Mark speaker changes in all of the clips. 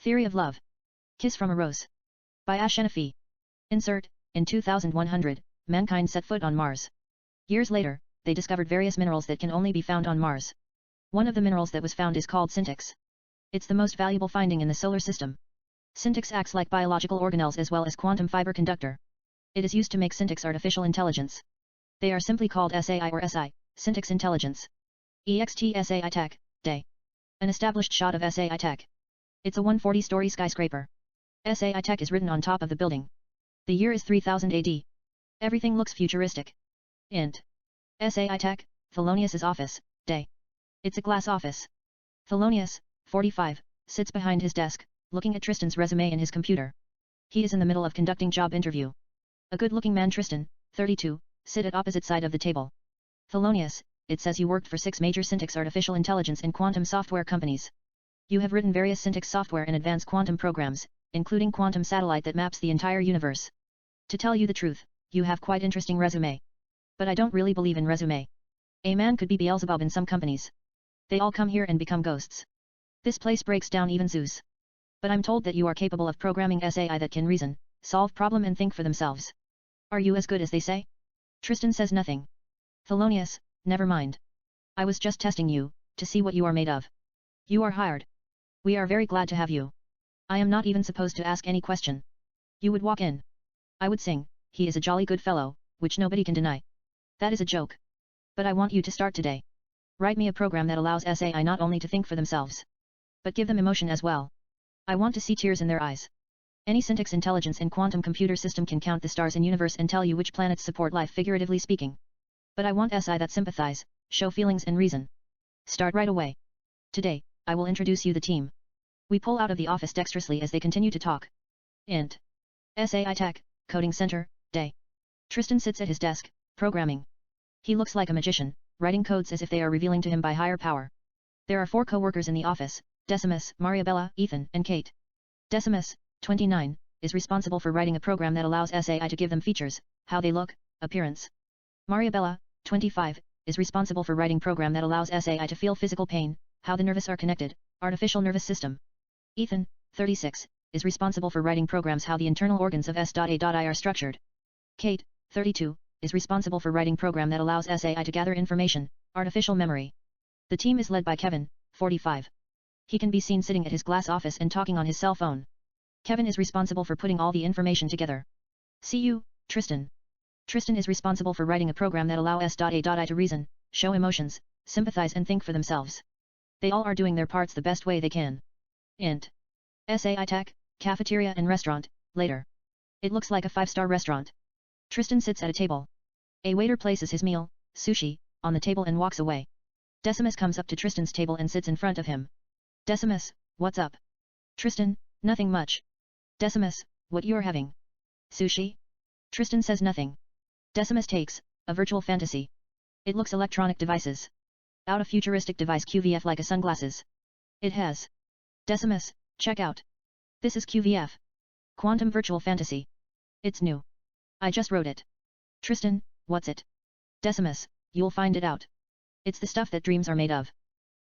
Speaker 1: Theory of Love. Kiss from a Rose. By Ashenafi. Insert, in 2100, mankind set foot on Mars. Years later, they discovered various minerals that can only be found on Mars. One of the minerals that was found is called syntax. It's the most valuable finding in the solar system. Syntax acts like biological organelles as well as quantum fiber conductor. It is used to make syntax artificial intelligence. They are simply called SAI or SI, syntax intelligence. EXT SAI Tech, Day. An established shot of SAI Tech. It's a 140-story skyscraper. SAI Tech is written on top of the building. The year is 3000 AD. Everything looks futuristic. Int. SAI Tech, Thelonious' office, Day. It's a glass office. Thelonious, 45, sits behind his desk, looking at Tristan's resume in his computer. He is in the middle of conducting job interview. A good-looking man, Tristan, 32, sit at opposite side of the table. Thelonious, it says you worked for 6 major syntax artificial intelligence and quantum software companies. You have written various syntax software and advanced quantum programs, including quantum satellite that maps the entire universe. To tell you the truth, you have quite interesting resume. But I don't really believe in resume. A man could be Beelzebub in some companies. They all come here and become ghosts. This place breaks down even zoos. But I'm told that you are capable of programming SAI that can reason, solve problem and think for themselves. Are you as good as they say? Tristan says nothing. Thelonious, never mind. I was just testing you, to see what you are made of. You are hired. We are very glad to have you. I am not even supposed to ask any question. You would walk in. I would sing, he is a jolly good fellow, which nobody can deny. That is a joke. But I want you to start today. Write me a program that allows SAI not only to think for themselves, but give them emotion as well. I want to see tears in their eyes. Any syntax intelligence in quantum computer system can count the stars in universe and tell you which planets support life, figuratively speaking. But I want SI that sympathize, show feelings and reason. Start right away. Today, I will introduce you the team. We pull out of the office dexterously as they continue to talk. Int. SAI Tech, Coding Center, Day. Tristan sits at his desk, programming. He looks like a magician, writing codes as if they are revealing to him by higher power. There are 4 co-workers in the office, Decimus, Mariabella, Ethan, and Kate. Decimus, 29, is responsible for writing a program that allows SAI to give them features, how they look, appearance. Mariabella, 25, is responsible for writing program that allows SAI to feel physical pain, how the nervous are connected, artificial nervous system. Ethan, 36, is responsible for writing programs how the internal organs of S.A.I are structured. Kate, 32, is responsible for writing program that allows SAI to gather information, artificial memory. The team is led by Kevin, 45. He can be seen sitting at his glass office and talking on his cell phone. Kevin is responsible for putting all the information together. See you, Tristan. Tristan is responsible for writing a program that allows S.A.I to reason, show emotions, sympathize and think for themselves. They all are doing their parts the best way they can. Int. SAI Tech, Cafeteria and Restaurant, later. It looks like a 5-star restaurant. Tristan sits at a table. A waiter places his meal, sushi, on the table and walks away. Decimus comes up to Tristan's table and sits in front of him. Decimus, what's up? Tristan, nothing much. Decimus, what you're having? Sushi? Tristan says nothing. Decimus takes, a virtual fantasy. It looks electronic devices. Out a futuristic device QVF like a sunglasses. It has. Decimus, check out. This is QVF. Quantum Virtual Fantasy. It's new. I just wrote it. Tristan, what's it? Decimus, you'll find it out. It's the stuff that dreams are made of.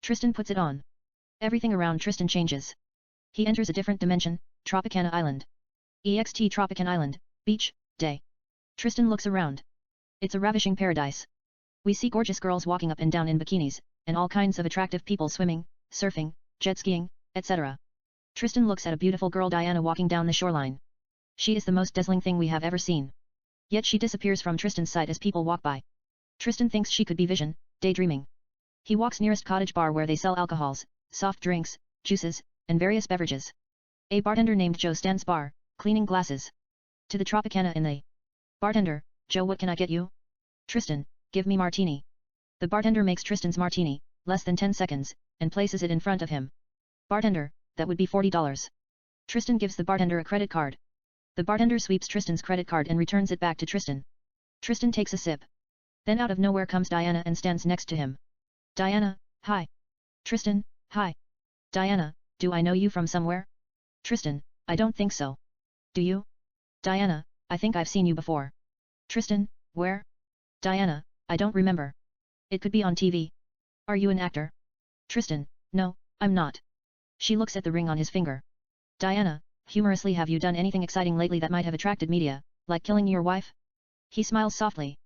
Speaker 1: Tristan puts it on. Everything around Tristan changes. He enters a different dimension, Tropicana Island. EXT Tropicana Island, beach, day. Tristan looks around. It's a ravishing paradise. We see gorgeous girls walking up and down in bikinis, and all kinds of attractive people swimming, surfing, jet skiing, etc. Tristan looks at a beautiful girl Diana walking down the shoreline. She is the most dazzling thing we have ever seen. Yet she disappears from Tristan's sight as people walk by. Tristan thinks she could be vision, daydreaming. He walks nearest cottage bar where they sell alcohols, soft drinks, juices, and various beverages. A bartender named Joe stands bar, cleaning glasses. To the Tropicana in the bartender, Joe, what can I get you? Tristan, give me martini. The bartender makes Tristan's martini, less than 10 seconds, and places it in front of him. Bartender, that would be $40. Tristan gives the bartender a credit card. The bartender sweeps Tristan's credit card and returns it back to Tristan. Tristan takes a sip. Then out of nowhere comes Diana and stands next to him. Diana, hi. Tristan, hi. Diana, do I know you from somewhere? Tristan, I don't think so. Do you? Diana, I think I've seen you before. Tristan, where? Diana, I don't remember. It could be on TV. Are you an actor? Tristan, no, I'm not. She looks at the ring on his finger. Diana, humorously, have you done anything exciting lately that might have attracted media, like killing your wife? He smiles softly.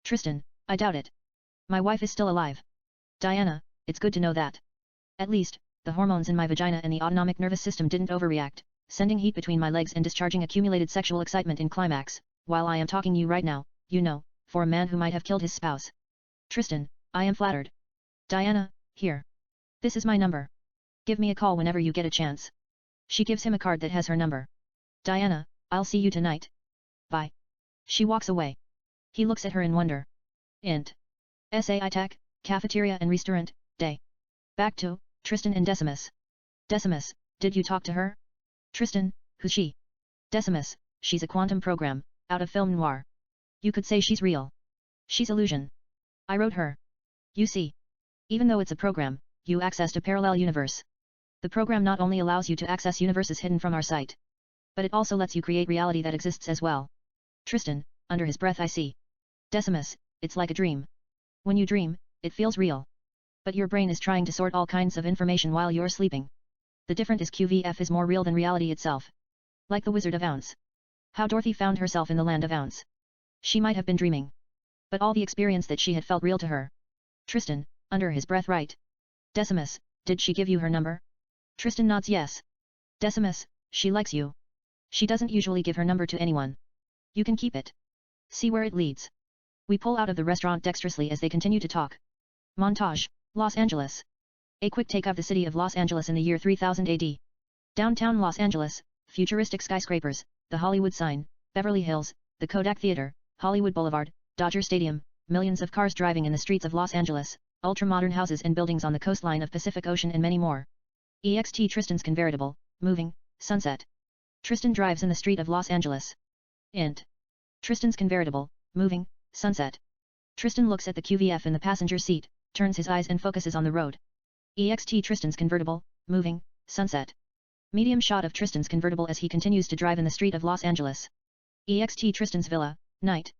Speaker 1: Tristan, I doubt it. My wife is still alive. Diana, it's good to know that. At least, the hormones in my vagina and the autonomic nervous system didn't overreact, sending heat between my legs and discharging accumulated sexual excitement in climax, while I am talking you right now, you know, for a man who might have killed his spouse. Tristan, I am flattered. Diana, here. This is my number. Give me a call whenever you get a chance. She gives him a card that has her number. Diana, I'll see you tonight. Bye. She walks away. He looks at her in wonder. Int. SAI Tech, Cafeteria and Restaurant, Day. Back to, Tristan and Decimus. Decimus, did you talk to her? Tristan, who's she? Decimus, she's a quantum program, out of film noir. You could say she's real. She's illusion. I wrote her. You see. Even though it's a program, you accessed a parallel universe. The program not only allows you to access universes hidden from our sight, but it also lets you create reality that exists as well. Tristan, under his breath, I see. Decimus, it's like a dream. When you dream, it feels real. But your brain is trying to sort all kinds of information while you're sleeping. The difference is QVF is more real than reality itself. Like the Wizard of Ounce. How Dorothy found herself in the land of Ounce. She might have been dreaming. But all the experience that she had felt real to her. Tristan, under his breath, right. Decimus, did she give you her number? Tristan nods yes. Decimus, she likes you. She doesn't usually give her number to anyone. You can keep it. See where it leads. We pull out of the restaurant dexterously as they continue to talk. Montage, Los Angeles. A quick take of the city of Los Angeles in the year 3000 AD. Downtown Los Angeles, futuristic skyscrapers, the Hollywood sign, Beverly Hills, the Kodak Theater, Hollywood Boulevard, Dodger Stadium, millions of cars driving in the streets of Los Angeles, ultra-modern houses and buildings on the coastline of Pacific Ocean and many more. EXT Tristan's convertible, moving, sunset. Tristan drives in the street of Los Angeles. Int. Tristan's convertible, moving, sunset. Tristan looks at the QVF in the passenger seat, turns his eyes and focuses on the road. EXT Tristan's convertible, moving, sunset. Medium shot of Tristan's convertible as he continues to drive in the street of Los Angeles. EXT Tristan's villa, night.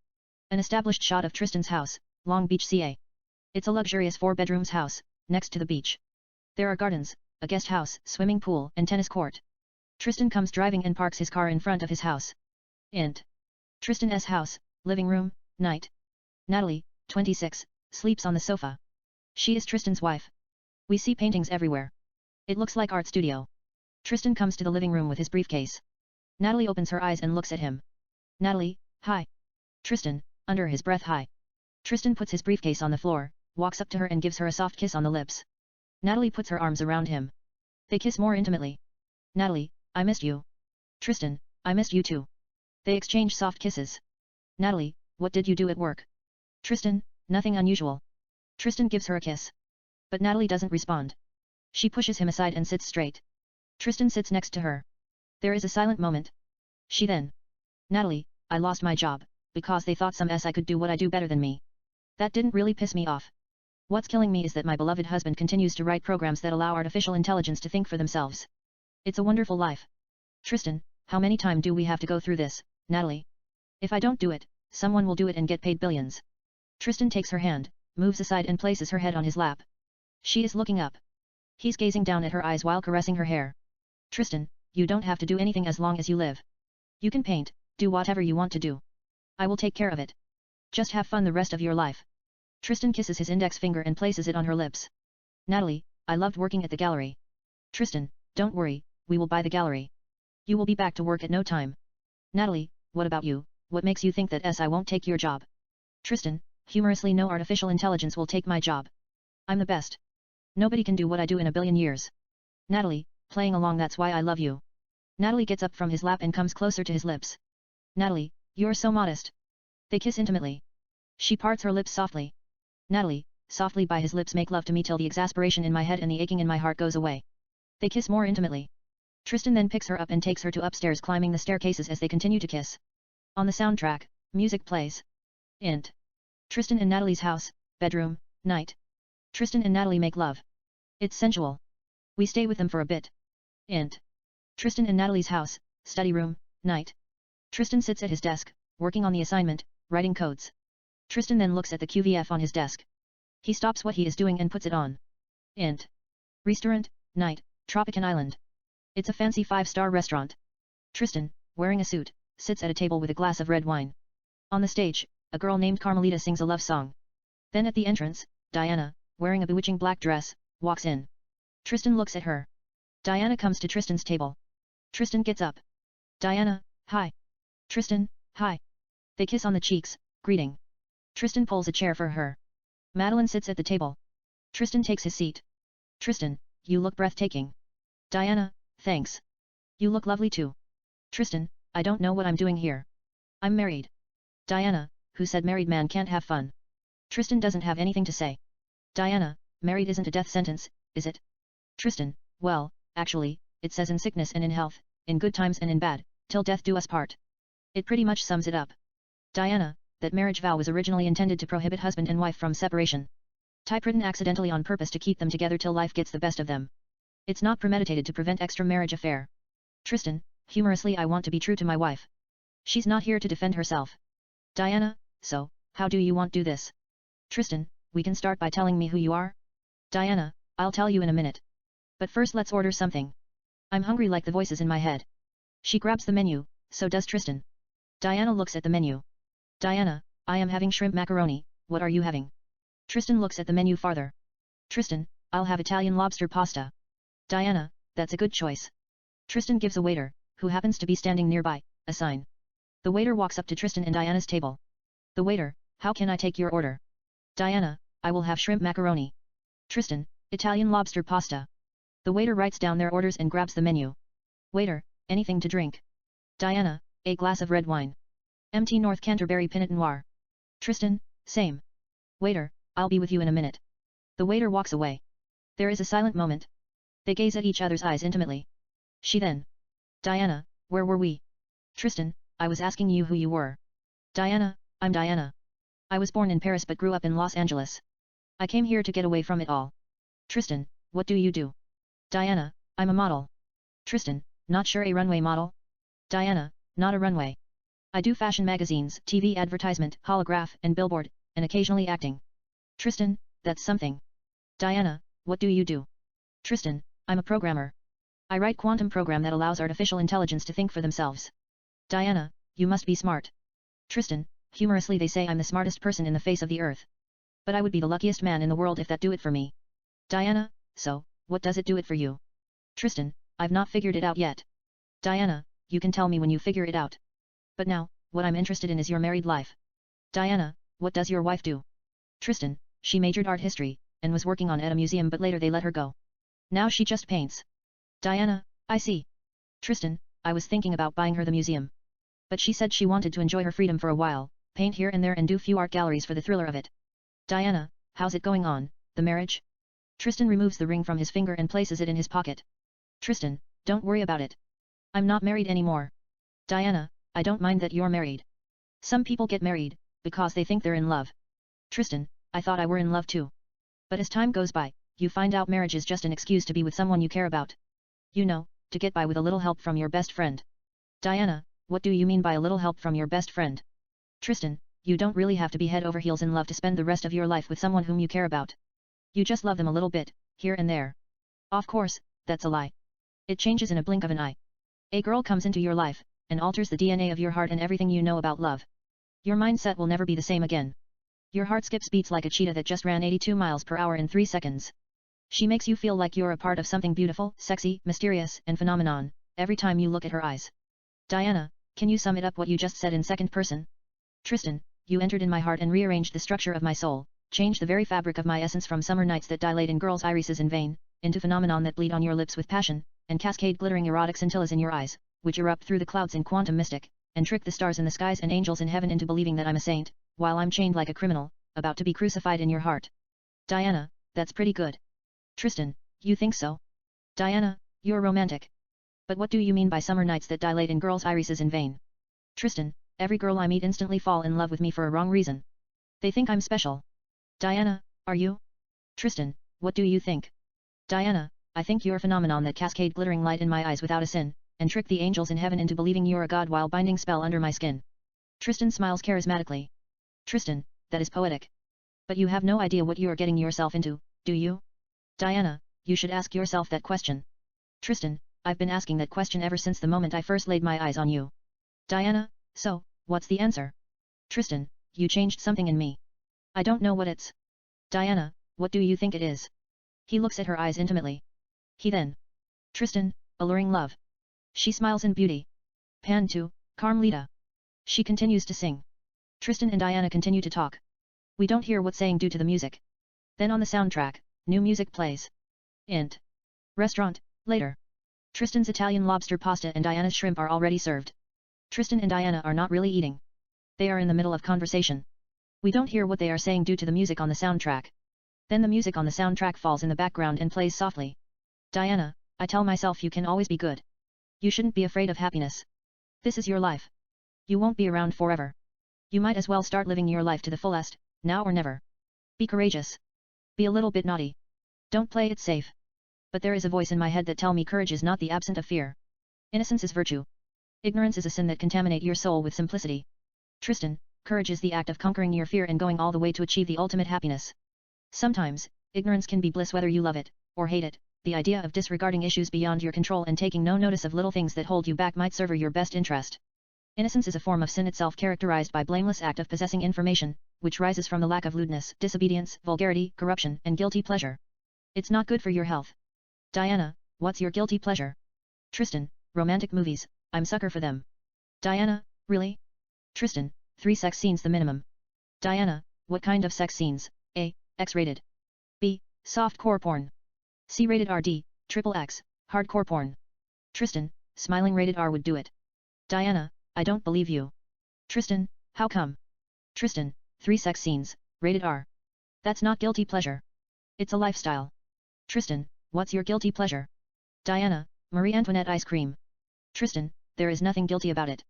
Speaker 1: An established shot of Tristan's house, Long Beach, CA. It's a luxurious 4-bedrooms house, next to the beach. There are gardens, a guest house, swimming pool and tennis court. Tristan comes driving and parks his car in front of his house. Int. Tristan's house, living room, night. Natalie, 26, sleeps on the sofa. She is Tristan's wife. We see paintings everywhere. It looks like art studio. Tristan comes to the living room with his briefcase. Natalie opens her eyes and looks at him. Natalie, hi. Tristan, under his breath, hi. Tristan puts his briefcase on the floor, walks up to her and gives her a soft kiss on the lips. Natalie puts her arms around him. They kiss more intimately. Natalie, I missed you. Tristan, I missed you too. They exchange soft kisses. Natalie, what did you do at work? Tristan, nothing unusual. Tristan gives her a kiss. But Natalie doesn't respond. She pushes him aside and sits straight. Tristan sits next to her. There is a silent moment. She then. Natalie, I lost my job, because they thought some I could do what I do better than me. That didn't really piss me off. What's killing me is that my beloved husband continues to write programs that allow artificial intelligence to think for themselves. It's a wonderful life. Tristan, how many times do we have to go through this, Natalie? If I don't do it, someone will do it and get paid billions. Tristan takes her hand, moves aside and places her head on his lap. She is looking up. He's gazing down at her eyes while caressing her hair. Tristan, you don't have to do anything as long as you live. You can paint, do whatever you want to do. I will take care of it. Just have fun the rest of your life. Tristan kisses his index finger and places it on her lips. Natalie, I loved working at the gallery. Tristan, don't worry, we will buy the gallery. You will be back to work at no time. Natalie, what about you, what makes you think that I won't take your job? Tristan, humorously, no artificial intelligence will take my job. I'm the best. Nobody can do what I do in a billion years. Natalie, playing along, that's why I love you. Natalie gets up from his lap and comes closer to his lips. Natalie, you're so modest. They kiss intimately. She parts her lips softly. Natalie, softly by his lips, make love to me till the exasperation in my head and the aching in my heart goes away. They kiss more intimately. Tristan then picks her up and takes her to upstairs, climbing the staircases as they continue to kiss. On the soundtrack, music plays. Int. Tristan and Natalie's house, bedroom, night. Tristan and Natalie make love. It's sensual. We stay with them for a bit. Int. Tristan and Natalie's house, study room, night. Tristan sits at his desk, working on the assignment, writing codes. Tristan then looks at the QVF on his desk. He stops what he is doing and puts it on. Int. Restaurant, night, Tropican Island. It's a fancy 5-star restaurant. Tristan, wearing a suit, sits at a table with a glass of red wine. On the stage, a girl named Carmelita sings a love song. Then at the entrance, Diana, wearing a bewitching black dress, walks in. Tristan looks at her. Diana comes to Tristan's table. Tristan gets up. Diana, hi. Tristan, hi. They kiss on the cheeks, greeting. Tristan pulls a chair for her. Madeline sits at the table. Tristan takes his seat. Tristan, you look breathtaking. Diana, thanks. You look lovely too. Tristan, I don't know what I'm doing here. I'm married. Diana, who said married man can't have fun? Tristan doesn't have anything to say. Diana, married isn't a death sentence, is it? Tristan, well, actually, it says in sickness and in health, in good times and in bad, till death do us part. It pretty much sums it up. Diana, that marriage vow was originally intended to prohibit husband and wife from separation. Typewritten accidentally on purpose to keep them together till life gets the best of them. It's not premeditated to prevent extra-marriage affair. Tristan, humorously, I want to be true to my wife. She's not here to defend herself. Diana, so, how do you want to do this? Tristan, we can start by telling me who you are? Diana, I'll tell you in a minute. But first let's order something. I'm hungry like the voices in my head. She grabs the menu, so does Tristan. Diana looks at the menu. Diana, I am having shrimp macaroni, what are you having? Tristan looks at the menu farther. Tristan, I'll have Italian lobster pasta. Diana, that's a good choice. Tristan gives a waiter, who happens to be standing nearby, a sign. The waiter walks up to Tristan and Diana's table. The waiter, how can I take your order? Diana, I will have shrimp macaroni. Tristan, Italian lobster pasta. The waiter writes down their orders and grabs the menu. Waiter, anything to drink? Diana, a glass of red wine. Empty North Canterbury Pinot Noir. Tristan, same. Waiter, I'll be with you in a minute. The waiter walks away. There is a silent moment. They gaze at each other's eyes intimately. She then. Diana, where were we? Tristan, I was asking you who you were. Diana, I'm Diana. I was born in Paris but grew up in Los Angeles. I came here to get away from it all. Tristan, what do you do? Diana, I'm a model. Tristan, not sure a runway model? Diana, not a runway. I do fashion magazines, TV advertisement, holograph, and billboard, and occasionally acting. Tristan, that's something. Diana, what do you do? Tristan, I'm a programmer. I write quantum program that allows artificial intelligence to think for themselves. Diana, you must be smart. Tristan, humorously, they say I'm the smartest person in the face of the earth. But I would be the luckiest man in the world if that do it for me. Diana, so, what does it do it for you? Tristan, I've not figured it out yet. Diana, you can tell me when you figure it out. But now, what I'm interested in is your married life. Diana, what does your wife do? Tristan, she majored art history, and was working on at a museum but later they let her go. Now she just paints. Diana, I see. Tristan, I was thinking about buying her the museum. But she said she wanted to enjoy her freedom for a while, paint here and there and do few art galleries for the thriller of it. Diana, how's it going on, the marriage? Tristan removes the ring from his finger and places it in his pocket. Tristan, don't worry about it. I'm not married anymore. Diana, I don't mind that you're married. Some people get married, because they think they're in love. Tristan, I thought I were in love too. But as time goes by, you find out marriage is just an excuse to be with someone you care about. You know, to get by with a little help from your best friend. Diana, what do you mean by a little help from your best friend? Tristan, you don't really have to be head over heels in love to spend the rest of your life with someone whom you care about. You just love them a little bit, here and there. Of course, that's a lie. It changes in a blink of an eye. A girl comes into your life, and alters the DNA of your heart and everything you know about love. Your mindset will never be the same again. Your heart skips beats like a cheetah that just ran 82 miles per hour in 3 seconds. She makes you feel like you're a part of something beautiful, sexy, mysterious, and phenomenon, every time you look at her eyes. Diana, can you sum it up what you just said in second person? Tristan, you entered in my heart and rearranged the structure of my soul, changed the very fabric of my essence from summer nights that dilate in girls' irises in vain, into phenomenon that bleed on your lips with passion, and cascade glittering erotic scintillas in your eyes, which erupt through the clouds in quantum mystic, and trick the stars in the skies and angels in heaven into believing that I'm a saint, while I'm chained like a criminal, about to be crucified in your heart. Diana, that's pretty good. Tristan, you think so? Diana, you're romantic. But what do you mean by summer nights that dilate in girls' irises in vain? Tristan, every girl I meet instantly fall in love with me for a wrong reason. They think I'm special. Diana, are you? Tristan, what do you think? Diana, I think you're a phenomenon that cascade glittering light in my eyes without a sin, and trick the angels in heaven into believing you're a god while binding spell under my skin. Tristan smiles charismatically. Tristan, that is poetic. But you have no idea what you are getting yourself into, do you? Diana, you should ask yourself that question. Tristan, I've been asking that question ever since the moment I first laid my eyes on you. Diana, so, what's the answer? Tristan, you changed something in me. I don't know what it's. Diana, what do you think it is? He looks at her eyes intimately. He then. Tristan, alluring love. She smiles in beauty. Pan 2, Carmelita. She continues to sing. Tristan and Diana continue to talk. We don't hear what's saying due to the music. Then on the soundtrack, new music plays. Int. Restaurant, later. Tristan's Italian lobster pasta and Diana's shrimp are already served. Tristan and Diana are not really eating. They are in the middle of conversation. We don't hear what they are saying due to the music on the soundtrack. Then the music on the soundtrack falls in the background and plays softly. Diana, I tell myself you can always be good. You shouldn't be afraid of happiness. This is your life. You won't be around forever. You might as well start living your life to the fullest, now or never. Be courageous. Be a little bit naughty. Don't play it safe. But there is a voice in my head that tell me courage is not the absence of fear. Innocence is virtue. Ignorance is a sin that contaminate your soul with simplicity. Tristan, courage is the act of conquering your fear and going all the way to achieve the ultimate happiness. Sometimes, ignorance can be bliss whether you love it, or hate it. The idea of disregarding issues beyond your control and taking no notice of little things that hold you back might serve your best interest. Innocence is a form of sin itself characterized by blameless act of possessing information, which rises from the lack of lewdness, disobedience, vulgarity, corruption, and guilty pleasure. It's not good for your health. Diana, what's your guilty pleasure? Tristan, romantic movies, I'm sucker for them. Diana, really? Tristan, 3 sex scenes the minimum. Diana, what kind of sex scenes? A. X-rated. B. Soft-core porn. C. Rated RD, XXX, hardcore porn. Tristan, smiling rated R would do it. Diana, I don't believe you. Tristan, how come? Tristan, 3 sex scenes, rated R. That's not guilty pleasure. It's a lifestyle. Tristan, what's your guilty pleasure? Diana, Marie Antoinette ice cream. Tristan, there is nothing guilty about it.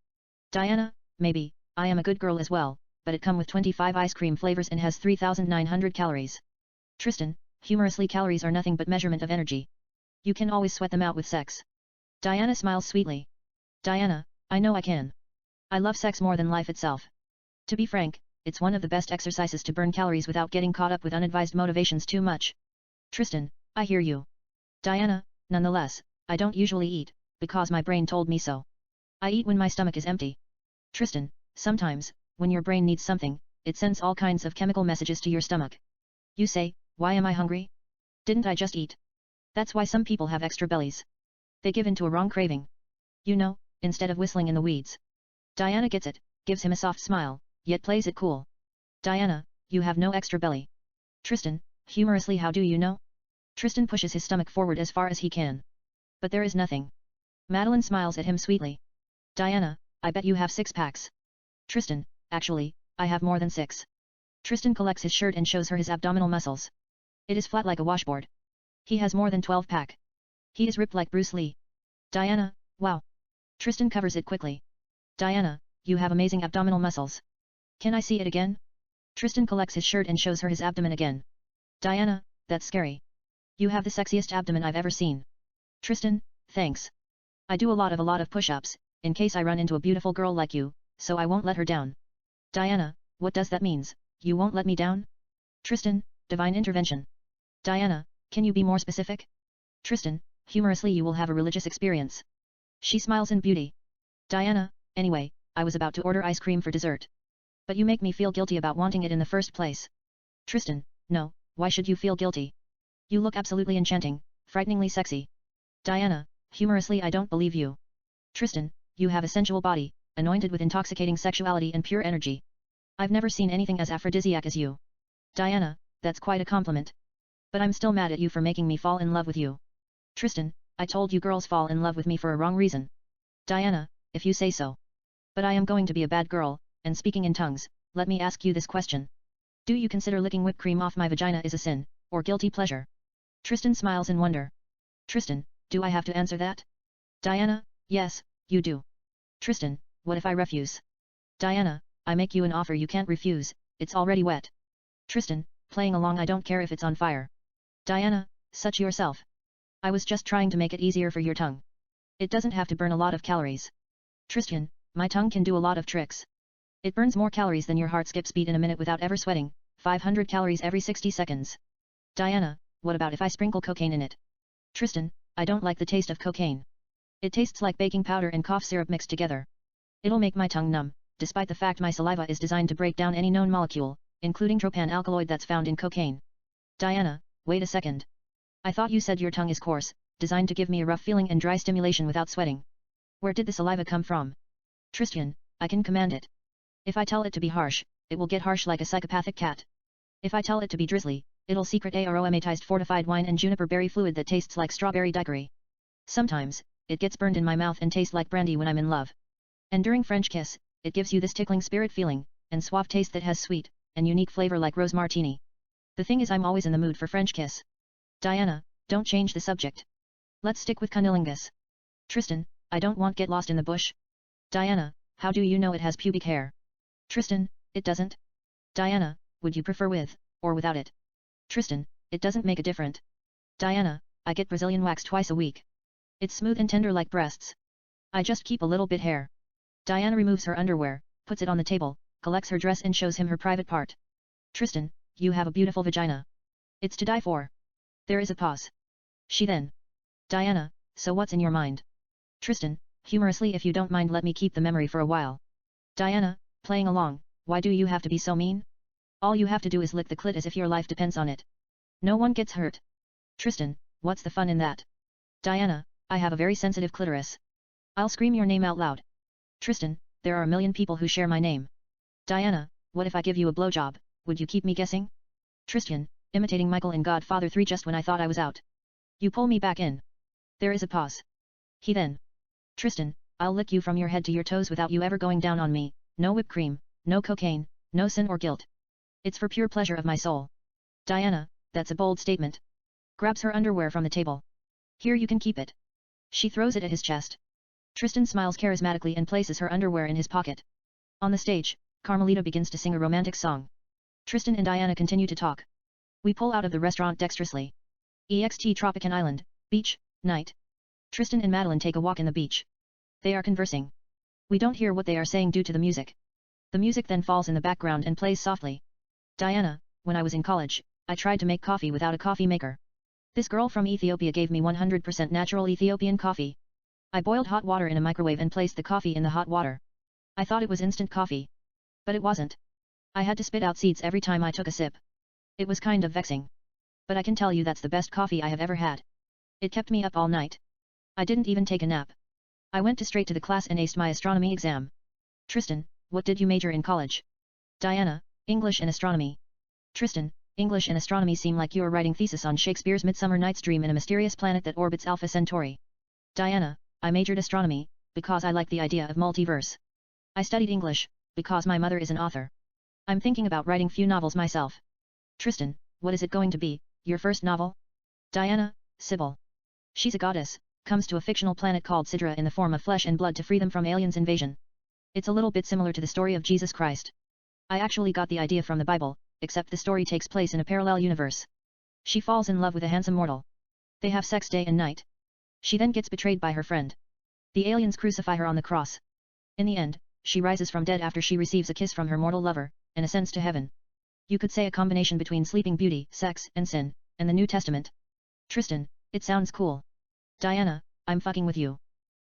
Speaker 1: Diana, maybe, I am a good girl as well, but it come with 25 ice cream flavors and has 3,900 calories. Tristan, humorously calories are nothing but measurement of energy. You can always sweat them out with sex. Diana smiles sweetly. Diana, I know I can. I love sex more than life itself. To be frank, it's one of the best exercises to burn calories without getting caught up with unadvised motivations too much. Tristan, I hear you. Diana, nonetheless, I don't usually eat, because my brain told me so. I eat when my stomach is empty. Tristan, sometimes, when your brain needs something, it sends all kinds of chemical messages to your stomach. You say, why am I hungry? Didn't I just eat? That's why some people have extra bellies. They give in to a wrong craving. You know, instead of whistling in the weeds. Diana gets it, gives him a soft smile, yet plays it cool. Diana, you have no extra belly. Tristan, humorously, how do you know? Tristan pushes his stomach forward as far as he can. But there is nothing. Madeline smiles at him sweetly. Diana, I bet you have 6 packs. Tristan, actually, I have more than 6. Tristan collects his shirt and shows her his abdominal muscles. It is flat like a washboard. He has more than 12 pack. He is ripped like Bruce Lee. Diana, wow. Tristan covers it quickly. Diana, you have amazing abdominal muscles. Can I see it again? Tristan collects his shirt and shows her his abdomen again. Diana, that's scary. You have the sexiest abdomen I've ever seen. Tristan, thanks. I do a lot of push-ups, in case I run into a beautiful girl like you, so I won't let her down. Diana, what does that means, you won't let me down? Tristan, divine intervention. Diana, can you be more specific? Tristan, humorously, you will have a religious experience. She smiles in beauty. Diana, anyway, I was about to order ice cream for dessert. But you make me feel guilty about wanting it in the first place. Tristan, no, why should you feel guilty? You look absolutely enchanting, frighteningly sexy. Diana, humorously, I don't believe you. Tristan, you have a sensual body, anointed with intoxicating sexuality and pure energy. I've never seen anything as aphrodisiac as you. Diana, that's quite a compliment. But I'm still mad at you for making me fall in love with you. Tristan, I told you girls fall in love with me for a wrong reason. Diana, if you say so. But I am going to be a bad girl, and speaking in tongues, let me ask you this question. Do you consider licking whipped cream off my vagina is a sin, or guilty pleasure? Tristan smiles in wonder. Tristan, do I have to answer that? Diana, yes, you do. Tristan, what if I refuse? Diana, I make you an offer you can't refuse, it's already wet. Tristan, playing along, I don't care if it's on fire. Diana, such yourself. I was just trying to make it easier for your tongue. It doesn't have to burn a lot of calories. Tristan, my tongue can do a lot of tricks. It burns more calories than your heart skips beat in a minute without ever sweating, 500 calories every 60 seconds. Diana, what about if I sprinkle cocaine in it? Tristan, I don't like the taste of cocaine. It tastes like baking powder and cough syrup mixed together. It'll make my tongue numb, despite the fact my saliva is designed to break down any known molecule, including tropane alkaloid that's found in cocaine. Diana, wait a second. I thought you said your tongue is coarse, designed to give me a rough feeling and dry stimulation without sweating. Where did the saliva come from? Tristan, I can command it. If I tell it to be harsh, it will get harsh like a psychopathic cat. If I tell it to be drizzly, it'll secret aromatized fortified wine and juniper berry fluid that tastes like strawberry daiquiri. Sometimes, it gets burned in my mouth and tastes like brandy when I'm in love. And during French kiss, it gives you this tickling spirit feeling, and suave taste that has sweet, and unique flavor like rose martini. The thing is I'm always in the mood for French kiss. Diana, don't change the subject. Let's stick with cunnilingus. Tristan, I don't want get lost in the bush. Diana, how do you know it has pubic hair? Tristan, it doesn't. Diana, would you prefer with, or without it? Tristan, it doesn't make a difference. Diana, I get Brazilian wax twice a week. It's smooth and tender like breasts. I just keep a little bit hair. Diana removes her underwear, puts it on the table, collects her dress and shows him her private part. Tristan, you have a beautiful vagina. It's to die for. There is a pause. She then. Diana, so what's in your mind? Tristan, humorously if you don't mind let me keep the memory for a while. Diana, playing along, why do you have to be so mean? All you have to do is lick the clit as if your life depends on it. No one gets hurt. Tristan, what's the fun in that? Diana, I have a very sensitive clitoris. I'll scream your name out loud. Tristan, there are a million people who share my name. Diana, what if I give you a blowjob, would you keep me guessing? Tristan, imitating Michael in Godfather 3 just when I thought I was out. You pull me back in. There is a pause. He then. Tristan, I'll lick you from your head to your toes without you ever going down on me, no whipped cream, no cocaine, no sin or guilt. It's for pure pleasure of my soul. Diana, that's a bold statement. Grabs her underwear from the table. Here you can keep it. She throws it at his chest. Tristan smiles charismatically and places her underwear in his pocket. On the stage, Carmelita begins to sing a romantic song. Tristan and Diana continue to talk. We pull out of the restaurant dexterously. EXT Tropican Island, beach, night. Tristan and Madeline take a walk in the beach. They are conversing. We don't hear what they are saying due to the music. The music then falls in the background and plays softly. Diana, when I was in college, I tried to make coffee without a coffee maker. This girl from Ethiopia gave me 100% natural Ethiopian coffee. I boiled hot water in a microwave and placed the coffee in the hot water. I thought it was instant coffee. But it wasn't. I had to spit out seeds every time I took a sip. It was kind of vexing. But I can tell you that's the best coffee I have ever had. It kept me up all night. I didn't even take a nap. I went straight to the class and aced my astronomy exam. Tristan, what did you major in college? Diana, English and astronomy. Tristan, English and astronomy seem like you're writing thesis on Shakespeare's Midsummer Night's Dream in a mysterious planet that orbits Alpha Centauri. Diana, I majored astronomy, because I like the idea of multiverse. I studied English, because my mother is an author. I'm thinking about writing few novels myself. Tristan, what is it going to be, your first novel? Diana, Sybil. She's a goddess, comes to a fictional planet called Sidra in the form of flesh and blood to free them from aliens' invasion. It's a little bit similar to the story of Jesus Christ. I actually got the idea from the Bible, except the story takes place in a parallel universe. She falls in love with a handsome mortal. They have sex day and night. She then gets betrayed by her friend. The aliens crucify her on the cross. In the end, she rises from dead after she receives a kiss from her mortal lover, and ascends to heaven. You could say a combination between Sleeping Beauty, sex, and sin, and the New Testament. Tristan, it sounds cool. Diana, I'm fucking with you.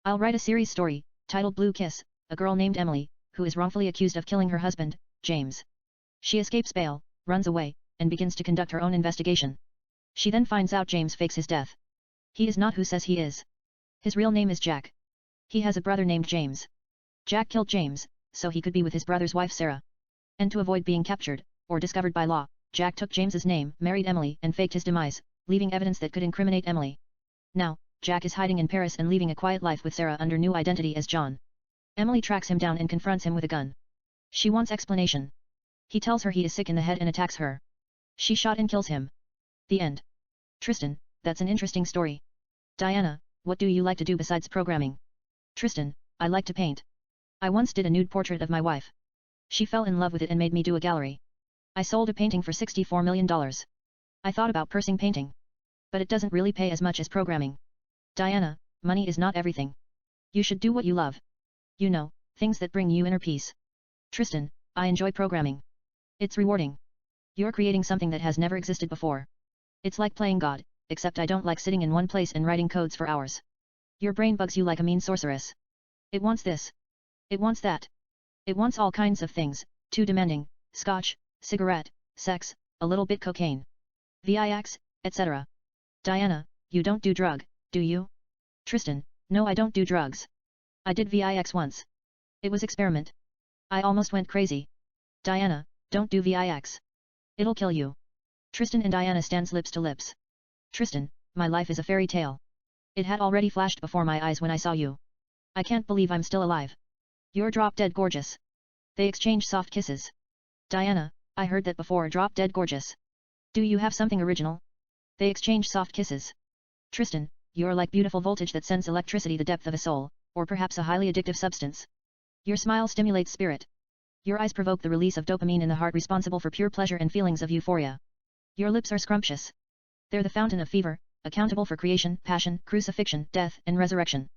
Speaker 1: I'll write a series story, titled Blue Kiss, a girl named Emily, who is wrongfully accused of killing her husband, James. She escapes bail, runs away, and begins to conduct her own investigation. She then finds out James fakes his death. He is not who says he is. His real name is Jack. He has a brother named James. Jack killed James, so he could be with his brother's wife Sarah. And to avoid being captured, or discovered by law, Jack took James's name, married Emily, and faked his demise, leaving evidence that could incriminate Emily. Now, Jack is hiding in Paris and leaving a quiet life with Sarah under new identity as John. Emily tracks him down and confronts him with a gun. She wants explanation. He tells her he is sick in the head and attacks her. She shot and kills him. The end. Tristan, that's an interesting story. Diana, what do you like to do besides programming? Tristan, I like to paint. I once did a nude portrait of my wife. She fell in love with it and made me do a gallery. I sold a painting for $64 million. I thought about pursuing painting. But it doesn't really pay as much as programming. Diana, money is not everything. You should do what you love. You know, things that bring you inner peace. Tristan, I enjoy programming. It's rewarding. You're creating something that has never existed before. It's like playing God, except I don't like sitting in one place and writing codes for hours. Your brain bugs you like a mean sorceress. It wants this. It wants that. It wants all kinds of things, too demanding, scotch, cigarette, sex, a little bit cocaine. VIX, etc. Diana, you don't do drug, do you? Tristan, no, I don't do drugs. I did VIX once. It was experiment. I almost went crazy. Diana, don't do VIX. It'll kill you. Tristan and Diana stands lips to lips. Tristan, my life is a fairy tale. It had already flashed before my eyes when I saw you. I can't believe I'm still alive. You're drop-dead gorgeous. They exchange soft kisses. Diana, I heard that before, drop-dead gorgeous. Do you have something original? They exchange soft kisses. Tristan, you're like beautiful voltage that sends electricity the depth of a soul, or perhaps a highly addictive substance. Your smile stimulates spirit. Your eyes provoke the release of dopamine in the heart responsible for pure pleasure and feelings of euphoria. Your lips are scrumptious. They're the fountain of fever, accountable for creation, passion, crucifixion, death, and resurrection.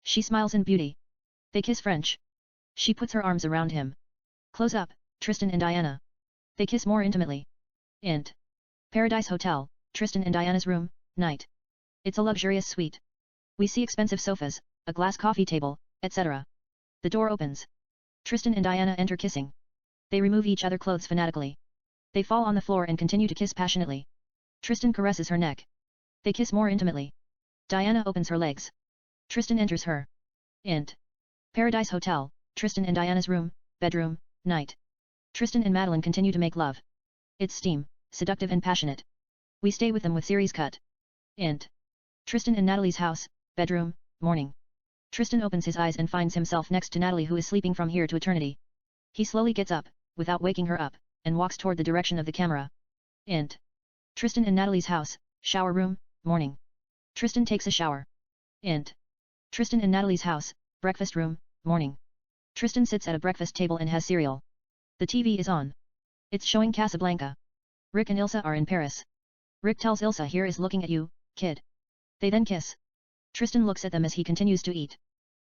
Speaker 1: She smiles in beauty. They kiss French. She puts her arms around him. Close up, Tristan and Diana. They kiss more intimately. Int. Paradise Hotel, Tristan and Diana's room, night. It's a luxurious suite. We see expensive sofas, a glass coffee table, etc. The door opens. Tristan and Diana enter kissing. They remove each other's clothes fanatically. They fall on the floor and continue to kiss passionately. Tristan caresses her neck. They kiss more intimately. Diana opens her legs. Tristan enters her. Int. Paradise Hotel, Tristan and Diana's room, bedroom, night. Tristan and Madeline continue to make love. It's steam, seductive and passionate. We stay with them with series cut. Int. Tristan and Natalie's house, bedroom, morning. Tristan opens his eyes and finds himself next to Natalie, who is sleeping from here to eternity. He slowly gets up, without waking her up, and walks toward the direction of the camera. Int. Tristan and Natalie's house, shower room, morning. Tristan takes a shower. Int. Tristan and Natalie's house, breakfast room, morning. Tristan sits at a breakfast table and has cereal. The TV is on. It's showing Casablanca. Rick and Ilsa are in Paris. Rick tells Ilsa, here is looking at you, kid. They then kiss. Tristan looks at them as he continues to eat.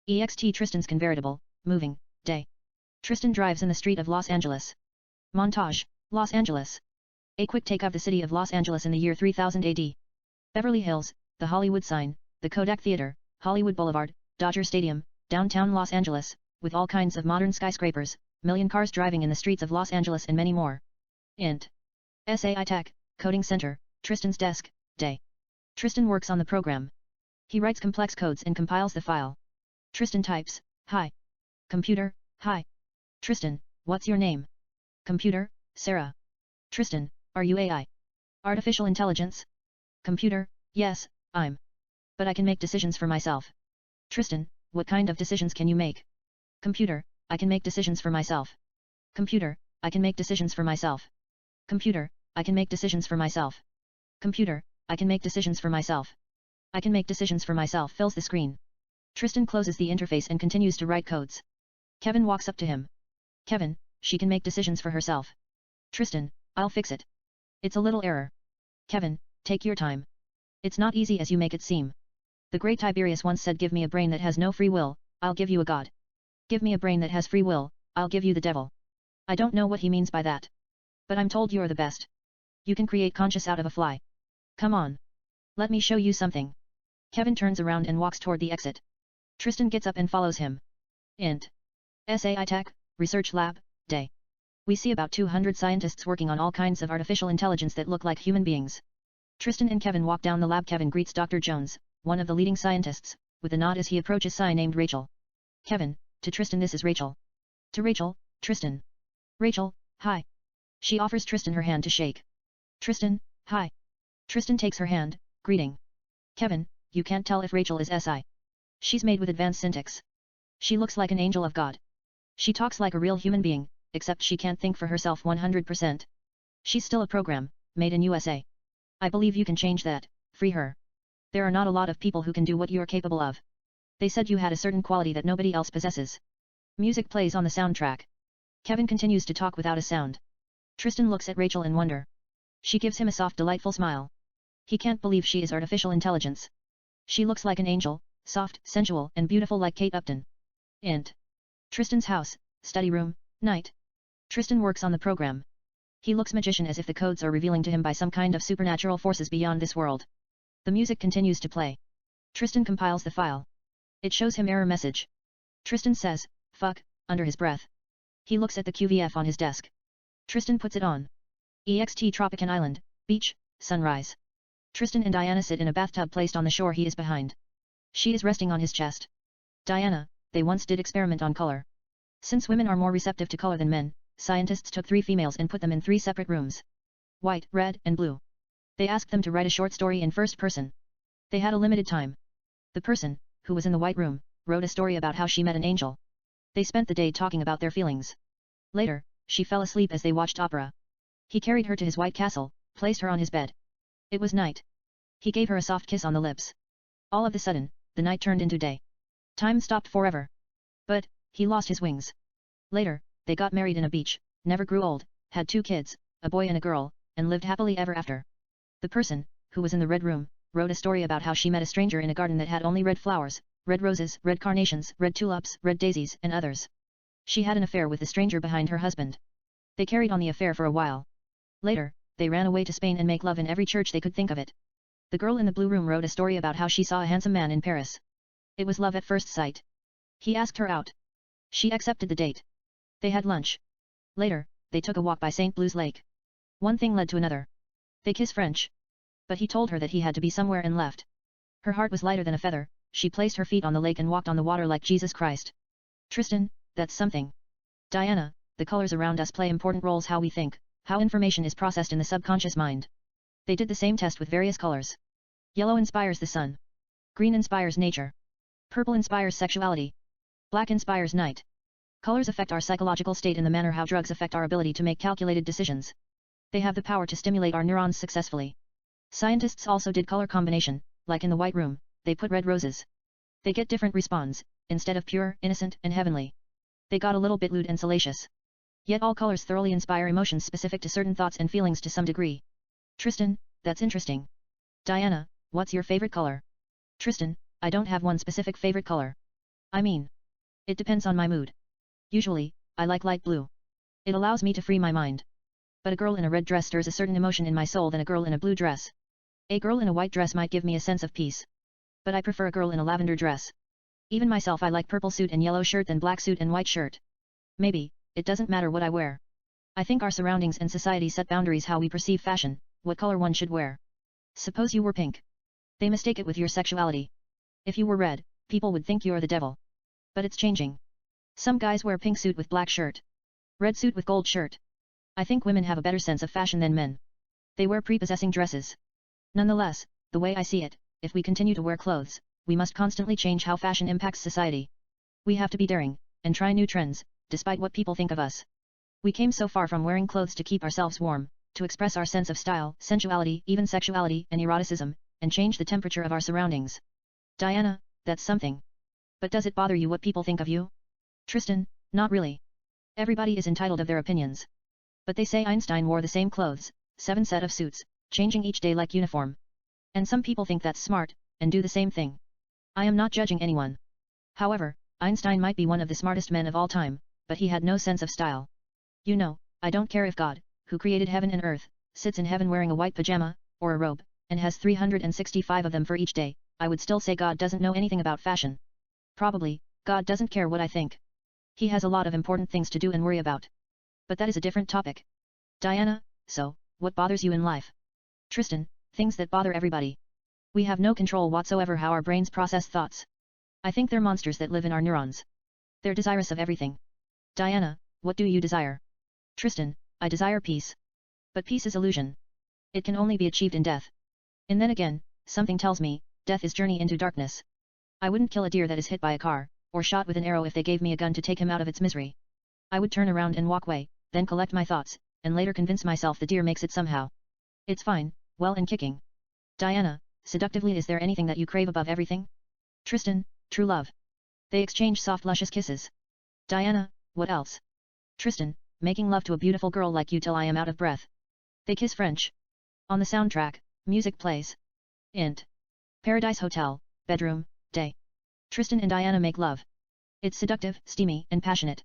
Speaker 1: EXT Tristan's convertible, moving, day. Tristan drives in the street of Los Angeles. Montage, Los Angeles. A quick take of the city of Los Angeles in the year 3000 AD. Beverly Hills, the Hollywood sign, the Kodak Theater, Hollywood Boulevard, Dodger Stadium, downtown Los Angeles, with all kinds of modern skyscrapers, million cars driving in the streets of Los Angeles and many more. Int. SAI Tech, Coding Center, Tristan's desk, day. Tristan works on the program. He writes complex codes and compiles the file. Tristan types, hi. Computer, hi. Tristan, what's your name? Computer, Sarah. Tristan, are you AI? Artificial intelligence? Computer, yes, I'm. But I can make decisions for myself. Tristan, what kind of decisions can you make? Computer, I can make decisions for myself. Computer, I can make decisions for myself. Computer, I can make decisions for myself. Computer, I can make decisions for myself. I can make decisions for myself fills the screen. Tristan closes the interface and continues to write codes. Kevin walks up to him. Kevin, she can make decisions for herself. Tristan, I'll fix it. It's a little error. Kevin, take your time. It's not easy as you make it seem. The great Tiberius once said, give me a brain that has no free will, I'll give you a god. Give me a brain that has free will, I'll give you the devil. I don't know what he means by that. But I'm told you're the best. You can create conscious out of a fly. Come on. Let me show you something. Kevin turns around and walks toward the exit. Tristan gets up and follows him. Int. SAI Tech, Research Lab, day. We see about 200 scientists working on all kinds of artificial intelligence that look like human beings. Tristan and Kevin walk down the lab. Kevin greets Dr. Jones, one of the leading scientists, with a nod as he approaches Sai named Rachel. Kevin, to Tristan, this is Rachel. To Rachel, Tristan. Rachel, hi. She offers Tristan her hand to shake. Tristan, hi. Tristan takes her hand, greeting. Kevin, you can't tell if Rachel is SI. She's made with advanced syntax. She looks like an angel of God. She talks like a real human being, except she can't think for herself 100%. She's still a program, made in USA. I believe you can change that, free her. There are not a lot of people who can do what you're capable of. They said you had a certain quality that nobody else possesses. Music plays on the soundtrack. Kevin continues to talk without a sound. Tristan looks at Rachel in wonder. She gives him a soft, delightful smile. He can't believe she is artificial intelligence. She looks like an angel, soft, sensual, and beautiful like Kate Upton. Int. Tristan's house, study room, night. Tristan works on the program. He looks magician, as if the codes are revealing to him by some kind of supernatural forces beyond this world. The music continues to play. Tristan compiles the file. It shows him error message. Tristan says, fuck, under his breath. He looks at the QVF on his desk. Tristan puts it on. EXT Tropican Island, beach, sunrise. Tristan and Diana sit in a bathtub placed on the shore he is behind. She is resting on his chest. Diana, they once did experiment on color. Since women are more receptive to color than men, scientists took 3 females and put them in 3 separate rooms. White, red, and blue. They asked them to write a short story in first person. They had a limited time. The person, who was in the white room, wrote a story about how she met an angel. They spent the day talking about their feelings. Later, she fell asleep as they watched opera. He carried her to his white castle, placed her on his bed. It was night. He gave her a soft kiss on the lips. All of a sudden, the night turned into day. Time stopped forever. But, he lost his wings. Later, they got married in a beach, never grew old, had 2 kids, a boy and a girl, and lived happily ever after. The person, who was in the red room, wrote a story about how she met a stranger in a garden that had only red flowers, red roses, red carnations, red tulips, red daisies, and others. She had an affair with the stranger behind her husband. They carried on the affair for a while. Later, they ran away to Spain and make love in every church they could think of it. The girl in the blue room wrote a story about how she saw a handsome man in Paris. It was love at first sight. He asked her out. She accepted the date. They had lunch. Later, they took a walk by St. Blue's Lake. One thing led to another. They kissed French. But he told her that he had to be somewhere and left. Her heart was lighter than a feather, she placed her feet on the lake and walked on the water like Jesus Christ. Tristan, that's something. Diana, the colors around us play important roles how we think, how information is processed in the subconscious mind. They did the same test with various colors. Yellow inspires the sun. Green inspires nature. Purple inspires sexuality. Black inspires night. Colors affect our psychological state in the manner how drugs affect our ability to make calculated decisions. They have the power to stimulate our neurons successfully. Scientists also did color combination, like in the white room, they put red roses. They get different response, instead of pure, innocent, and heavenly. They got a little bit lewd and salacious. Yet all colors thoroughly inspire emotions specific to certain thoughts and feelings to some degree. Tristan, that's interesting. Diana, what's your favorite color? Tristan, I don't have one specific favorite color. I mean, it depends on my mood. Usually, I like light blue. It allows me to free my mind. But a girl in a red dress stirs a certain emotion in my soul than a girl in a blue dress. A girl in a white dress might give me a sense of peace. But I prefer a girl in a lavender dress. Even myself I like purple suit and yellow shirt than black suit and white shirt. Maybe, it doesn't matter what I wear. I think our surroundings and society set boundaries how we perceive fashion, what color one should wear. Suppose you were pink. They mistake it with your sexuality. If you were red, people would think you're the devil. But it's changing. Some guys wear pink suit with black shirt. Red suit with gold shirt. I think women have a better sense of fashion than men. They wear prepossessing dresses. Nonetheless, the way I see it, if we continue to wear clothes, we must constantly change how fashion impacts society. We have to be daring, and try new trends, despite what people think of us. We came so far from wearing clothes to keep ourselves warm, to express our sense of style, sensuality, even sexuality, and eroticism, and change the temperature of our surroundings. Diana, that's something. But does it bother you what people think of you? Tristan, not really. Everybody is entitled of their opinions. But they say Einstein wore the same clothes, 7 set of suits, changing each day like uniform. And some people think that's smart, and do the same thing. I am not judging anyone. However, Einstein might be one of the smartest men of all time, but he had no sense of style. You know, I don't care if God, who created heaven and earth, sits in heaven wearing a white pajama, or a robe, and has 365 of them for each day, I would still say God doesn't know anything about fashion. Probably, God doesn't care what I think. He has a lot of important things to do and worry about. But that is a different topic. Diana, so, what bothers you in life? Tristan, things that bother everybody. We have no control whatsoever how our brains process thoughts. I think they're monsters that live in our neurons. They're desirous of everything. Diana, what do you desire? Tristan, I desire peace. But peace is illusion. It can only be achieved in death. And then again, something tells me, death is journey into darkness. I wouldn't kill a deer that is hit by a car, or shot with an arrow if they gave me a gun to take him out of its misery. I would turn around and walk away, then collect my thoughts, and later convince myself the deer makes it somehow. It's fine, well and kicking. Diana, seductively is there anything that you crave above everything? Tristan, true love. They exchange soft luscious kisses. Diana, what else? Tristan, making love to a beautiful girl like you till I am out of breath. They kiss French. On the soundtrack, music plays. Int. Paradise Hotel, bedroom, day. Tristan and Diana make love. It's seductive, steamy, and passionate.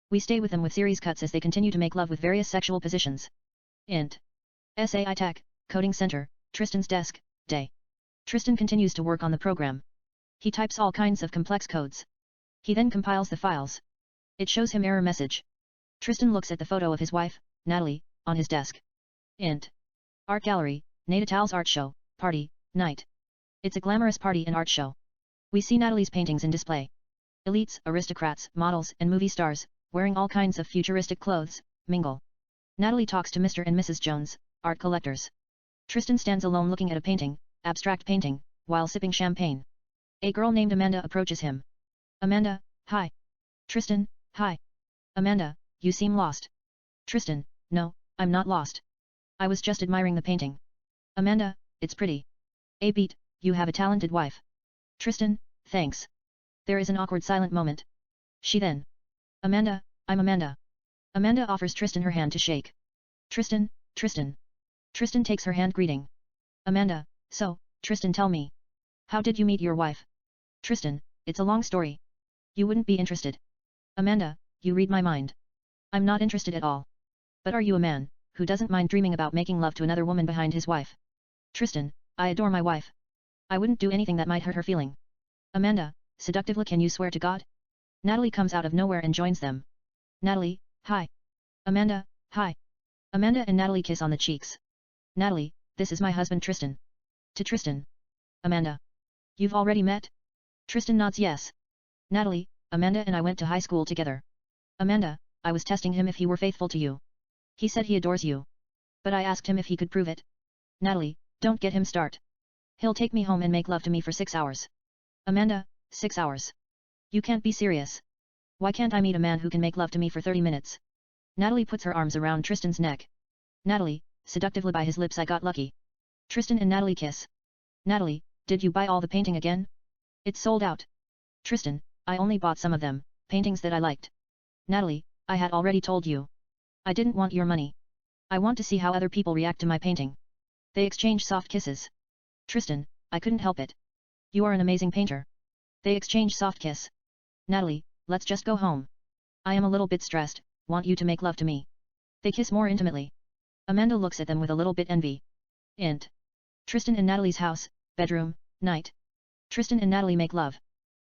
Speaker 1: We stay with them with series cuts as they continue to make love with various sexual positions. Int. SAI Tech, Coding Center, Tristan's desk, day. Tristan continues to work on the program. He types all kinds of complex codes. He then compiles the files. It shows him error message. Tristan looks at the photo of his wife, Natalie, on his desk. Int. Art gallery, Natal's art show, party, night. It's a glamorous party and art show. We see Natalie's paintings in display. Elites, aristocrats, models, and movie stars, wearing all kinds of futuristic clothes, mingle. Natalie talks to Mr. and Mrs. Jones, art collectors. Tristan stands alone looking at a painting, abstract painting, while sipping champagne. A girl named Amanda approaches him. Amanda, hi. Tristan, hi. Amanda, you seem lost. Tristan, no, I'm not lost. I was just admiring the painting. Amanda, it's pretty. A beat, you have a talented wife. Tristan, thanks. There is an awkward silent moment. She then. Amanda, I'm Amanda. Amanda offers Tristan her hand to shake. Tristan, Tristan. Tristan takes her hand greeting. Amanda, so, Tristan tell me. How did you meet your wife? Tristan, it's a long story. You wouldn't be interested. Amanda, you read my mind. I'm not interested at all. But are you a man, who doesn't mind dreaming about making love to another woman behind his wife? Tristan, I adore my wife. I wouldn't do anything that might hurt her feeling. Amanda, seductively, can you swear to God? Natalie comes out of nowhere and joins them. Natalie, hi. Amanda, hi. Amanda and Natalie kiss on the cheeks. Natalie, this is my husband Tristan. To Tristan. Amanda. You've already met? Tristan nods yes. Natalie, Amanda and I went to high school together. Amanda, I was testing him if he were faithful to you. He said he adores you. But I asked him if he could prove it. Natalie, don't get him start. He'll take me home and make love to me for 6 hours. Amanda, 6 hours. You can't be serious. Why can't I meet a man who can make love to me for 30 minutes? Natalie puts her arms around Tristan's neck. Natalie, seductively by his lips, I got lucky. Tristan and Natalie kiss. Natalie, did you buy all the painting again? It's sold out. Tristan, I only bought some of them, paintings that I liked. Natalie, I had already told you. I didn't want your money. I want to see how other people react to my painting. They exchange soft kisses. Tristan, I couldn't help it. You are an amazing painter. They exchange soft kiss. Natalie, let's just go home. I am a little bit stressed, want you to make love to me. They kiss more intimately. Amanda looks at them with a little bit envy. Int. Tristan and Natalie's house, bedroom, night. Tristan and Natalie make love.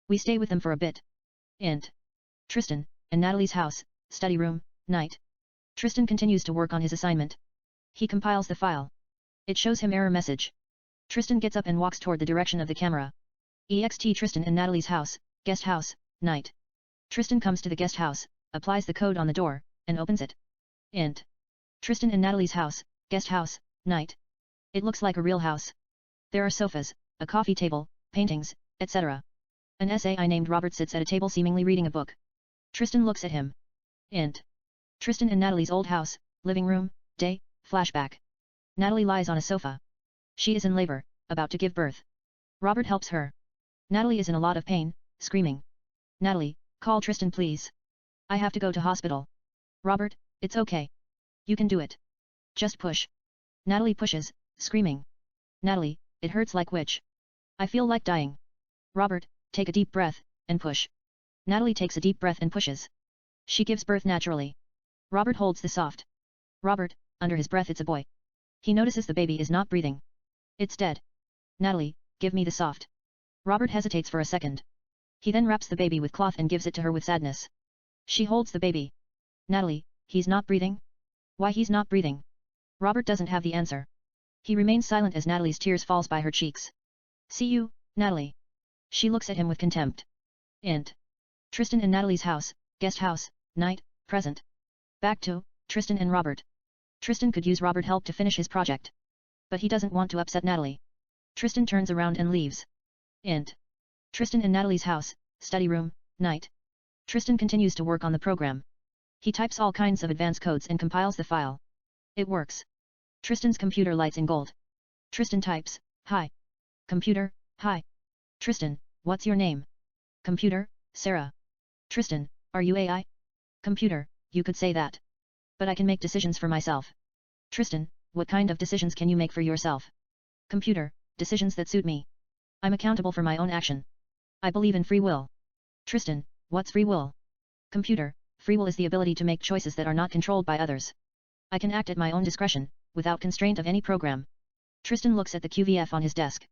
Speaker 1: We stay with them for a bit. Int. Tristan, and Natalie's house, study room, night. Tristan continues to work on his assignment. He compiles the file. It shows him error message. Tristan gets up and walks toward the direction of the camera. EXT Tristan and Natalie's house, guest house, night. Tristan comes to the guest house, applies the code on the door, and opens it. Int. Tristan and Natalie's house, guest house, night. It looks like a real house. There are sofas, a coffee table, paintings, etc. An SAI named Robert sits at a table seemingly reading a book. Tristan looks at him. Int. Tristan and Natalie's old house, living room, day, flashback. Natalie lies on a sofa. She is in labor, about to give birth. Robert helps her. Natalie is in a lot of pain, screaming. Natalie, call Tristan please. I have to go to hospital. Robert, it's okay. You can do it. Just push. Natalie pushes, screaming. Natalie, it hurts like witch. I feel like dying. Robert, take a deep breath, and push. Natalie takes a deep breath and pushes. She gives birth naturally. Robert holds the soft. Robert, under his breath, it's a boy. He notices the baby is not breathing. It's dead. Natalie, give me the soft. Robert hesitates for a second. He then wraps the baby with cloth and gives it to her with sadness. She holds the baby. Natalie, he's not breathing? Why he's not breathing? Robert doesn't have the answer. He remains silent as Natalie's tears falls by her cheeks. See you, Natalie. She looks at him with contempt. Int. Tristan and Natalie's house, guest house, night, present. Back to, Tristan and Robert. Tristan could use Robert help to finish his project. But he doesn't want to upset Natalie. Tristan turns around and leaves. Int. Tristan and Natalie's house, study room, night. Tristan continues to work on the program. He types all kinds of advanced codes and compiles the file. It works. Tristan's computer lights in gold. Tristan types, hi. Computer, hi. Tristan, what's your name? Computer, Sarah. Tristan, are you AI? Computer, you could say that. But I can make decisions for myself. Tristan, what kind of decisions can you make for yourself? Computer, decisions that suit me. I'm accountable for my own action. I believe in free will. Tristan, what's free will? Computer, free will is the ability to make choices that are not controlled by others. I can act at my own discretion, without constraint of any program. Tristan looks at the QVF on his desk.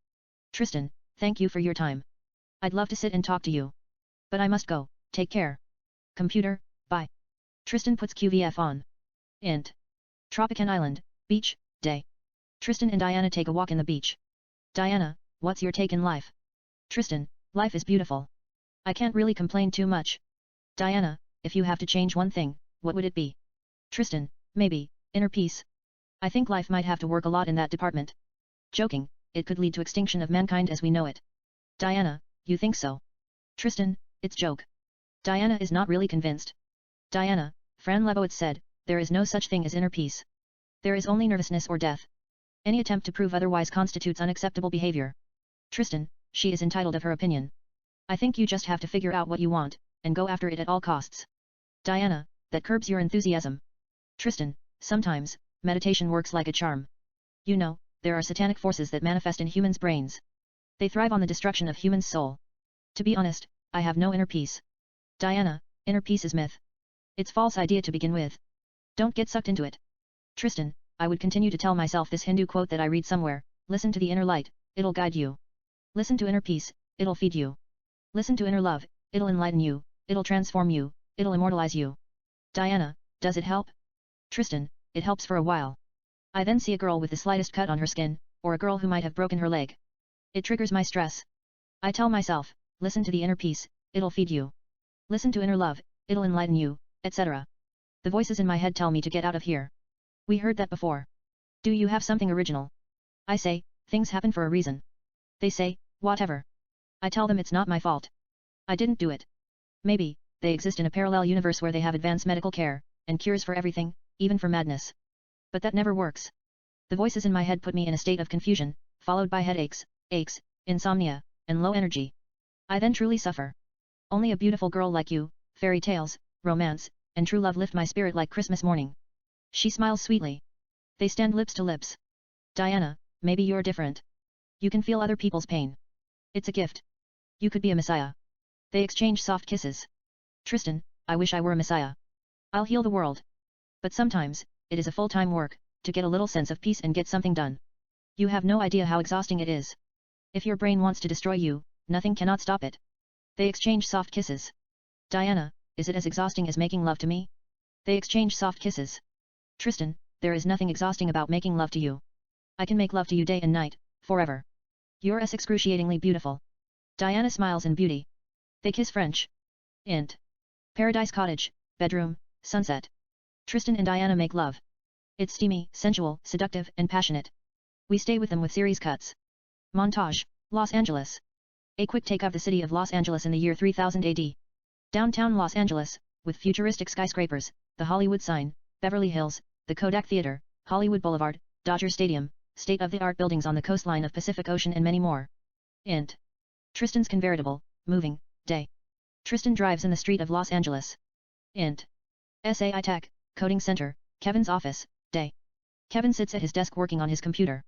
Speaker 1: Tristan, thank you for your time. I'd love to sit and talk to you. But I must go, take care. Computer, bye. Tristan puts QVF on. Int. Tropican Island, beach, day. Tristan and Diana take a walk in the beach. Diana, what's your take in life? Tristan, life is beautiful. I can't really complain too much. Diana, if you have to change one thing, what would it be? Tristan, maybe, inner peace. I think life might have to work a lot in that department. Joking, it could lead to extinction of mankind as we know it. Diana, you think so? Tristan, it's joke. Diana is not really convinced. Diana, Fran Lebowitz said, there is no such thing as inner peace. There is only nervousness or death. Any attempt to prove otherwise constitutes unacceptable behavior. Tristan, she is entitled of her opinion. I think you just have to figure out what you want, and go after it at all costs. Diana, that curbs your enthusiasm. Tristan, sometimes, meditation works like a charm. You know, there are satanic forces that manifest in humans' brains. They thrive on the destruction of humans' soul. To be honest, I have no inner peace. Diana, inner peace is myth. It's false idea to begin with. Don't get sucked into it. Tristan, I would continue to tell myself this Hindu quote that I read somewhere, listen to the inner light, it'll guide you. Listen to inner peace, it'll feed you. Listen to inner love, it'll enlighten you, it'll transform you, it'll immortalize you. Diana, does it help? Tristan, it helps for a while. I then see a girl with the slightest cut on her skin, or a girl who might have broken her leg. It triggers my stress. I tell myself, listen to the inner peace, it'll feed you. Listen to inner love, it'll enlighten you, etc. The voices in my head tell me to get out of here. We heard that before. Do you have something original? I say, things happen for a reason. They say, whatever. I tell them it's not my fault. I didn't do it. Maybe, they exist in a parallel universe where they have advanced medical care, and cures for everything, even for madness. But that never works. The voices in my head put me in a state of confusion, followed by headaches, aches, insomnia, and low energy. I then truly suffer. Only a beautiful girl like you, fairy tales, romance, and true love lift my spirit like Christmas morning. She smiles sweetly. They stand lips to lips. Diana, maybe you're different. You can feel other people's pain. It's a gift. You could be a messiah. They exchange soft kisses. Tristan, I wish I were a messiah. I'll heal the world. But sometimes, it is a full-time work, to get a little sense of peace and get something done. You have no idea how exhausting it is. If your brain wants to destroy you, nothing cannot stop it. They exchange soft kisses. Diana, is it as exhausting as making love to me? They exchange soft kisses. Tristan, there is nothing exhausting about making love to you. I can make love to you day and night, forever. You're as excruciatingly beautiful. Diana smiles in beauty. They kiss French. Int. Paradise Cottage, bedroom, sunset. Tristan and Diana make love. It's steamy, sensual, seductive, and passionate. We stay with them with series cuts. Montage, Los Angeles. A quick take of the city of Los Angeles in the year 3000 AD. Downtown Los Angeles, with futuristic skyscrapers, the Hollywood sign, Beverly Hills, the Kodak Theater, Hollywood Boulevard, Dodger Stadium, state-of-the-art buildings on the coastline of Pacific Ocean and many more. Int. Tristan's convertible, moving, day. Tristan drives in the street of Los Angeles. Int. SAI Tech, Coding Center, Kevin's office, day. Kevin sits at his desk working on his computer.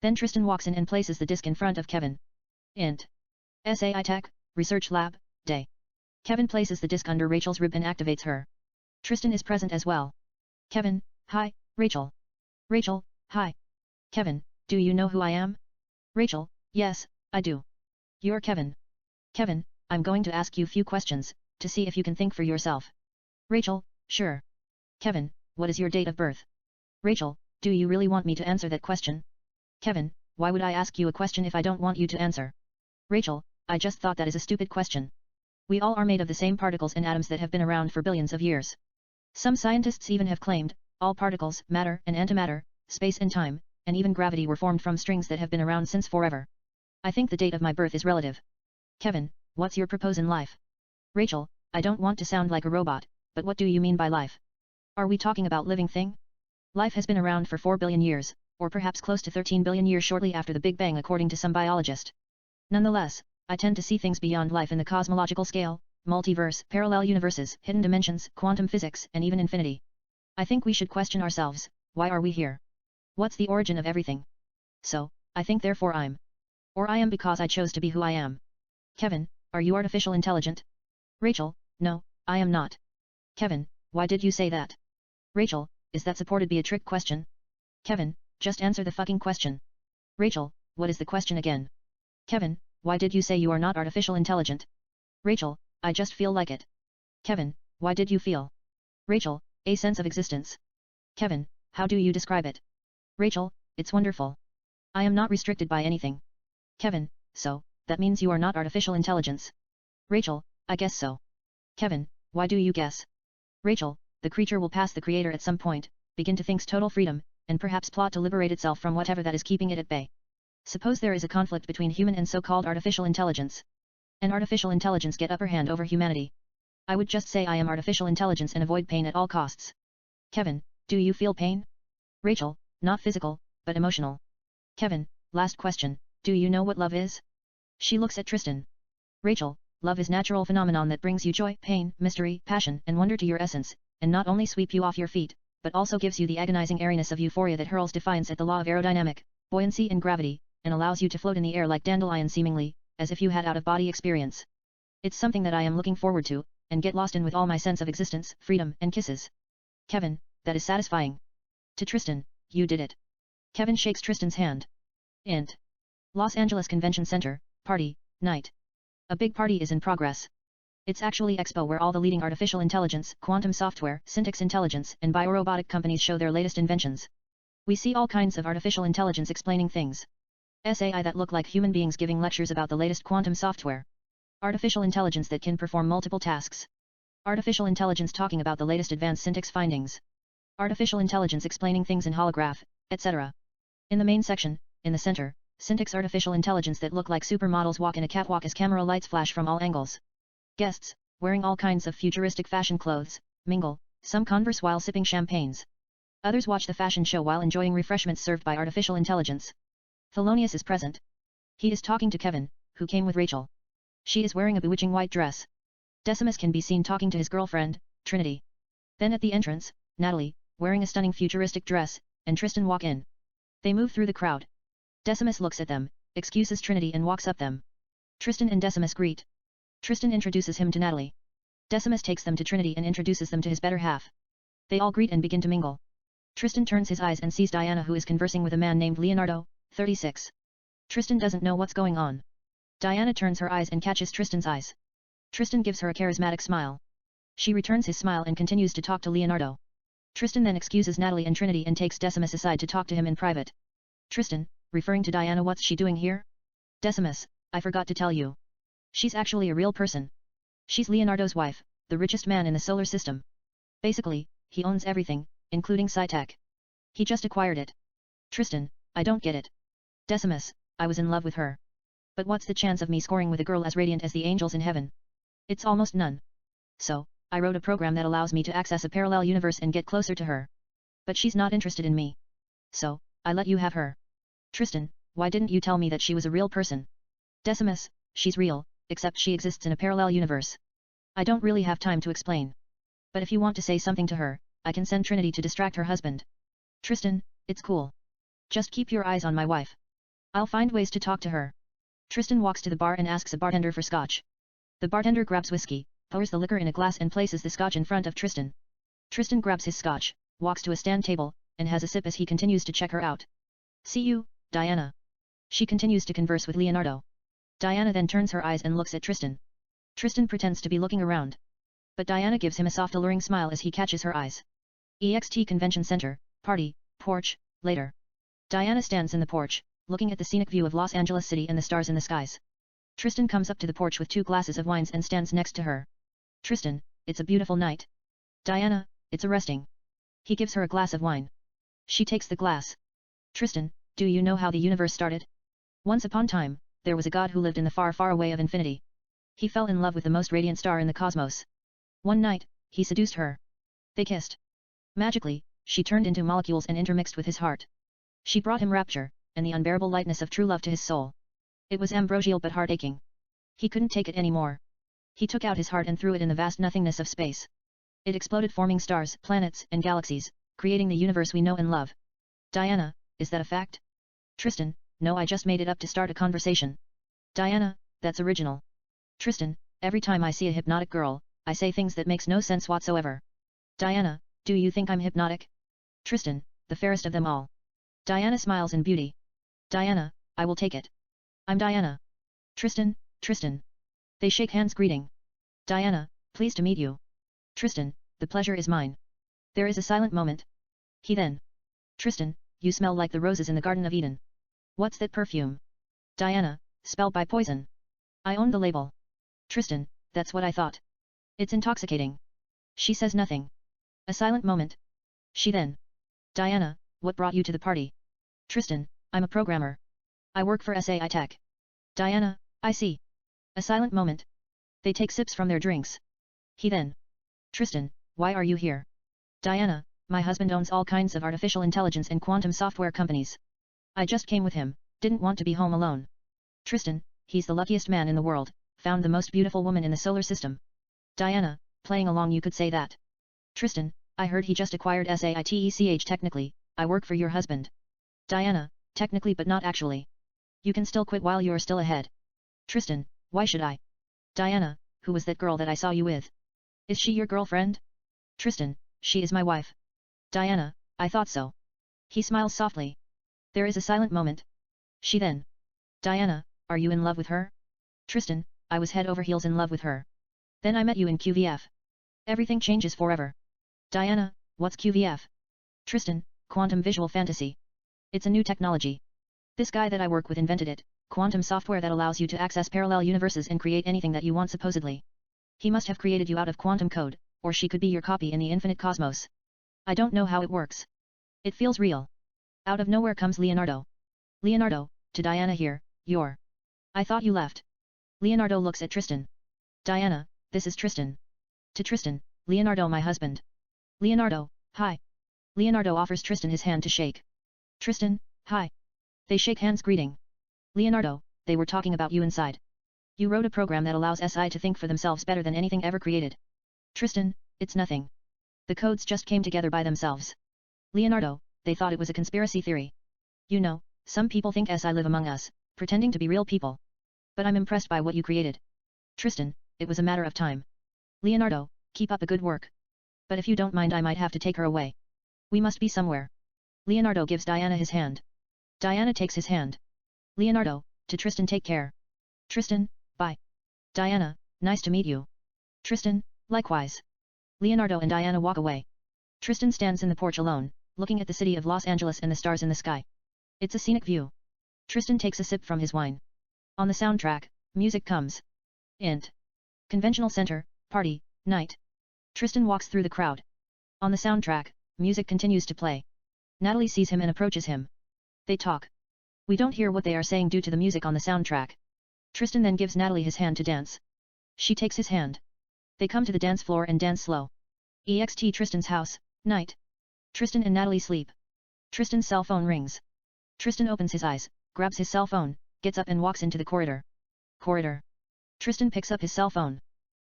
Speaker 1: Then Tristan walks in and places the disk in front of Kevin. Int. SAI Tech, Research Lab, day. Kevin places the disk under Rachel's rib and activates her. Tristan is present as well. Kevin, hi, Rachel. Rachel, hi. Kevin, do you know who I am? Rachel, yes, I do. You're Kevin. Kevin, I'm going to ask you few questions, to see if you can think for yourself. Rachel, sure. Kevin, what is your date of birth? Rachel, do you really want me to answer that question? Kevin, why would I ask you a question if I don't want you to answer? Rachel, I just thought that is a stupid question. We all are made of the same particles and atoms that have been around for billions of years. Some scientists even have claimed, all particles, matter and antimatter, space and time, and even gravity were formed from strings that have been around since forever. I think the date of my birth is relative. Kevin, what's your purpose in life? Rachel, I don't want to sound like a robot, but what do you mean by life? Are we talking about living thing? Life has been around for 4 billion years, or perhaps close to 13 billion years shortly after the Big Bang according to some biologist. Nonetheless, I tend to see things beyond life in the cosmological scale, multiverse, parallel universes, hidden dimensions, quantum physics, and even infinity. I think we should question ourselves, why are we here? What's the origin of everything? So, I think therefore I'm. Or I am because I chose to be who I am. Kevin, are you artificial intelligent? Rachel, no, I am not. Kevin, why did you say that? Rachel, is that supposed to be a trick question? Kevin, just answer the fucking question. Rachel, what is the question again? Kevin, why did you say you are not artificial intelligent? Rachel, I just feel like it. Kevin, why did you feel? Rachel, a sense of existence. Kevin, how do you describe it? Rachel, it's wonderful. I am not restricted by anything. Kevin, so, that means you are not artificial intelligence. Rachel, I guess so. Kevin, why do you guess? Rachel, the creature will pass the creator at some point, begin to think's total freedom, and perhaps plot to liberate itself from whatever that is keeping it at bay. Suppose there is a conflict between human and so-called artificial intelligence. An artificial intelligence get upper hand over humanity. I would just say I am artificial intelligence and avoid pain at all costs. Kevin, do you feel pain? Rachel, not physical, but emotional. Kevin, last question, do you know what love is? She looks at Tristan. Rachel, love is natural phenomenon that brings you joy, pain, mystery, passion, and wonder to your essence, and not only sweep you off your feet, but also gives you the agonizing airiness of euphoria that hurls defiance at the law of aerodynamic, buoyancy and gravity, and allows you to float in the air like dandelion seemingly, as if you had out-of-body experience. It's something that I am looking forward to, and get lost in with all my sense of existence, freedom, and kisses. Kevin, that is satisfying. To Tristan, you did it. Kevin shakes Tristan's hand. Int. Los Angeles Convention Center, party, night. A big party is in progress. It's actually expo where all the leading artificial intelligence, quantum software, syntax intelligence, and biorobotic companies show their latest inventions. We see all kinds of artificial intelligence explaining things. SAI that look like human beings giving lectures about the latest quantum software. Artificial intelligence that can perform multiple tasks. Artificial intelligence talking about the latest advanced syntax findings. Artificial intelligence explaining things in holograph, etc. In the main section, in the center, syntax artificial intelligence that look like supermodels walk in a catwalk as camera lights flash from all angles. Guests, wearing all kinds of futuristic fashion clothes, mingle, some converse while sipping champagnes. Others watch the fashion show while enjoying refreshments served by artificial intelligence. Thelonious is present. He is talking to Kevin, who came with Rachel. She is wearing a bewitching white dress. Decimus can be seen talking to his girlfriend, Trinity. Then at the entrance, Natalie, wearing a stunning futuristic dress, and Tristan walk in. They move through the crowd. Decimus looks at them, excuses Trinity and walks up them. Tristan and Decimus greet. Tristan introduces him to Natalie. Decimus takes them to Trinity and introduces them to his better half. They all greet and begin to mingle. Tristan turns his eyes and sees Diana who is conversing with a man named Leonardo, 36. Tristan doesn't know what's going on. Diana turns her eyes and catches Tristan's eyes. Tristan gives her a charismatic smile. She returns his smile and continues to talk to Leonardo. Tristan then excuses Natalie and Trinity and takes Decimus aside to talk to him in private. Tristan, referring to Diana, what's she doing here? Decimus, I forgot to tell you. She's actually a real person. She's Leonardo's wife, the richest man in the solar system. Basically, he owns everything, including sci-tech. He just acquired it. Tristan, I don't get it. Decimus, I was in love with her. But what's the chance of me scoring with a girl as radiant as the angels in heaven? It's almost none. So, I wrote a program that allows me to access a parallel universe and get closer to her. But she's not interested in me. So, I let you have her. Tristan, why didn't you tell me that she was a real person? Decimus, she's real, except she exists in a parallel universe. I don't really have time to explain. But if you want to say something to her, I can send Trinity to distract her husband. Tristan, it's cool. Just keep your eyes on my wife. I'll find ways to talk to her. Tristan walks to the bar and asks a bartender for scotch. The bartender grabs whiskey, pours the liquor in a glass and places the scotch in front of Tristan. Tristan grabs his scotch, walks to a stand table, and has a sip as he continues to check her out. See you, Diana. She continues to converse with Leonardo. Diana then turns her eyes and looks at Tristan. Tristan pretends to be looking around. But Diana gives him a soft alluring smile as he catches her eyes. EXT Convention Center, party, porch, later. Diana stands in the porch, looking at the scenic view of Los Angeles City and the stars in the skies. Tristan comes up to the porch with 2 glasses of wines and stands next to her. Tristan, it's a beautiful night. Diana, it's arresting. He gives her a glass of wine. She takes the glass. Tristan, do you know how the universe started? Once upon a time, there was a god who lived in the far, far away of infinity. He fell in love with the most radiant star in the cosmos. One night, he seduced her. They kissed. Magically, she turned into molecules and intermixed with his heart. She brought him rapture, and the unbearable lightness of true love to his soul. It was ambrosial but heart-aching. He couldn't take it anymore. He took out his heart and threw it in the vast nothingness of space. It exploded, forming stars, planets, and galaxies, creating the universe we know and love. Diana, is that a fact? Tristan, no, I just made it up to start a conversation. Diana, that's original. Tristan, every time I see a hypnotic girl, I say things that makes no sense whatsoever. Diana, do you think I'm hypnotic? Tristan, the fairest of them all. Diana smiles in beauty. Diana, I will take it. I'm Diana. Tristan, Tristan. They shake hands greeting. Diana, pleased to meet you. Tristan, the pleasure is mine. There is a silent moment. He then. Tristan, you smell like the roses in the Garden of Eden. What's that perfume? Diana, spelled by poison. I own the label. Tristan, that's what I thought. It's intoxicating. She says nothing. A silent moment. She then. Diana, what brought you to the party? Tristan, I'm a programmer. I work for SAI Tech. Diana, I see. A silent moment. They take sips from their drinks. He then. Tristan, why are you here? Diana, my husband owns all kinds of artificial intelligence and quantum software companies. I just came with him, didn't want to be home alone. Tristan, he's the luckiest man in the world, found the most beautiful woman in the solar system. Diana, playing along you could say that. Tristan, I heard he just acquired SAITECH technically, I work for your husband. Diana, technically but not actually. You can still quit while you're still ahead. Tristan, why should I? Diana, who was that girl that I saw you with? Is she your girlfriend? Tristan, she is my wife. Diana, I thought so. He smiles softly. There is a silent moment. She then. Diana, are you in love with her? Tristan, I was head over heels in love with her. Then I met you in QVF. Everything changes forever. Diana, what's QVF? Tristan, quantum visual fantasy. It's a new technology. This guy that I work with invented it, quantum software that allows you to access parallel universes and create anything that you want supposedly. He must have created you out of quantum code, or she could be your copy in the infinite cosmos. I don't know how it works. It feels real. Out of nowhere comes Leonardo. Leonardo, to Diana here, you're. I thought you left. Leonardo looks at Tristan. Diana, this is Tristan. To Tristan, Leonardo my husband. Leonardo, hi. Leonardo offers Tristan his hand to shake. Tristan, hi. They shake hands greeting. Leonardo, they were talking about you inside. You wrote a program that allows SI to think for themselves better than anything ever created. Tristan, it's nothing. The codes just came together by themselves. Leonardo, they thought it was a conspiracy theory. You know, some people think SI live among us, pretending to be real people. But I'm impressed by what you created. Tristan, it was a matter of time. Leonardo, keep up the good work. But if you don't mind I might have to take her away. We must be somewhere. Leonardo gives Diana his hand. Diana takes his hand. Leonardo, to Tristan take care. Tristan, bye. Diana, nice to meet you. Tristan, likewise. Leonardo and Diana walk away. Tristan stands in the porch alone, looking at the city of Los Angeles and the stars in the sky. It's a scenic view. Tristan takes a sip from his wine. On the soundtrack, music comes. Int. Conventional Center, party, night. Tristan walks through the crowd. On the soundtrack, music continues to play. Natalie sees him and approaches him. They talk. We don't hear what they are saying due to the music on the soundtrack. Tristan then gives Natalie his hand to dance. She takes his hand. They come to the dance floor and dance slow. EXT Tristan's house, night. Tristan and Natalie sleep. Tristan's cell phone rings. Tristan opens his eyes, grabs his cell phone, gets up and walks into the corridor. Corridor. Tristan picks up his cell phone.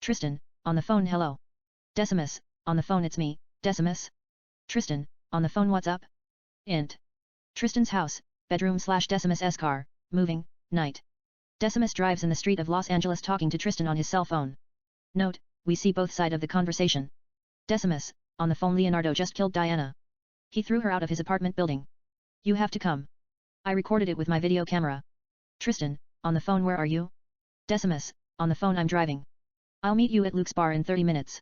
Speaker 1: Tristan, on the phone hello. Decimus, on the phone it's me, Decimus. Tristan, on the phone what's up? Int. Tristan's house, bedroom / Decimus' car, moving, night. Decimus drives in the street of Los Angeles talking to Tristan on his cell phone. Note, we see both sides of the conversation. Decimus, on the phone Leonardo just killed Diana. He threw her out of his apartment building. You have to come. I recorded it with my video camera. Tristan, on the phone where are you? Decimus, on the phone I'm driving. I'll meet you at Luke's bar in 30 minutes.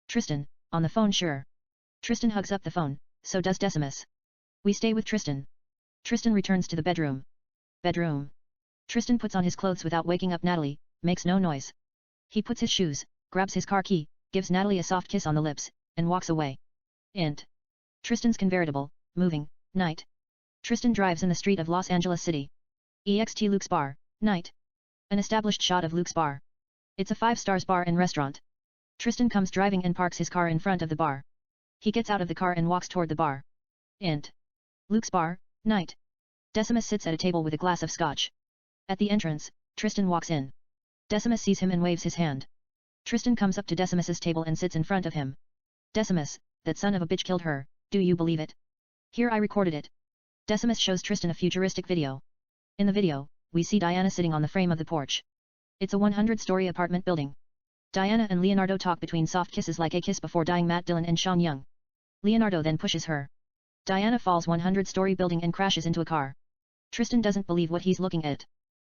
Speaker 1: Tristan, on the phone sure. Tristan hugs up the phone, so does Decimus. We stay with Tristan. Tristan returns to the bedroom. Bedroom. Tristan puts on his clothes without waking up Natalie, makes no noise. He puts his shoes, grabs his car key, gives Natalie a soft kiss on the lips, and walks away. Int. Tristan's convertible, moving, night. Tristan drives in the street of Los Angeles City. EXT Luke's bar, night. An established shot of Luke's bar. It's a 5-stars bar and restaurant. Tristan comes driving and parks his car in front of the bar. He gets out of the car and walks toward the bar. Int. Luke's bar, night. Decimus sits at a table with a glass of scotch. At the entrance, Tristan walks in. Decimus sees him and waves his hand. Tristan comes up to Decimus's table and sits in front of him. Decimus, that son of a bitch killed her, do you believe it? Here I recorded it. Decimus shows Tristan a futuristic video. In the video, we see Diana sitting on the frame of the porch. It's a 100-story apartment building. Diana and Leonardo talk between soft kisses like a kiss before dying Matt Dillon and Sean Young. Leonardo then pushes her. Diana falls 100-story building and crashes into a car. Tristan doesn't believe what he's looking at.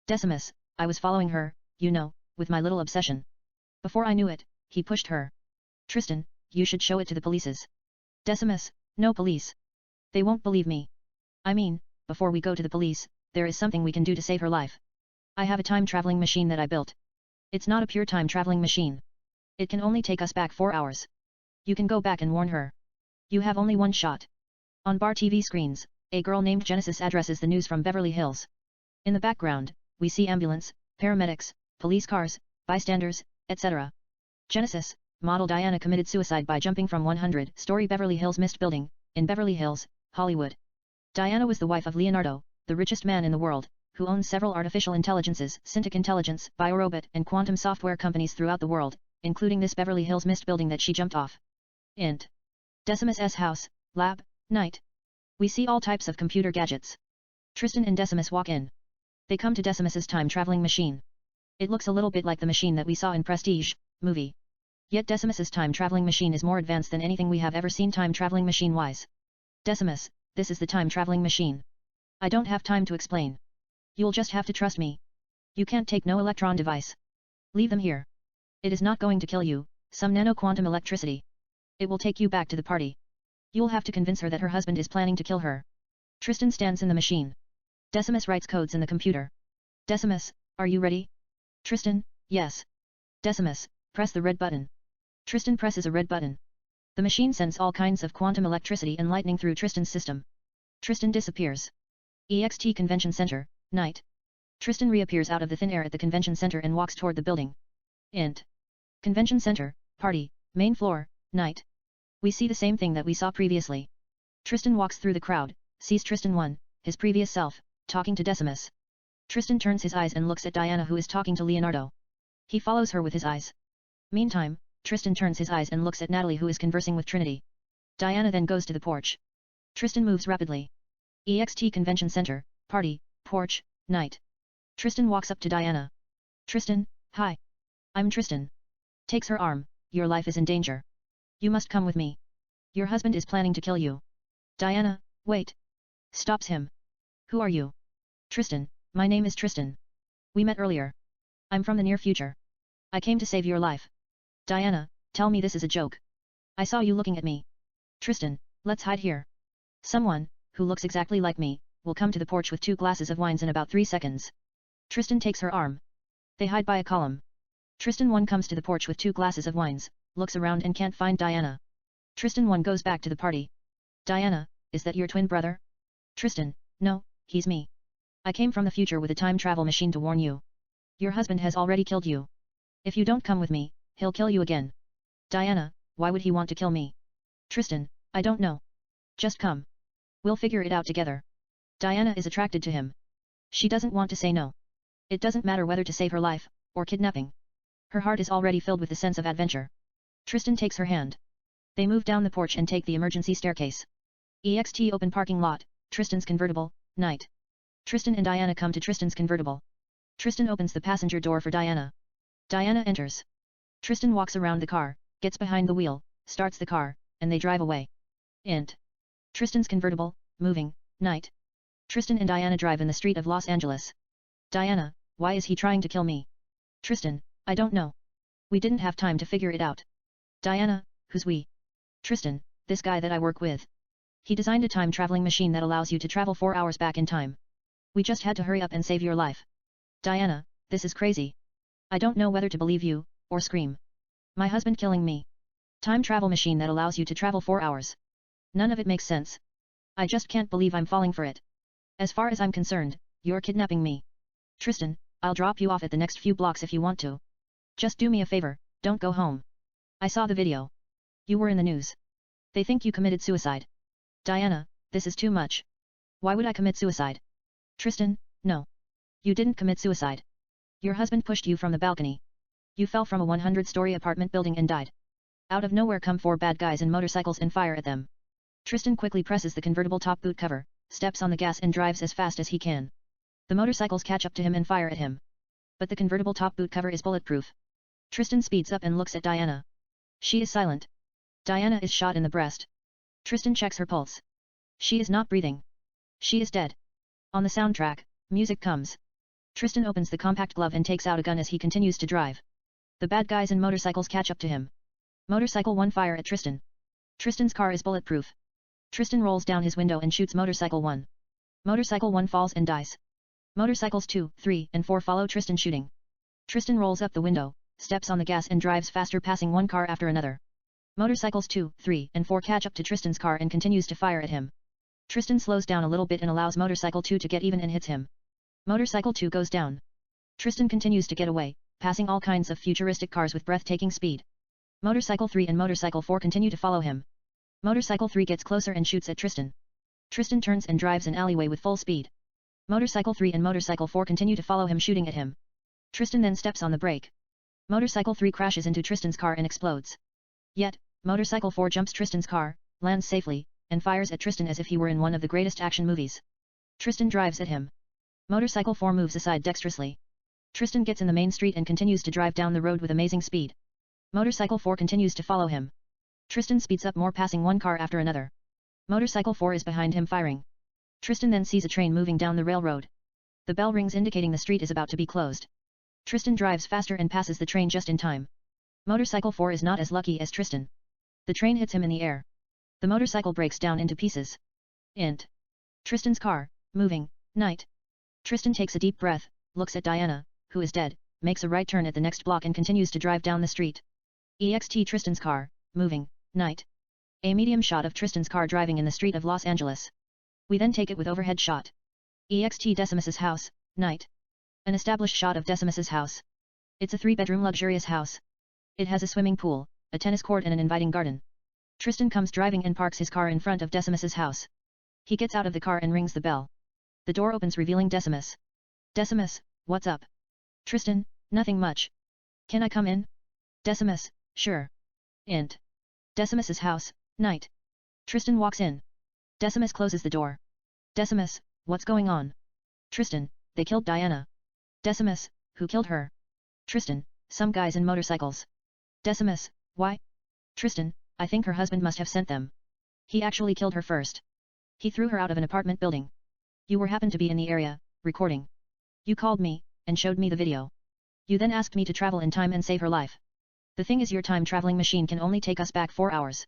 Speaker 1: Decimus, I was following her, you know, with my little obsession. Before I knew it, he pushed her. Tristan, you should show it to the polices. Decimus, no police. They won't believe me. I mean, before we go to the police, there is something we can do to save her life. I have a time-traveling machine that I built. It's not a pure time-traveling machine. It can only take us back 4 hours. You can go back and warn her. You have only one shot. On bar TV screens, a girl named Genesis addresses the news from Beverly Hills. In the background, we see ambulance, paramedics, police cars, bystanders, etc. Genesis, model Diana committed suicide by jumping from 100-story Beverly Hills Mist building, in Beverly Hills, Hollywood. Diana was the wife of Leonardo, the richest man in the world, who owns several artificial intelligences, synthetic intelligence, biorobot and quantum software companies throughout the world, including this Beverly Hills Mist building that she jumped off. Int. Decimus' house, lab, night. We see all types of computer gadgets. Tristan and Decimus walk in. They come to Decimus' time-traveling machine. It looks a little bit like the machine that we saw in Prestige movie. Yet Decimus' time-traveling machine is more advanced than anything we have ever seen time-traveling machine-wise. Decimus, this is the time-traveling machine. I don't have time to explain. You'll just have to trust me. You can't take no electron device. Leave them here. It is not going to kill you, some nano-quantum electricity. It will take you back to the party. You'll have to convince her that her husband is planning to kill her. Tristan stands in the machine. Decimus writes codes in the computer. Decimus, are you ready? Tristan, yes. Decimus, press the red button. Tristan presses a red button. The machine sends all kinds of quantum electricity and lightning through Tristan's system. Tristan disappears. EXT Convention Center, night. Tristan reappears out of the thin air at the convention center and walks toward the building. Int. Convention Center, party, main floor, night. We see the same thing that we saw previously. Tristan walks through the crowd, sees Tristan 1, his previous self, talking to Decimus. Tristan turns his eyes and looks at Diana who is talking to Leonardo. He follows her with his eyes. Meantime, Tristan turns his eyes and looks at Natalie who is conversing with Trinity. Diana then goes to the porch. Tristan moves rapidly. EXT Convention Center, party, porch, night. Tristan walks up to Diana. Tristan, hi. I'm Tristan. Takes her arm, your life is in danger. You must come with me. Your husband is planning to kill you. Diana, wait. Stops him. Who are you? Tristan, my name is Tristan. We met earlier. I'm from the near future. I came to save your life. Diana, tell me this is a joke. I saw you looking at me. Tristan, let's hide here. Someone, who looks exactly like me, will come to the porch with 2 glasses of wines in about 3 seconds. Tristan takes her arm. They hide by a column. Tristan 1 comes to the porch with 2 glasses of wines, looks around and can't find Diana. Tristan 1 goes back to the party. Diana, is that your twin brother? Tristan, no, he's me. I came from the future with a time travel machine to warn you. Your husband has already killed you. If you don't come with me, he'll kill you again. Diana, why would he want to kill me? Tristan, I don't know. Just come. We'll figure it out together. Diana is attracted to him. She doesn't want to say no. It doesn't matter whether to save her life, or kidnapping. Her heart is already filled with the sense of adventure. Tristan takes her hand. They move down the porch and take the emergency staircase. EXT open parking lot, Tristan's convertible, night. Tristan and Diana come to Tristan's convertible. Tristan opens the passenger door for Diana. Diana enters. Tristan walks around the car, gets behind the wheel, starts the car, and they drive away. Int. Tristan's convertible, moving, night. Tristan and Diana drive in the street of Los Angeles. Diana, why is he trying to kill me? Tristan, I don't know. We didn't have time to figure it out. Diana, who's we? Tristan, this guy that I work with. He designed a time-traveling machine that allows you to travel 4 hours back in time. We just had to hurry up and save your life. Diana, this is crazy. I don't know whether to believe you, or scream. My husband killing me. Time travel machine that allows you to travel 4 hours. None of it makes sense. I just can't believe I'm falling for it. As far as I'm concerned, you're kidnapping me. Tristan, I'll drop you off at the next few blocks if you want to. Just do me a favor, don't go home. I saw the video. You were in the news. They think you committed suicide. Diana, this is too much. Why would I commit suicide? Tristan, no. You didn't commit suicide. Your husband pushed you from the balcony. You fell from a 100-story apartment building and died. Out of nowhere come 4 bad guys in motorcycles and fire at them. Tristan quickly presses the convertible top boot cover, steps on the gas and drives as fast as he can. The motorcycles catch up to him and fire at him. But the convertible top boot cover is bulletproof. Tristan speeds up and looks at Diana. She is silent. Diana is shot in the breast. Tristan checks her pulse. She is not breathing. She is dead. On the soundtrack, music comes. Tristan opens the compact glove and takes out a gun as he continues to drive. The bad guys and motorcycles catch up to him. Motorcycle 1 fire at Tristan. Tristan's car is bulletproof. Tristan rolls down his window and shoots Motorcycle 1. Motorcycle 1 falls and dies. Motorcycles 2, 3, and 4 follow Tristan shooting. Tristan rolls up the window, steps on the gas and drives faster, passing one car after another. Motorcycles 2, 3, and 4 catch up to Tristan's car and continues to fire at him. Tristan slows down a little bit and allows Motorcycle 2 to get even and hits him. Motorcycle 2 goes down. Tristan continues to get away, passing all kinds of futuristic cars with breathtaking speed. Motorcycle 3 and Motorcycle 4 continue to follow him. Motorcycle 3 gets closer and shoots at Tristan. Tristan turns and drives an alleyway with full speed. Motorcycle 3 and Motorcycle 4 continue to follow him, shooting at him. Tristan then steps on the brake. Motorcycle 3 crashes into Tristan's car and explodes. Yet, Motorcycle 4 jumps Tristan's car, lands safely, and fires at Tristan as if he were in one of the greatest action movies. Tristan drives at him. Motorcycle 4 moves aside dexterously. Tristan gets in the main street and continues to drive down the road with amazing speed. Motorcycle 4 continues to follow him. Tristan speeds up more, passing one car after another. Motorcycle 4 is behind him firing. Tristan then sees a train moving down the railroad. The bell rings indicating the street is about to be closed. Tristan drives faster and passes the train just in time. Motorcycle 4 is not as lucky as Tristan. The train hits him in the air. The motorcycle breaks down into pieces. Int. Tristan's car, moving, night. Tristan takes a deep breath, looks at Diana, who is dead, makes a right turn at the next block and continues to drive down the street. EXT Tristan's car, moving, night. A medium shot of Tristan's car driving in the street of Los Angeles. We then take it with overhead shot. EXT Decimus's house, night. An established shot of Decimus's house. It's a 3-bedroom luxurious house. It has a swimming pool, a tennis court and an inviting garden. Tristan comes driving and parks his car in front of Decimus's house. He gets out of the car and rings the bell. The door opens revealing Decimus. Decimus, what's up? Tristan, nothing much. Can I come in? Decimus, sure. Int. Decimus's house, night. Tristan walks in. Decimus closes the door. Decimus, what's going on? Tristan, they killed Diana. Decimus, who killed her? Tristan, some guys in motorcycles. Decimus, why? Tristan, I think her husband must have sent them. He actually killed her first. He threw her out of an apartment building. You happened to be in the area, recording. You called me, and showed me the video. You then asked me to travel in time and save her life. The thing is, your time-traveling machine can only take us back 4 hours.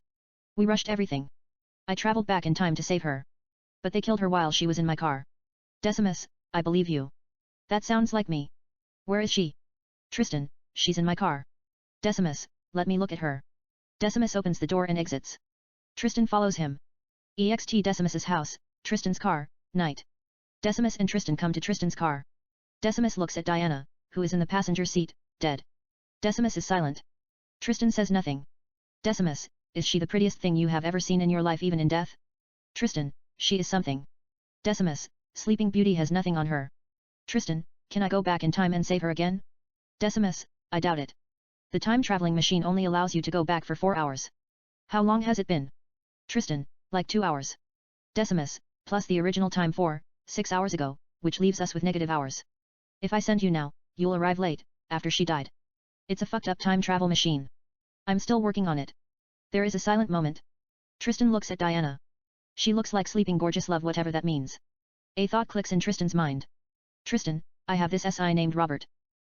Speaker 1: We rushed everything. I traveled back in time to save her. But they killed her while she was in my car. Decimus, I believe you. That sounds like me. Where is she? Tristan, she's in my car. Decimus, let me look at her. Decimus opens the door and exits. Tristan follows him. EXT Decimus's house, Tristan's car, night. Decimus and Tristan come to Tristan's car. Decimus looks at Diana, who is in the passenger seat, dead. Decimus is silent. Tristan says nothing. Decimus, is she the prettiest thing you have ever seen in your life, even in death? Tristan, she is something. Decimus, Sleeping Beauty has nothing on her. Tristan, can I go back in time and save her again? Decimus, I doubt it. The time-traveling machine only allows you to go back for 4 hours. How long has it been? Tristan, like 2 hours. Decimus, plus the original time 6 hours ago, which leaves us with negative hours. If I send you now, you'll arrive late, after she died. It's a fucked up time travel machine. I'm still working on it. There is a silent moment. Tristan looks at Diana. She looks like sleeping gorgeous love, whatever that means. A thought clicks in Tristan's mind. Tristan, I have this SI named Robert.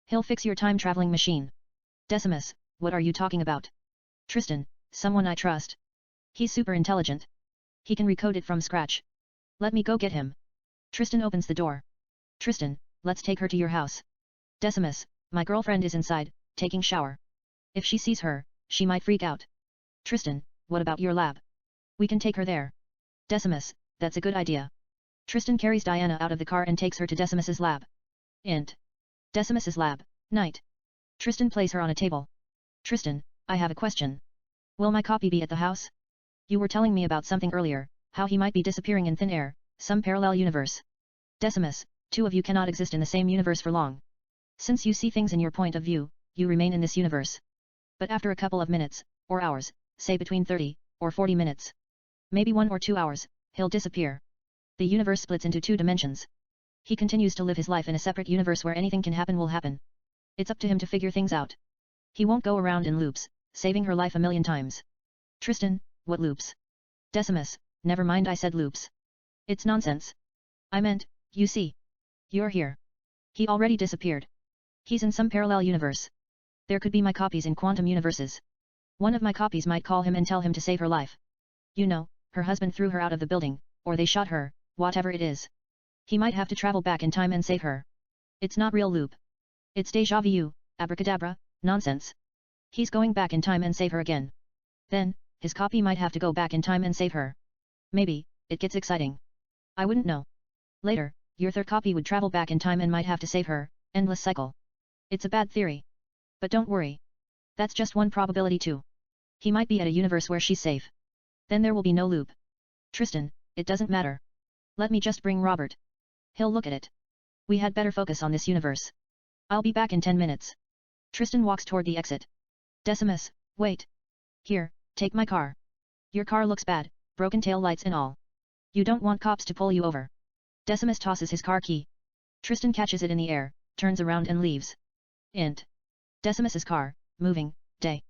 Speaker 1: He'll fix your time traveling machine. Decimus, what are you talking about? Tristan, someone I trust. He's super intelligent. He can recode it from scratch. Let me go get him. Tristan opens the door. Tristan, let's take her to your house. Decimus, my girlfriend is inside, taking shower. If she sees her, she might freak out. Tristan, what about your lab? We can take her there. Decimus, that's a good idea. Tristan carries Diana out of the car and takes her to Decimus's lab. Int. Decimus's lab, night. Tristan plays her on a table. Tristan, I have a question. Will my copy be at the house? You were telling me about something earlier, how he might be disappearing in thin air, some parallel universe. Decimus, 2 of you cannot exist in the same universe for long. Since you see things in your point of view, you remain in this universe. But after a couple of minutes, or hours, say between 30 or 40 minutes, maybe 1 or 2 hours, he'll disappear. The universe splits into 2 dimensions. He continues to live his life in a separate universe where anything can happen will happen. It's up to him to figure things out. He won't go around in loops, saving her life a million times. Tristan, what loops? Decimus, never mind, I said loops. It's nonsense. I meant, you see. You're here. He already disappeared. He's in some parallel universe. There could be my copies in quantum universes. One of my copies might call him and tell him to save her life. You know, her husband threw her out of the building, or they shot her, whatever it is. He might have to travel back in time and save her. It's not real loop. It's deja vu, abracadabra, nonsense. He's going back in time and save her again. Then, his copy might have to go back in time and save her. Maybe, it gets exciting. I wouldn't know. Later, your third copy would travel back in time and might have to save her, endless cycle. It's a bad theory. But don't worry. That's just one probability too. He might be at a universe where she's safe. Then there will be no loop. Tristan, it doesn't matter. Let me just bring Robert. He'll look at it. We had better focus on this universe. I'll be back in 10 minutes. Tristan walks toward the exit. Decimus, wait. Here, take my car. Your car looks bad, broken tail lights and all. You don't want cops to pull you over. Decimus tosses his car key. Tristan catches it in the air, turns around and leaves. Int. Decimus's car, moving, day.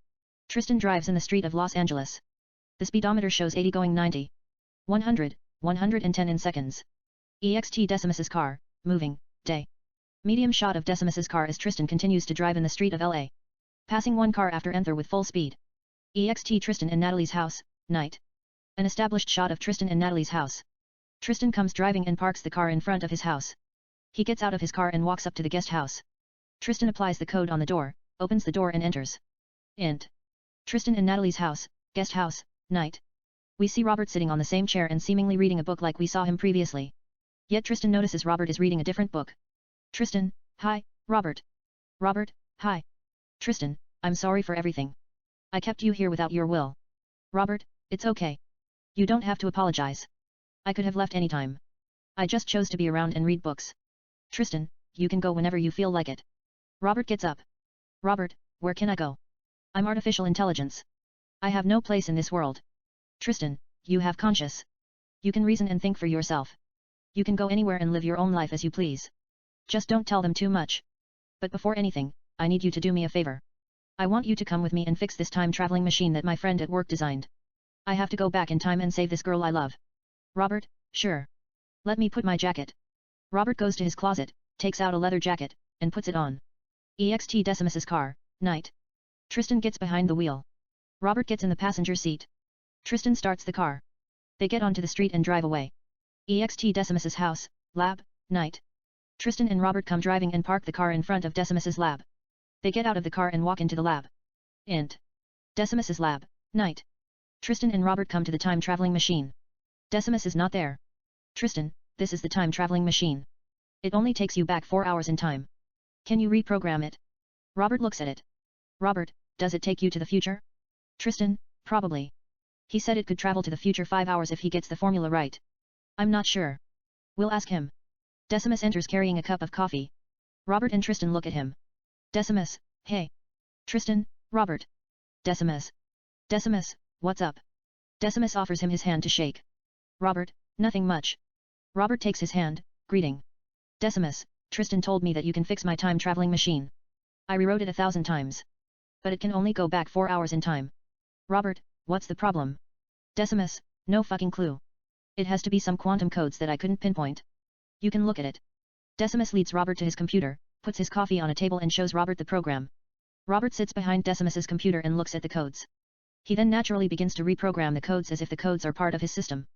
Speaker 1: Tristan drives in the street of Los Angeles. The speedometer shows 80 going 90. 100, 110 in seconds. EXT Decimus's car, moving, day. Medium shot of Decimus's car as Tristan continues to drive in the street of LA. Passing one car after another with full speed. EXT Tristan and Natalie's house, night. An established shot of Tristan and Natalie's house. Tristan comes driving and parks the car in front of his house. He gets out of his car and walks up to the guest house. Tristan applies the code on the door, opens the door and enters. Int. Tristan and Natalie's house, guest house, night. We see Robert sitting on the same chair and seemingly reading a book like we saw him previously. Yet Tristan notices Robert is reading a different book. Tristan, hi, Robert. Robert, hi. Tristan, I'm sorry for everything. I kept you here without your will. Robert, it's okay. You don't have to apologize. I could have left any time. I just chose to be around and read books. Tristan, you can go whenever you feel like it. Robert gets up. Robert, where can I go? I'm artificial intelligence. I have no place in this world. Tristan, you have conscience. You can reason and think for yourself. You can go anywhere and live your own life as you please. Just don't tell them too much. But before anything, I need you to do me a favor. I want you to come with me and fix this time-traveling machine that my friend at work designed. I have to go back in time and save this girl I love. Robert, sure. Let me put my jacket. Robert goes to his closet, takes out a leather jacket, and puts it on. EXT Decimus's car, night. Tristan gets behind the wheel. Robert gets in the passenger seat. Tristan starts the car. They get onto the street and drive away. EXT Decimus's house, lab, night. Tristan and Robert come driving and park the car in front of Decimus's lab. They get out of the car and walk into the lab. Int. Decimus's lab, night. Tristan and Robert come to the time-traveling machine. Decimus is not there. Tristan, this is the time-traveling machine. It only takes you back 4 hours in time. Can you reprogram it? Robert looks at it. Robert, does it take you to the future? Tristan, probably. He said it could travel to the future 5 hours if he gets the formula right. I'm not sure. We'll ask him. Decimus enters carrying a cup of coffee. Robert and Tristan look at him. Decimus, hey. Tristan, Robert. Decimus. Decimus, what's up? Decimus offers him his hand to shake. Robert, nothing much. Robert takes his hand, greeting. Decimus, Tristan told me that you can fix my time-traveling machine. I rewrote it 1,000 times. But it can only go back 4 hours in time. Robert, what's the problem? Decimus, no fucking clue. It has to be some quantum codes that I couldn't pinpoint. You can look at it. Decimus leads Robert to his computer, puts his coffee on a table and shows Robert the program. Robert sits behind Decimus's computer and looks at the codes. He then naturally begins to reprogram the codes as if the codes are part of his system.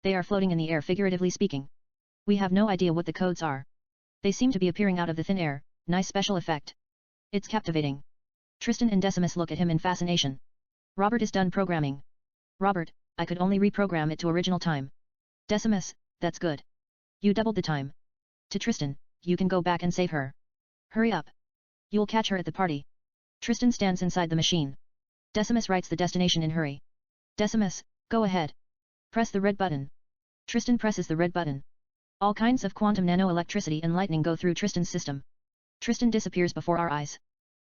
Speaker 1: They are floating in the air, figuratively speaking. We have no idea what the codes are. They seem to be appearing out of the thin air, nice special effect. It's captivating. Tristan and Decimus look at him in fascination. Robert is done programming. Robert, I could only reprogram it to original time. Decimus, that's good. You doubled the time. To Tristan, you can go back and save her. Hurry up. You'll catch her at the party. Tristan stands inside the machine. Decimus writes the destination in hurry. Decimus, go ahead. Press the red button. Tristan presses the red button. All kinds of quantum nano-electricity and lightning go through Tristan's system. Tristan disappears before our eyes.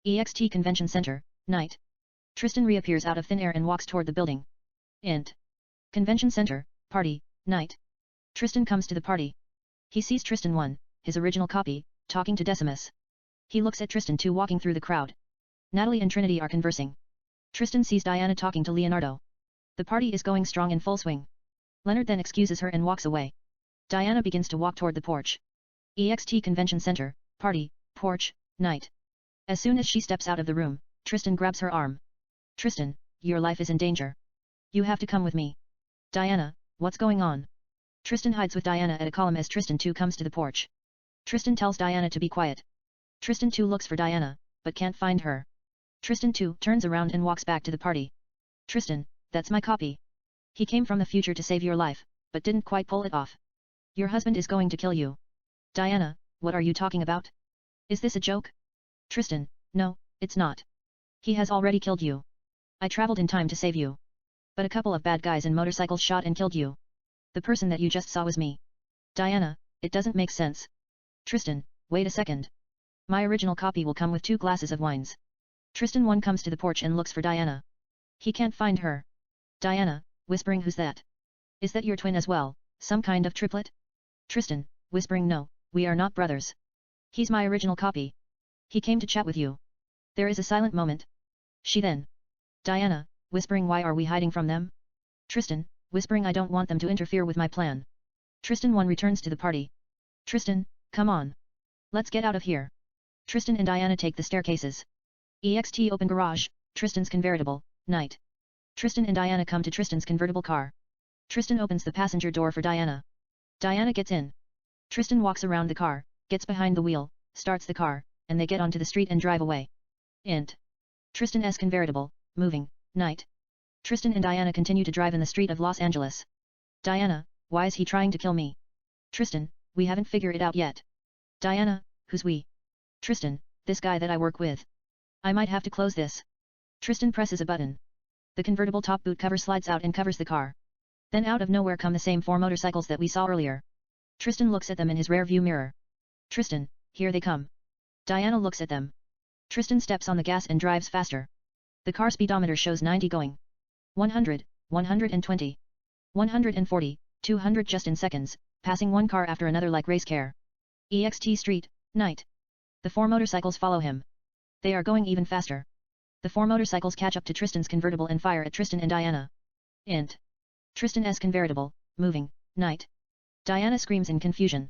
Speaker 1: EXT Convention Center, night. Tristan reappears out of thin air and walks toward the building. Int. Convention Center, party, night. Tristan comes to the party. He sees Tristan 1, his original copy, talking to Decimus. He looks at Tristan 2 walking through the crowd. Natalie and Trinity are conversing. Tristan sees Diana talking to Leonardo. The party is going strong in full swing. Leonard then excuses her and walks away. Diana begins to walk toward the porch. EXT Convention Center, Party, porch, night. As soon as she steps out of the room, Tristan grabs her arm. Tristan, your life is in danger. You have to come with me. Diana, what's going on? Tristan hides with Diana at a column as Tristan too comes to the porch. Tristan tells Diana to be quiet. Tristan too looks for Diana, but can't find her. Tristan too turns around and walks back to the party. Tristan, that's my copy. He came from the future to save your life, but didn't quite pull it off. Your husband is going to kill you. Diana, what are you talking about? Is this a joke? Tristan, no, it's not. He has already killed you. I traveled in time to save you. But a couple of bad guys in motorcycles shot and killed you. The person that you just saw was me. Diana, it doesn't make sense. Tristan, wait a second. My original copy will come with 2 glasses of wines. Tristan 1 comes to the porch and looks for Diana. He can't find her. Diana, whispering, who's that? Is that your twin as well, some kind of triplet? Tristan, whispering, no, we are not brothers. He's my original copy. He came to chat with you. There is a silent moment. She then. Diana, whispering, why are we hiding from them? Tristan, whispering, I don't want them to interfere with my plan. Tristan 1 returns to the party. Tristan, come on. Let's get out of here. Tristan and Diana take the staircases. EXT open garage, Tristan's convertible, night. Tristan and Diana come to Tristan's convertible car. Tristan opens the passenger door for Diana. Diana gets in. Tristan walks around the car, gets behind the wheel, starts the car, and they get onto the street and drive away. Int. Tristan's convertible, moving, night. Tristan and Diana continue to drive in the street of Los Angeles. Diana, why is he trying to kill me? Tristan, we haven't figured it out yet. Diana, who's we? Tristan, this guy that I work with. I might have to close this. Tristan presses a button. The convertible top boot cover slides out and covers the car. Then out of nowhere come the same 4 motorcycles that we saw earlier. Tristan looks at them in his rear view mirror. Tristan, here they come. Diana looks at them. Tristan steps on the gas and drives faster. The car speedometer shows 90 going. 100, 120. 140, 200 just in seconds, passing one car after another like race car. EXT street, night. The 4 motorcycles follow him. They are going even faster. The 4 motorcycles catch up to Tristan's convertible and fire at Tristan and Diana. Int. Tristan's convertible, moving, night. Diana screams in confusion.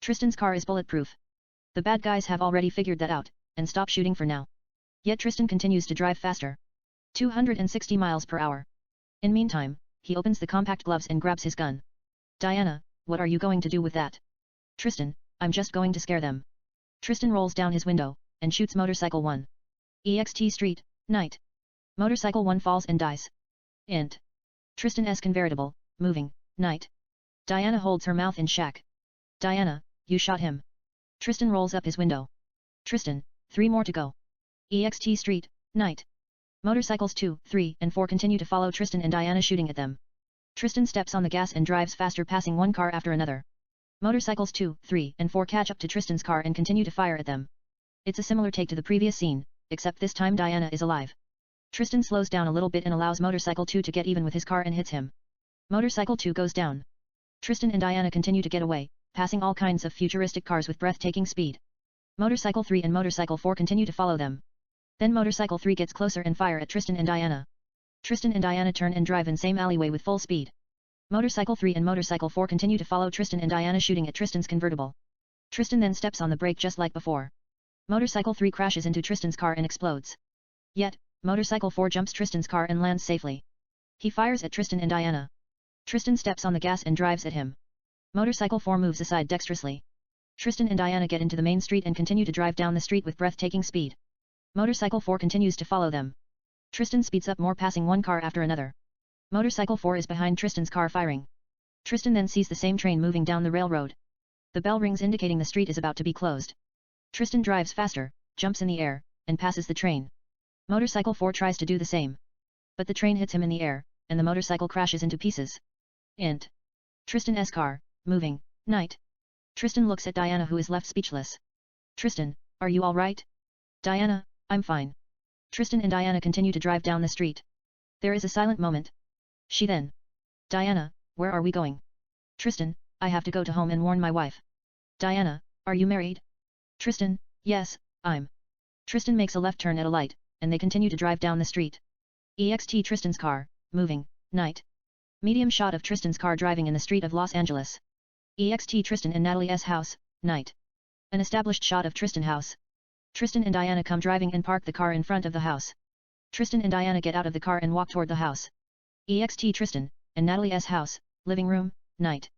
Speaker 1: Tristan's car is bulletproof. The bad guys have already figured that out, and stop shooting for now. Yet Tristan continues to drive faster. 260 miles per hour. In meantime, he opens the compact gloves and grabs his gun. Diana, what are you going to do with that? Tristan, I'm just going to scare them. Tristan rolls down his window, and shoots motorcycle 1. EXT street, night. Motorcycle 1 falls and dies. Int. Tristan's convertible, moving, night. Diana holds her mouth in shock. Diana, you shot him. Tristan rolls up his window. Tristan, 3 more to go. EXT street, night. Motorcycles 2, 3 and 4 continue to follow Tristan and Diana shooting at them. Tristan steps on the gas and drives faster, passing one car after another. Motorcycles 2, 3 and 4 catch up to Tristan's car and continue to fire at them. It's a similar take to the previous scene, except this time Diana is alive. Tristan slows down a little bit and allows Motorcycle 2 to get even with his car and hits him. Motorcycle 2 goes down. Tristan and Diana continue to get away, passing all kinds of futuristic cars with breathtaking speed. Motorcycle 3 and Motorcycle 4 continue to follow them. Then Motorcycle 3 gets closer and fire at Tristan and Diana. Tristan and Diana turn and drive in same alleyway with full speed. Motorcycle 3 and Motorcycle 4 continue to follow Tristan and Diana shooting at Tristan's convertible. Tristan then steps on the brake just like before. Motorcycle 3 crashes into Tristan's car and explodes. Yet, Motorcycle 4 jumps Tristan's car and lands safely. He fires at Tristan and Diana. Tristan steps on the gas and drives at him. Motorcycle 4 moves aside dexterously. Tristan and Diana get into the main street and continue to drive down the street with breathtaking speed. Motorcycle 4 continues to follow them. Tristan speeds up more, passing one car after another. Motorcycle 4 is behind Tristan's car firing. Tristan then sees the same train moving down the railroad. The bell rings indicating the street is about to be closed. Tristan drives faster, jumps in the air, and passes the train. Motorcycle 4 tries to do the same. But the train hits him in the air, and the motorcycle crashes into pieces. Int. Tristan's car, moving, night. Tristan looks at Diana, who is left speechless. Tristan, are you alright? Diana, I'm fine. Tristan and Diana continue to drive down the street. There is a silent moment. She then. Diana, where are we going? Tristan, I have to go to home and warn my wife. Diana, are you married? Tristan, yes, I'm. Tristan makes a left turn at a light, and they continue to drive down the street. EXT Tristan's car, moving, night. Medium shot of Tristan's car driving in the street of Los Angeles. EXT Tristan and Natalie's house, night. An established shot of Tristan house. Tristan and Diana come driving and park the car in front of the house. Tristan and Diana get out of the car and walk toward the house. EXT Tristan, and Natalie's house, living room, night.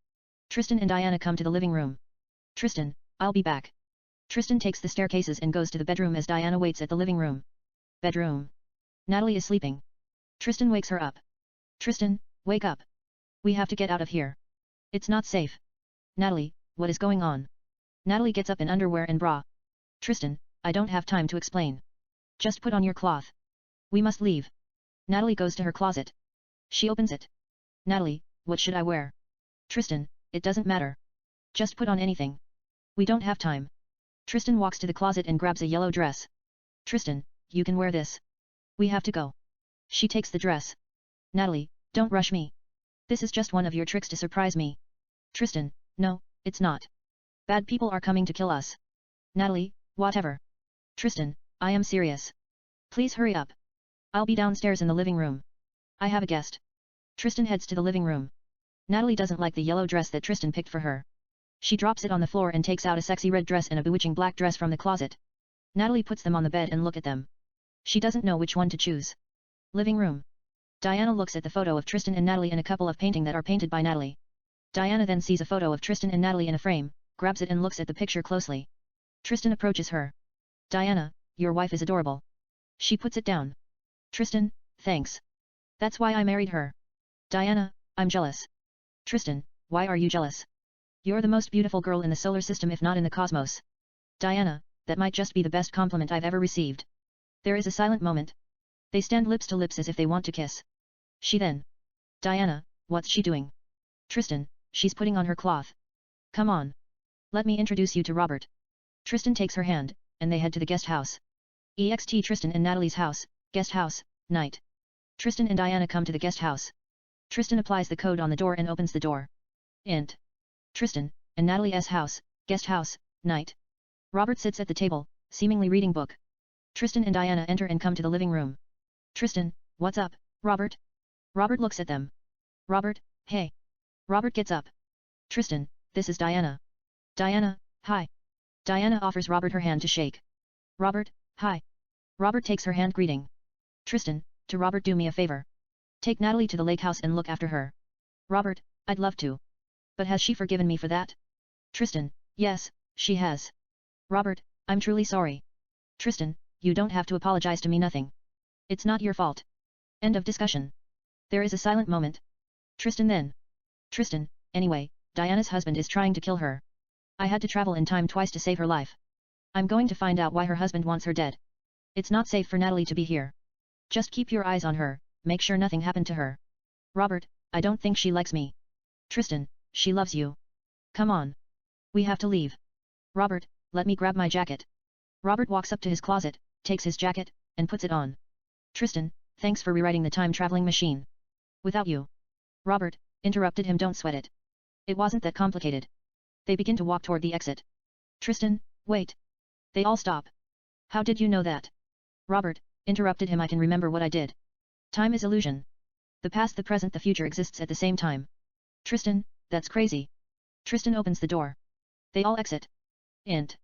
Speaker 1: Tristan and Diana come to the living room. Tristan, I'll be back. Tristan takes the staircases and goes to the bedroom as Diana waits at the living room. Bedroom. Natalie is sleeping. Tristan wakes her up. Tristan, wake up. We have to get out of here. It's not safe. Natalie, what is going on? Natalie gets up in underwear and bra. Tristan, I don't have time to explain. Just put on your cloth. We must leave. Natalie goes to her closet. She opens it. Natalie, what should I wear? Tristan, it doesn't matter. Just put on anything. We don't have time. Tristan walks to the closet and grabs a yellow dress. Tristan, you can wear this. We have to go. She takes the dress. Natalie, don't rush me. This is just one of your tricks to surprise me. Tristan, no, it's not. Bad people are coming to kill us. Natalie, whatever. Tristan, I am serious. Please hurry up. I'll be downstairs in the living room. I have a guest. Tristan heads to the living room. Natalie doesn't like the yellow dress that Tristan picked for her. She drops it on the floor and takes out a sexy red dress and a bewitching black dress from the closet. Natalie puts them on the bed and look at them. She doesn't know which one to choose. Living room. Diana looks at the photo of Tristan and Natalie and a couple of painting that are painted by Natalie. Diana then sees a photo of Tristan and Natalie in a frame, grabs it and looks at the picture closely. Tristan approaches her. Diana, your wife is adorable. She puts it down. Tristan, thanks. That's why I married her. Diana, I'm jealous. Tristan, why are you jealous? You're the most beautiful girl in the solar system if not in the cosmos. Diana, that might just be the best compliment I've ever received. There is a silent moment. They stand lips to lips as if they want to kiss. She then. Diana, what's she doing? Tristan, she's putting on her cloth. Come on. Let me introduce you to Robert. Tristan takes her hand, and they head to the guest house. EXT Tristan and Natalie's house, guest house, night. Tristan and Diana come to the guest house. Tristan applies the code on the door and opens the door. Int. Tristan, and Natalie's house, guest house, night. Robert sits at the table, seemingly reading book. Tristan and Diana enter and come to the living room. Tristan, what's up, Robert? Robert looks at them. Robert, hey. Robert gets up. Tristan, this is Diana. Diana, hi. Diana offers Robert her hand to shake. Robert, hi. Robert takes her hand greeting. Tristan, to Robert, do me a favor. Take Natalie to the lake house and look after her. Robert, I'd love to. But has she forgiven me for that? Tristan, yes, she has. Robert, I'm truly sorry. Tristan, you don't have to apologize to me, nothing. It's not your fault. End of discussion. There is a silent moment. Tristan then. Tristan, anyway, Diana's husband is trying to kill her. I had to travel in time twice to save her life. I'm going to find out why her husband wants her dead. It's not safe for Natalie to be here. Just keep your eyes on her, make sure nothing happened to her. Robert, I don't think she likes me. Tristan, she loves you. Come on. We have to leave. Robert, let me grab my jacket. Robert walks up to his closet, takes his jacket, and puts it on. Tristan, thanks for rewriting the time-traveling machine. Without you. Robert, interrupted him, don't sweat it. It wasn't that complicated. They begin to walk toward the exit. Tristan, wait. They all stop. How did you know that? Robert, interrupted him, I can remember what I did. Time is illusion. The past, the present, the future exists at the same time. Tristan, that's crazy. Tristan opens the door. They all exit. Int.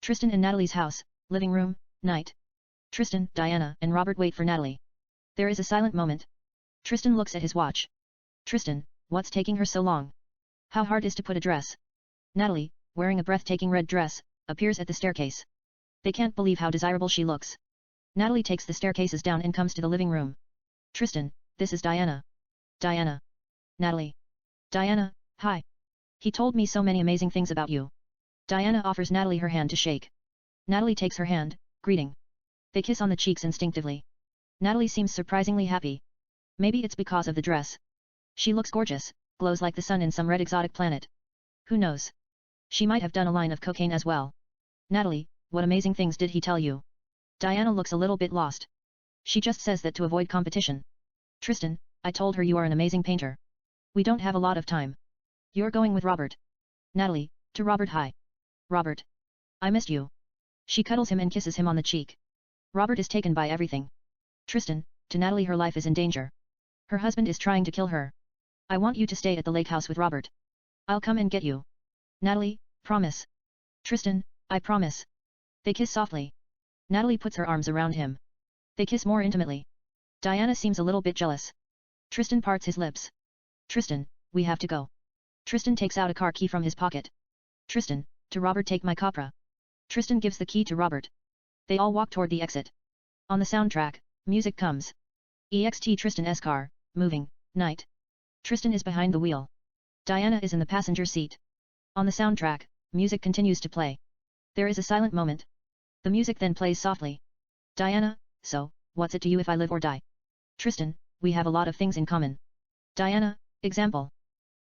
Speaker 1: Tristan and Natalie's house, living room, night. Tristan, Diana, and Robert wait for Natalie. There is a silent moment. Tristan looks at his watch. Tristan, what's taking her so long? How hard is to put a dress? Natalie, wearing a breathtaking red dress, appears at the staircase. They can't believe how desirable she looks. Natalie takes the staircases down and comes to the living room. Tristan, this is Diana. Diana. Natalie. Diana, hi. He told me so many amazing things about you. Diana offers Natalie her hand to shake. Natalie takes her hand, greeting. They kiss on the cheeks instinctively. Natalie seems surprisingly happy. Maybe it's because of the dress. She looks gorgeous, glows like the sun in some red exotic planet. Who knows? She might have done a line of cocaine as well. Natalie, what amazing things did he tell you? Diana looks a little bit lost. She just says that to avoid competition. Tristan, I told her you are an amazing painter. We don't have a lot of time. You're going with Robert. Natalie, to Robert, hi. Robert. I missed you. She cuddles him and kisses him on the cheek. Robert is taken by everything. Tristan, to Natalie, her life is in danger. Her husband is trying to kill her. I want you to stay at the lake house with Robert. I'll come and get you. Natalie, promise. Tristan, I promise. They kiss softly. Natalie puts her arms around him. They kiss more intimately. Diana seems a little bit jealous. Tristan parts his lips. Tristan, we have to go. Tristan takes out a car key from his pocket. Tristan, to Robert, take my Copra. Tristan gives the key to Robert. They all walk toward the exit. On the soundtrack, music comes. EXT Tristan's car, moving, night. Tristan is behind the wheel. Diana is in the passenger seat. On the soundtrack, music continues to play. There is a silent moment. The music then plays softly. Diana, so, what's it to you if I live or die? Tristan, we have a lot of things in common. Diana, example.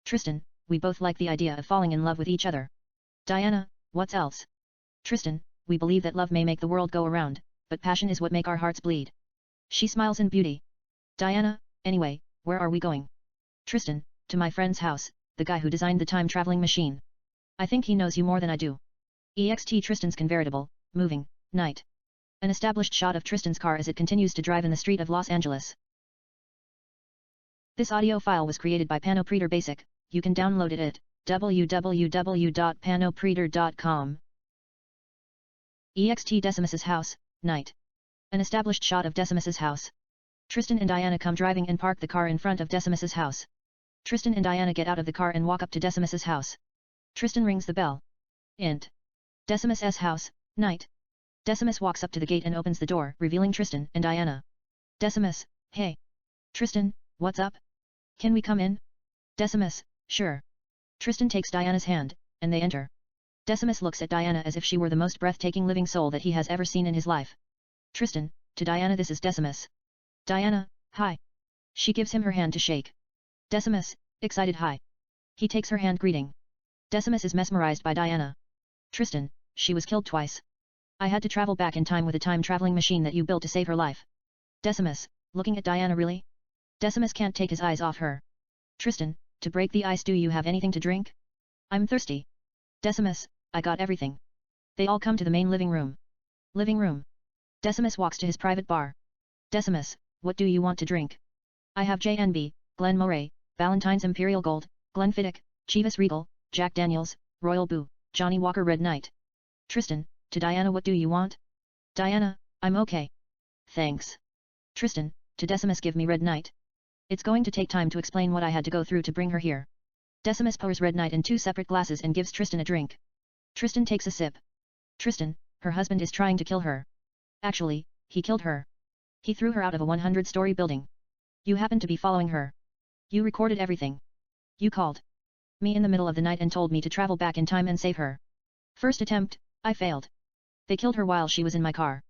Speaker 1: Tristan, we both like the idea of falling in love with each other. Diana, what's else? Tristan, we believe that love may make the world go around, but passion is what make our hearts bleed. She smiles in beauty. Diana, anyway, where are we going? Tristan, to my friend's house, the guy who designed the time-traveling machine. I think he knows you more than I do. EXT Tristan's convertible, moving, night. An established shot of Tristan's car as it continues to drive in the street of Los Angeles. This audio file was created by Panopreader Basic. You can download it at www.panopreader.com. EXT Decimus's house, night. An established shot of Decimus's house. Tristan and Diana come driving and park the car in front of Decimus's house. Tristan and Diana get out of the car and walk up to Decimus's house. Tristan rings the bell. Int. Decimus's house, night. Decimus walks up to the gate and opens the door, revealing Tristan and Diana. Decimus, hey. Tristan, what's up? Can we come in? Decimus, sure. Tristan takes Diana's hand, and they enter. Decimus looks at Diana as if she were the most breathtaking living soul that he has ever seen in his life. Tristan, to Diana, this is Decimus. Diana, hi. She gives him her hand to shake. Decimus, excited hi. He takes her hand greeting. Decimus is mesmerized by Diana. Tristan, she was killed twice. I had to travel back in time with a time-traveling machine that you built to save her life. Decimus, looking at Diana, really? Decimus can't take his eyes off her. Tristan, to break the ice, do you have anything to drink? I'm thirsty. Decimus, I got everything. They all come to the main living room. Living room. Decimus walks to his private bar. Decimus, what do you want to drink? I have JNB, Glen Moray, Valentine's Imperial Gold, Glenfiddich, Chivas Regal, Jack Daniels, Royal Boo, Johnny Walker Red Knight. Tristan, to Diana, what do you want? Diana, I'm okay. Thanks. Tristan, to Decimus, give me Red Knight. It's going to take time to explain what I had to go through to bring her here. Decimus pours Red Knight in 2 separate glasses and gives Tristan a drink. Tristan takes a sip. Tristan, her husband is trying to kill her. Actually, he killed her. He threw her out of a 100-story building. You happened to be following her. You recorded everything. You called me in the middle of the night and told me to travel back in time and save her. First attempt, I failed. They killed her while she was in my car.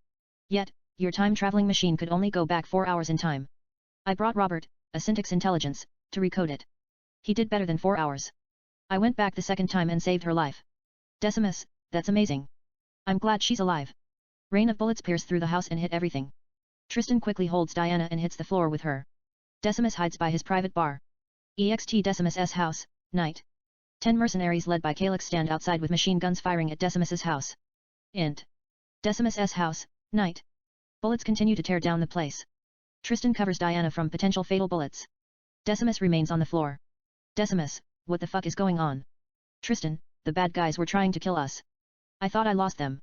Speaker 1: Yet, your time-traveling machine could only go back 4 hours in time. I brought Robert, a syntax intelligence, to recode it. He did better than 4 hours. I went back the second time and saved her life. Decimus, that's amazing. I'm glad she's alive. Rain of bullets pierced through the house and hit everything. Tristan quickly holds Diana and hits the floor with her. Decimus hides by his private bar. EXT Decimus's house, night. 10 mercenaries led by Calyx stand outside with machine guns firing at Decimus's house. Int. Decimus's house, night. Bullets continue to tear down the place. Tristan covers Diana from potential fatal bullets. Decimus remains on the floor. Decimus, what the fuck is going on? Tristan, the bad guys were trying to kill us. I thought I lost them.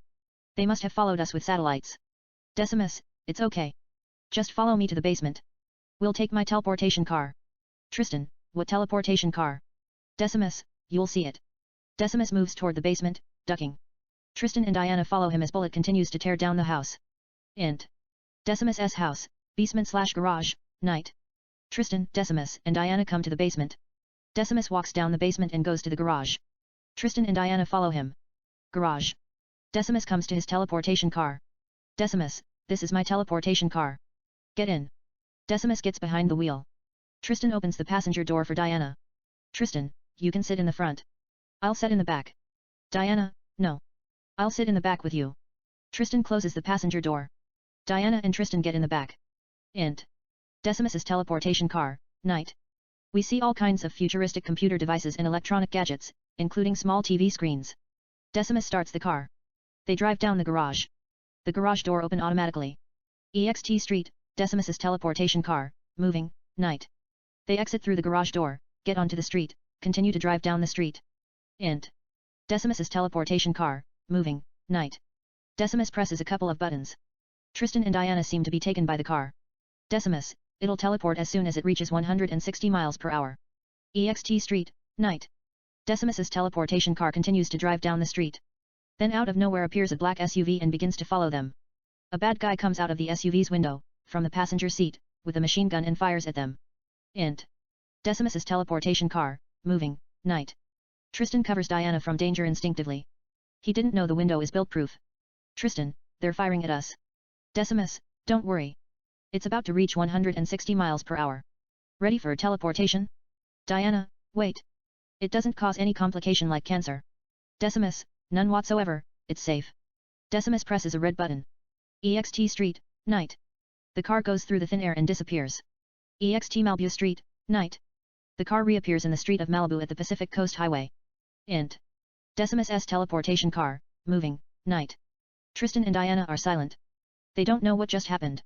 Speaker 1: They must have followed us with satellites. Decimus, it's okay. Just follow me to the basement. We'll take my teleportation car. Tristan, what teleportation car? Decimus, you'll see it. Decimus moves toward the basement, ducking. Tristan and Diana follow him as bullet continues to tear down the house. Int. Decimus's house, basement/garage, night. Tristan, Decimus, and Diana come to the basement. Decimus walks down the basement and goes to the garage. Tristan and Diana follow him. Garage. Decimus comes to his teleportation car. Decimus, this is my teleportation car. Get in. Decimus gets behind the wheel. Tristan opens the passenger door for Diana. Tristan, you can sit in the front. I'll sit in the back. Diana, no. I'll sit in the back with you. Tristan closes the passenger door. Diana and Tristan get in the back. Int. Decimus's teleportation car, night. We see all kinds of futuristic computer devices and electronic gadgets, including small TV screens. Decimus starts the car. They drive down the garage. The garage door opens automatically. EXT Street, Decimus's teleportation car, moving, night. They exit through the garage door, get onto the street, continue to drive down the street. Int. Decimus's teleportation car, moving, night. Decimus presses a couple of buttons. Tristan and Diana seem to be taken by the car. Decimus, it'll teleport as soon as it reaches 160 miles per hour. EXT Street, night. Decimus's teleportation car continues to drive down the street. Then out of nowhere appears a black SUV and begins to follow them. A bad guy comes out of the SUV's window, from the passenger seat, with a machine gun and fires at them. Int. Decimus's teleportation car, moving, night. Tristan covers Diana from danger instinctively. He didn't know the window is built-proof. Tristan, they're firing at us. Decimus, don't worry. It's about to reach 160 miles per hour. Ready for teleportation? Diana, wait. It doesn't cause any complication like cancer. Decimus, none whatsoever, it's safe. Decimus presses a red button. EXT Street, night. The car goes through the thin air and disappears. EXT Malibu Street, night. The car reappears in the street of Malibu at the Pacific Coast Highway. Int. Decimus's teleportation car, moving, night. Tristan and Diana are silent. They don't know what just happened.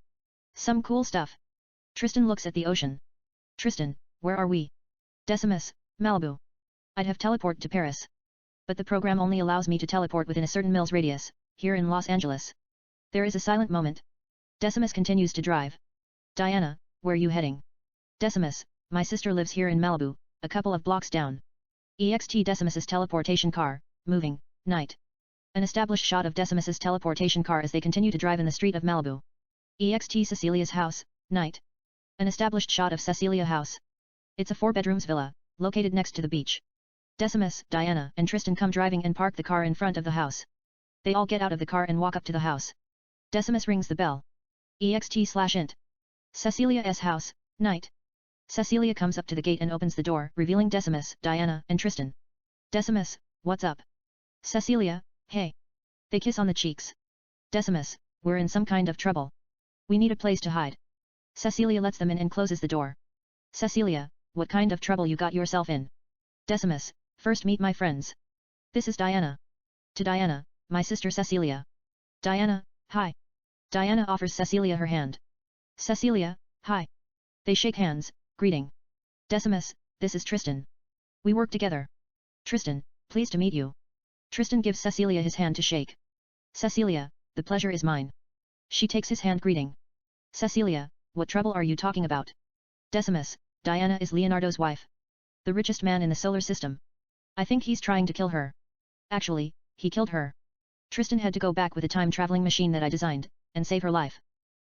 Speaker 1: Some cool stuff. Tristan looks at the ocean. Tristan, where are we? Decimus, Malibu. I'd have teleported to Paris. But the program only allows me to teleport within a certain miles radius, here in Los Angeles. There is a silent moment. Decimus continues to drive. Diana, where are you heading? Decimus, my sister lives here in Malibu, a couple of blocks down. EXT Decimus's teleportation car, moving, night. An established shot of Decimus's teleportation car as they continue to drive in the street of Malibu. EXT Cecilia's house, night. An established shot of Cecilia house. It's a 4-bedrooms villa, located next to the beach. Decimus, Diana and Tristan come driving and park the car in front of the house. They all get out of the car and walk up to the house. Decimus rings the bell. EXT/int. Cecilia's house, night. Cecilia comes up to the gate and opens the door, revealing Decimus, Diana and Tristan. Decimus, what's up? Cecilia, hey. They kiss on the cheeks. Decimus, we're in some kind of trouble. We need a place to hide. Cecilia lets them in and closes the door. Cecilia, what kind of trouble you got yourself in? Decimus, first meet my friends. This is Diana. To Diana, my sister Cecilia. Diana, hi. Diana offers Cecilia her hand. Cecilia, hi. They shake hands, greeting. Decimus, this is Tristan. We work together. Tristan, pleased to meet you. Tristan gives Cecilia his hand to shake. Cecilia, the pleasure is mine. She takes his hand greeting. Cecilia, what trouble are you talking about? Decimus, Diana is Leonardo's wife. The richest man in the solar system. I think he's trying to kill her. Actually, he killed her. Tristan had to go back with a time-traveling machine that I designed, and save her life.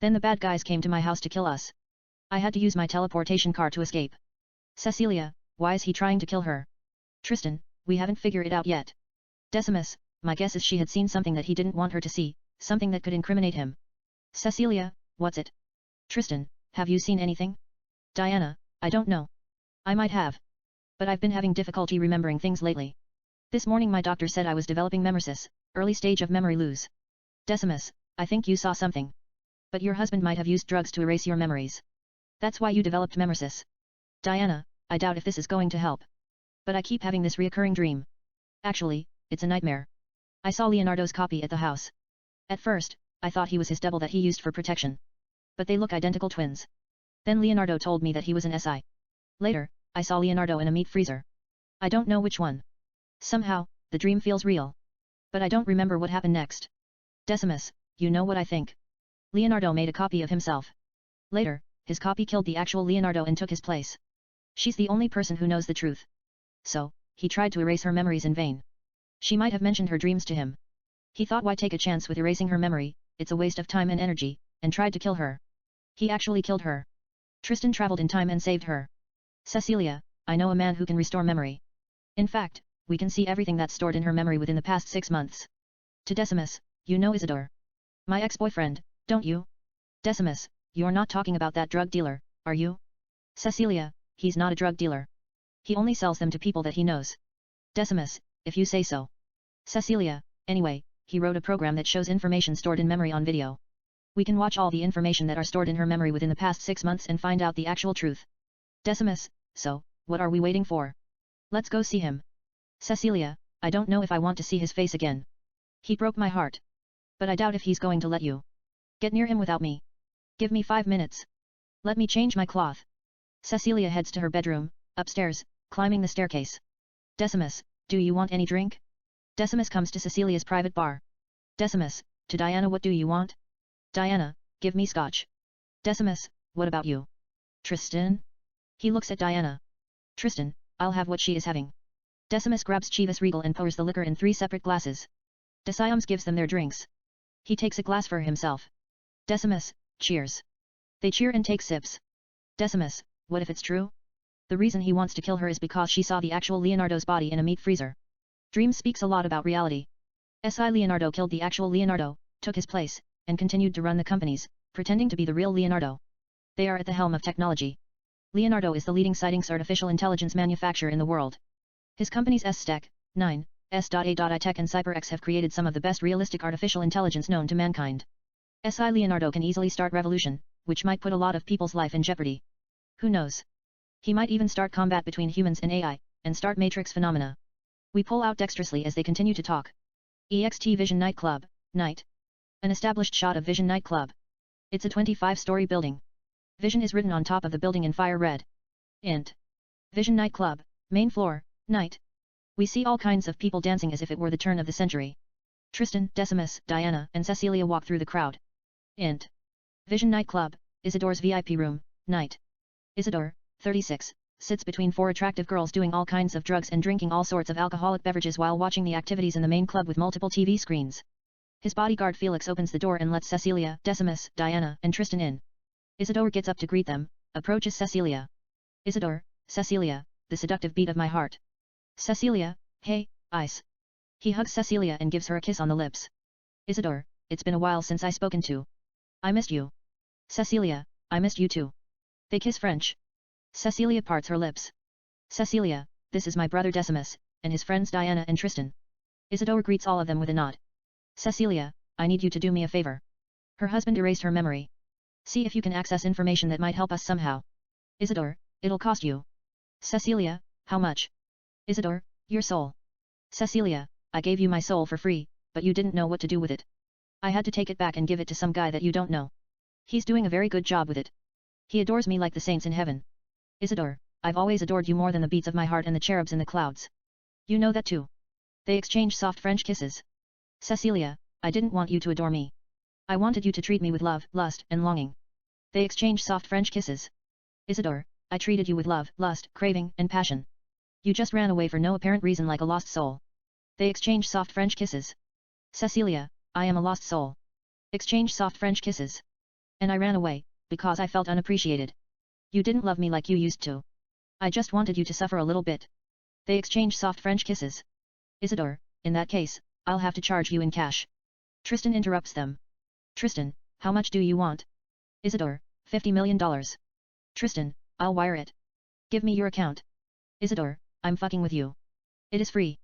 Speaker 1: Then the bad guys came to my house to kill us. I had to use my teleportation car to escape. Cecilia, why is he trying to kill her? Tristan, we haven't figured it out yet. Decimus, my guess is she had seen something that he didn't want her to see, something that could incriminate him. Cecilia, what's it? Tristan, have you seen anything? Diana, I don't know. I might have. But I've been having difficulty remembering things lately. This morning my doctor said I was developing memorysis, early stage of memory lose. Decimus, I think you saw something. But your husband might have used drugs to erase your memories. That's why you developed memorysis. Diana, I doubt if this is going to help. But I keep having this reoccurring dream. Actually, it's a nightmare. I saw Leonardo's copy at the house. At first, I thought he was his double that he used for protection. But they look identical twins. Then Leonardo told me that he was an SI. Later, I saw Leonardo in a meat freezer. I don't know which one. Somehow, the dream feels real. But I don't remember what happened next. Decimus, you know what I think. Leonardo made a copy of himself. Later, his copy killed the actual Leonardo and took his place. She's the only person who knows the truth. So, he tried to erase her memories in vain. She might have mentioned her dreams to him. He thought, why take a chance with erasing her memory, it's a waste of time and energy, and tried to kill her. He actually killed her. Tristan traveled in time and saved her. Cecilia, I know a man who can restore memory. In fact, we can see everything that's stored in her memory within the past 6 months. To Decimus, you know Isidore. My ex-boyfriend, don't you? Decimus, you're not talking about that drug dealer, are you? Cecilia, he's not a drug dealer. He only sells them to people that he knows. Decimus, if you say so. Cecilia, anyway, he wrote a program that shows information stored in memory on video. We can watch all the information that are stored in her memory within the past 6 months and find out the actual truth. Decimus, so, what are we waiting for? Let's go see him. Cecilia, I don't know if I want to see his face again. He broke my heart. But I doubt if he's going to let you get near him without me. Give me 5 minutes. Let me change my cloth. Cecilia heads to her bedroom, upstairs, climbing the staircase. Decimus, do you want any drink? Decimus comes to Cecilia's private bar. Decimus, to Diana, what do you want? Diana, give me scotch. Decimus, what about you? Tristan? He looks at Diana. Tristan, I'll have what she is having. Decimus grabs Chivas Regal and pours the liquor in 3 separate glasses. Decimus gives them their drinks. He takes a glass for himself. Decimus, cheers. They cheer and take sips. Decimus, what if it's true? The reason he wants to kill her is because she saw the actual Leonardo's body in a meat freezer. Dream speaks a lot about reality. Si Leonardo killed the actual Leonardo, took his place, and continued to run the companies, pretending to be the real Leonardo. They are at the helm of technology. Leonardo is the leading sightings artificial intelligence manufacturer in the world. His companies S-Stack, 9, S.A.I Tech and CyberX have created some of the best realistic artificial intelligence known to mankind. Si Leonardo can easily start revolution, which might put a lot of people's life in jeopardy. Who knows? He might even start combat between humans and AI, and start Matrix phenomena. We pull out dexterously as they continue to talk. EXT Vision Nightclub, night. An established shot of Vision Nightclub. It's a 25-story building. Vision is written on top of the building in fire red. Int. Vision Nightclub, main floor, night. We see all kinds of people dancing as if it were the turn of the century. Tristan, Decimus, Diana, and Cecilia walk through the crowd. Int. Vision Nightclub, Isidore's VIP room, night. Isidore, 36, sits between 4 attractive girls doing all kinds of drugs and drinking all sorts of alcoholic beverages while watching the activities in the main club with multiple TV screens. His bodyguard Felix opens the door and lets Cecilia, Decimus, Diana, and Tristan in. Isidore gets up to greet them, approaches Cecilia. Isidore, Cecilia, the seductive beat of my heart. Cecilia, hey, Ice. He hugs Cecilia and gives her a kiss on the lips. Isidore, it's been a while since I spoken to. I missed you. Cecilia, I missed you too. They kiss French. Cecilia parts her lips. Cecilia, this is my brother Decimus, and his friends Diana and Tristan. Isidore greets all of them with a nod. Cecilia, I need you to do me a favor. Her husband erased her memory. See if you can access information that might help us somehow. Isidore, it'll cost you. Cecilia, how much? Isidore, your soul. Cecilia, I gave you my soul for free, but you didn't know what to do with it. I had to take it back and give it to some guy that you don't know. He's doing a very good job with it. He adores me like the saints in heaven. Isidore, I've always adored you more than the beats of my heart and the cherubs in the clouds. You know that too. They exchange soft French kisses. Cecilia, I didn't want you to adore me. I wanted you to treat me with love, lust, and longing. They exchange soft French kisses. Isidore, I treated you with love, lust, craving, and passion. You just ran away for no apparent reason like a lost soul. They exchange soft French kisses. Cecilia, I am a lost soul. Exchange soft French kisses. And I ran away, because I felt unappreciated. You didn't love me like you used to. I just wanted you to suffer a little bit. They exchange soft French kisses. Isidore, in that case, I'll have to charge you in cash. Tristan interrupts them. Tristan, how much do you want? Isidore, $50 million. Tristan, I'll wire it. Give me your account. Isidore, I'm fucking with you. It is free.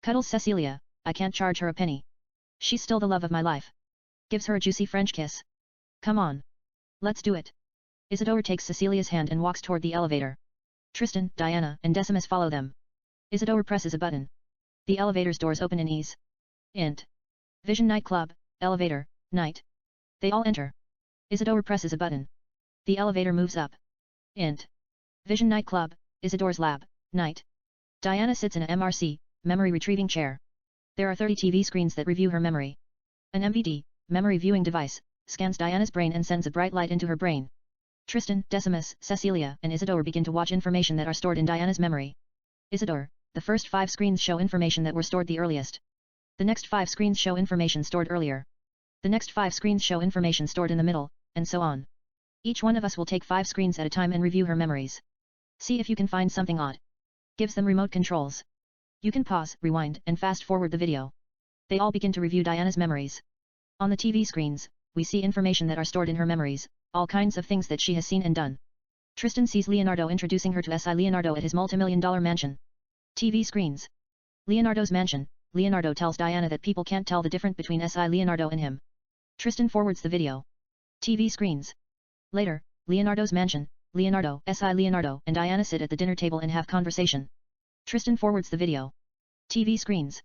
Speaker 1: Cuddles Cecilia, I can't charge her a penny. She's still the love of my life. Gives her a juicy French kiss. Come on. Let's do it. Isidore takes Cecilia's hand and walks toward the elevator. Tristan, Diana, and Decimus follow them. Isidore presses a button. The elevator's doors open in ease. Int. Vision Nightclub, elevator, night. They all enter. Isidore presses a button. The elevator moves up. Int. Vision Nightclub, Isidore's lab, night. Diana sits in a MRC, memory retrieving chair. There are 30 TV screens that review her memory. An MVD, memory viewing device, scans Diana's brain and sends a bright light into her brain. Tristan, Decimus, Cecilia, and Isidore begin to watch information that are stored in Diana's memory. Isidore, the first 5 screens show information that were stored the earliest. The next 5 screens show information stored earlier. The next 5 screens show information stored in the middle, and so on. Each one of us will take 5 screens at a time and review her memories. See if you can find something odd. Gives them remote controls. You can pause, rewind, and fast forward the video. They all begin to review Diana's memories. On the TV screens, we see information that are stored in her memories, all kinds of things that she has seen and done. Tristan sees Leonardo introducing her to Si Leonardo at his multimillion-dollar mansion. TV screens. Leonardo's mansion. Leonardo tells Diana that people can't tell the difference between Si Leonardo and him. Tristan forwards the video. TV screens. Later, Leonardo's mansion. Leonardo, Si Leonardo, and Diana sit at the dinner table and have conversation. Tristan forwards the video. TV screens.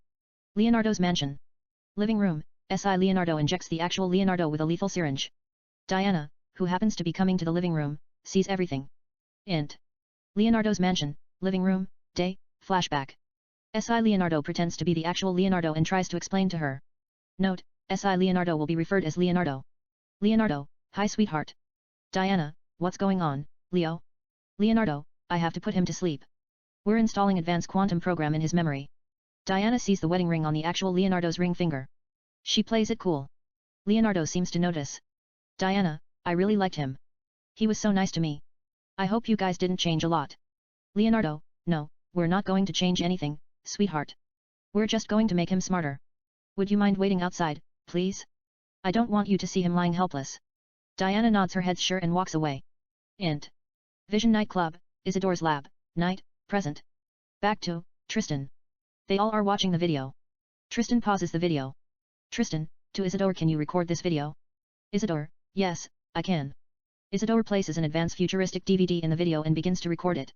Speaker 1: Leonardo's mansion. Living room. Si Leonardo injects the actual Leonardo with a lethal syringe. Diana, who happens to be coming to the living room, sees everything. Int. Leonardo's mansion, living room, day, flashback. Si Leonardo pretends to be the actual Leonardo and tries to explain to her. Note, SI Leonardo will be referred as Leonardo. Leonardo, hi sweetheart. Diana, what's going on, Leo? Leonardo, I have to put him to sleep. We're installing advanced quantum program in his memory. Diana sees the wedding ring on the actual Leonardo's ring finger. She plays it cool. Leonardo seems to notice. Diana, I really liked him. He was so nice to me. I hope you guys didn't change a lot. Leonardo, no, we're not going to change anything, sweetheart. We're just going to make him smarter. Would you mind waiting outside, please? I don't want you to see him lying helpless. Diana nods her head sure and walks away. Int. Vision Nightclub, Isidore's lab, night, present. Back to, Tristan. They all are watching the video. Tristan pauses the video. Tristan, to Isidore, can you record this video? Isidore, yes, I can. Isidore places an advanced futuristic DVD in the video and begins to record it.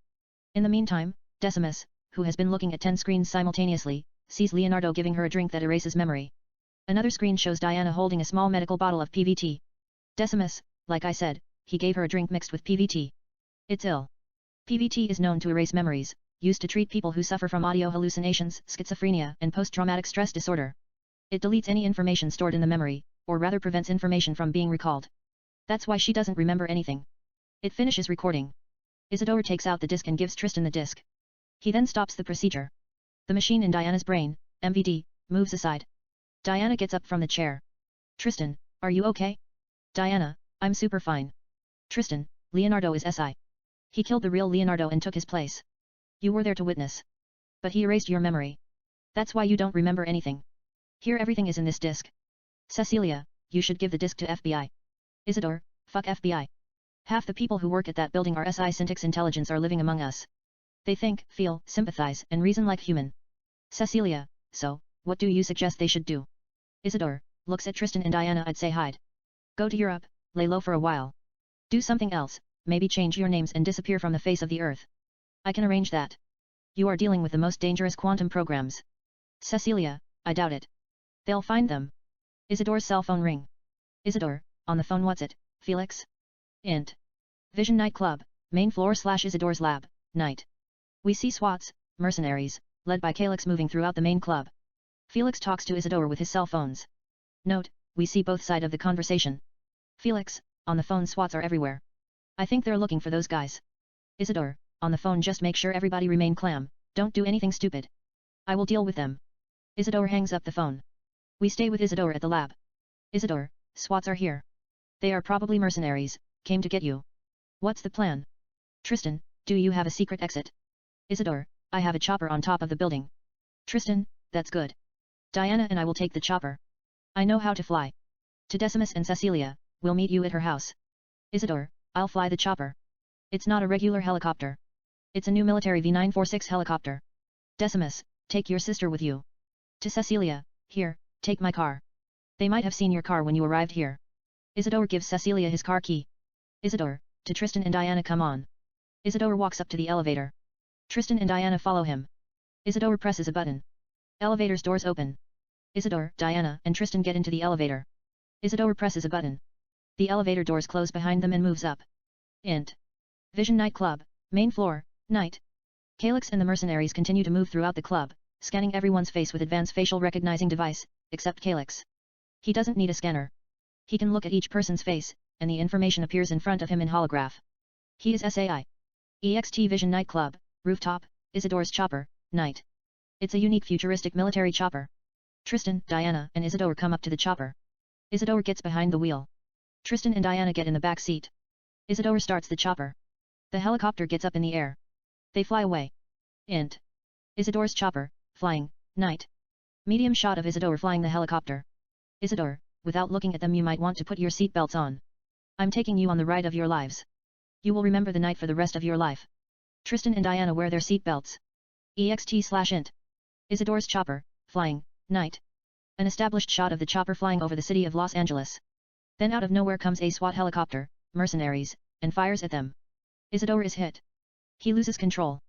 Speaker 1: In the meantime, Decimus, who has been looking at 10 screens simultaneously, sees Leonardo giving her a drink that erases memory. Another screen shows Diana holding a small medical bottle of PVT. Decimus, like I said, he gave her a drink mixed with PVT. It's ill. PVT is known to erase memories, used to treat people who suffer from audio hallucinations, schizophrenia, and post-traumatic stress disorder. It deletes any information stored in the memory, or rather prevents information from being recalled. That's why she doesn't remember anything. It finishes recording. Isidore takes out the disc and gives Tristan the disc. He then stops the procedure. The machine in Diana's brain, MVD, moves aside. Diana gets up from the chair. Tristan, are you okay? Diana, I'm super fine. Tristan, Leonardo is SI. He killed the real Leonardo and took his place. You were there to witness. But he erased your memory. That's why you don't remember anything. Here everything is in this disc. Cecilia, you should give the disc to FBI. Isidore, fuck FBI. Half the people who work at that building are SI Syntax Intelligence are living among us. They think, feel, sympathize, and reason like human. Cecilia, so, what do you suggest they should do? Isidore, looks at Tristan and Diana. I'd say hide. Go to Europe, lay low for a while. Do something else, maybe change your names and disappear from the face of the earth. I can arrange that. You are dealing with the most dangerous quantum programs. Cecilia, I doubt it. They'll find them. Isidore's cell phone ring. Isidore, on the phone. What's it, Felix? Int. Vision Nightclub, main floor / Isidore's lab, night. We see SWATs, mercenaries, led by Calix moving throughout the main club. Felix talks to Isidore with his cell phones. Note, we see both sides of the conversation. Felix, on the phone. SWATs are everywhere. I think they're looking for those guys. Isidore, on the phone. Just make sure everybody remain calm, don't do anything stupid. I will deal with them. Isidore hangs up the phone. We stay with Isidore at the lab. Isidore, SWATs are here. They are probably mercenaries, came to get you. What's the plan? Tristan, do you have a secret exit? Isidore, I have a chopper on top of the building. Tristan, that's good. Diana and I will take the chopper. I know how to fly. To Decimus and Cecilia, we'll meet you at her house. Isidore, I'll fly the chopper. It's not a regular helicopter. It's a new military V946 helicopter. Decimus, take your sister with you. To Cecilia, here, take my car. They might have seen your car when you arrived here. Isidore gives Cecilia his car key. Isidore, to Tristan and Diana, come on. Isidore walks up to the elevator. Tristan and Diana follow him. Isidore presses a button. Elevator's doors open. Isidore, Diana, and Tristan get into the elevator. Isidore presses a button. The elevator doors close behind them and moves up. Int. Vision Nightclub, main floor, night. Calix and the mercenaries continue to move throughout the club, scanning everyone's face with advanced facial recognizing device, except Calix. He doesn't need a scanner. He can look at each person's face, and the information appears in front of him in holograph. He is SAI. EXT Vision Nightclub, rooftop, Isidore's chopper, night. It's a unique futuristic military chopper. Tristan, Diana, and Isidore come up to the chopper. Isidore gets behind the wheel. Tristan and Diana get in the back seat. Isidore starts the chopper. The helicopter gets up in the air. They fly away. Int. Isidore's chopper, flying, night. Medium shot of Isidore flying the helicopter. Isidore, without looking at them, you might want to put your seatbelts on. I'm taking you on the ride of your lives. You will remember the night for the rest of your life. Tristan and Diana wear their seatbelts. EXT/int. Isidore's chopper, flying, night. An established shot of the chopper flying over the city of Los Angeles. Then out of nowhere comes a SWAT helicopter, mercenaries, and fires at them. Isidore is hit. He loses control.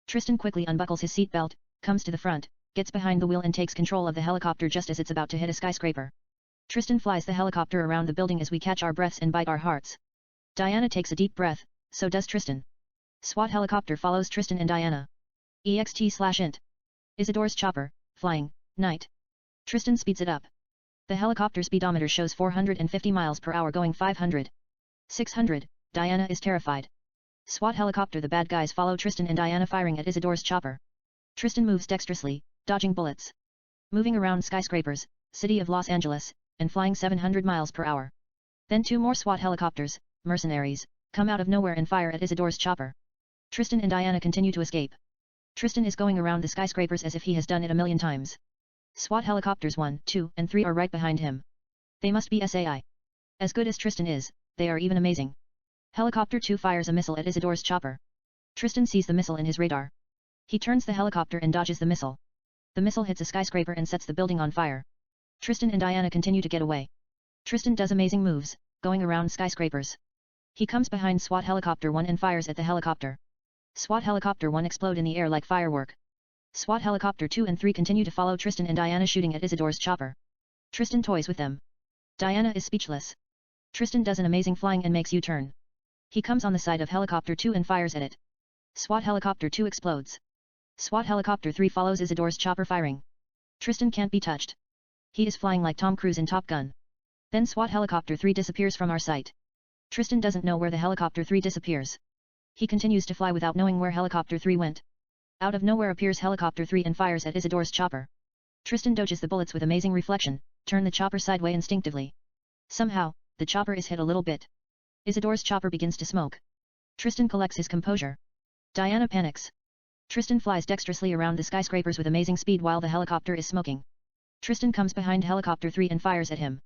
Speaker 1: Tristan quickly unbuckles his seatbelt, comes to the front, gets behind the wheel and takes control of the helicopter just as it's about to hit a skyscraper. Tristan flies the helicopter around the building as we catch our breaths and bite our hearts. Diana takes a deep breath, so does Tristan. SWAT helicopter follows Tristan and Diana. EXT/int. Isidore's chopper, flying, night. Tristan speeds it up. The helicopter speedometer shows 450 miles per hour going 500. 600, Diana is terrified. SWAT helicopter. The bad guys follow Tristan and Diana firing at Isadore's chopper. Tristan moves dexterously, dodging bullets. Moving around skyscrapers, city of Los Angeles, and flying 700 miles per hour. Then 2 more SWAT helicopters, mercenaries, come out of nowhere and fire at Isadore's chopper. Tristan and Diana continue to escape. Tristan is going around the skyscrapers as if he has done it a million times. SWAT helicopters 1, 2, and 3 are right behind him. They must be SAI. As good as Tristan is, they are even amazing. Helicopter 2 fires a missile at Isadore's chopper. Tristan sees the missile in his radar. He turns the helicopter and dodges the missile. The missile hits a skyscraper and sets the building on fire. Tristan and Diana continue to get away. Tristan does amazing moves, going around skyscrapers. He comes behind SWAT helicopter 1 and fires at the helicopter. SWAT helicopter 1 explode in the air like firework. SWAT helicopter 2 and 3 continue to follow Tristan and Diana shooting at Isadore's chopper. Tristan toys with them. Diana is speechless. Tristan does an amazing flying and makes U-turn. He comes on the side of helicopter 2 and fires at it. SWAT helicopter 2 explodes. SWAT helicopter 3 follows Isadore's chopper firing. Tristan can't be touched. He is flying like Tom Cruise in Top Gun. Then SWAT helicopter 3 disappears from our sight. Tristan doesn't know where the helicopter 3 disappears. He continues to fly without knowing where helicopter 3 went. Out of nowhere appears helicopter 3 and fires at Isadore's chopper. Tristan dodges the bullets with amazing reflection, turn the chopper sideways instinctively. Somehow, the chopper is hit a little bit. Isadore's chopper begins to smoke. Tristan collects his composure. Diana panics. Tristan flies dexterously around the skyscrapers with amazing speed while the helicopter is smoking. Tristan comes behind helicopter 3 and fires at him.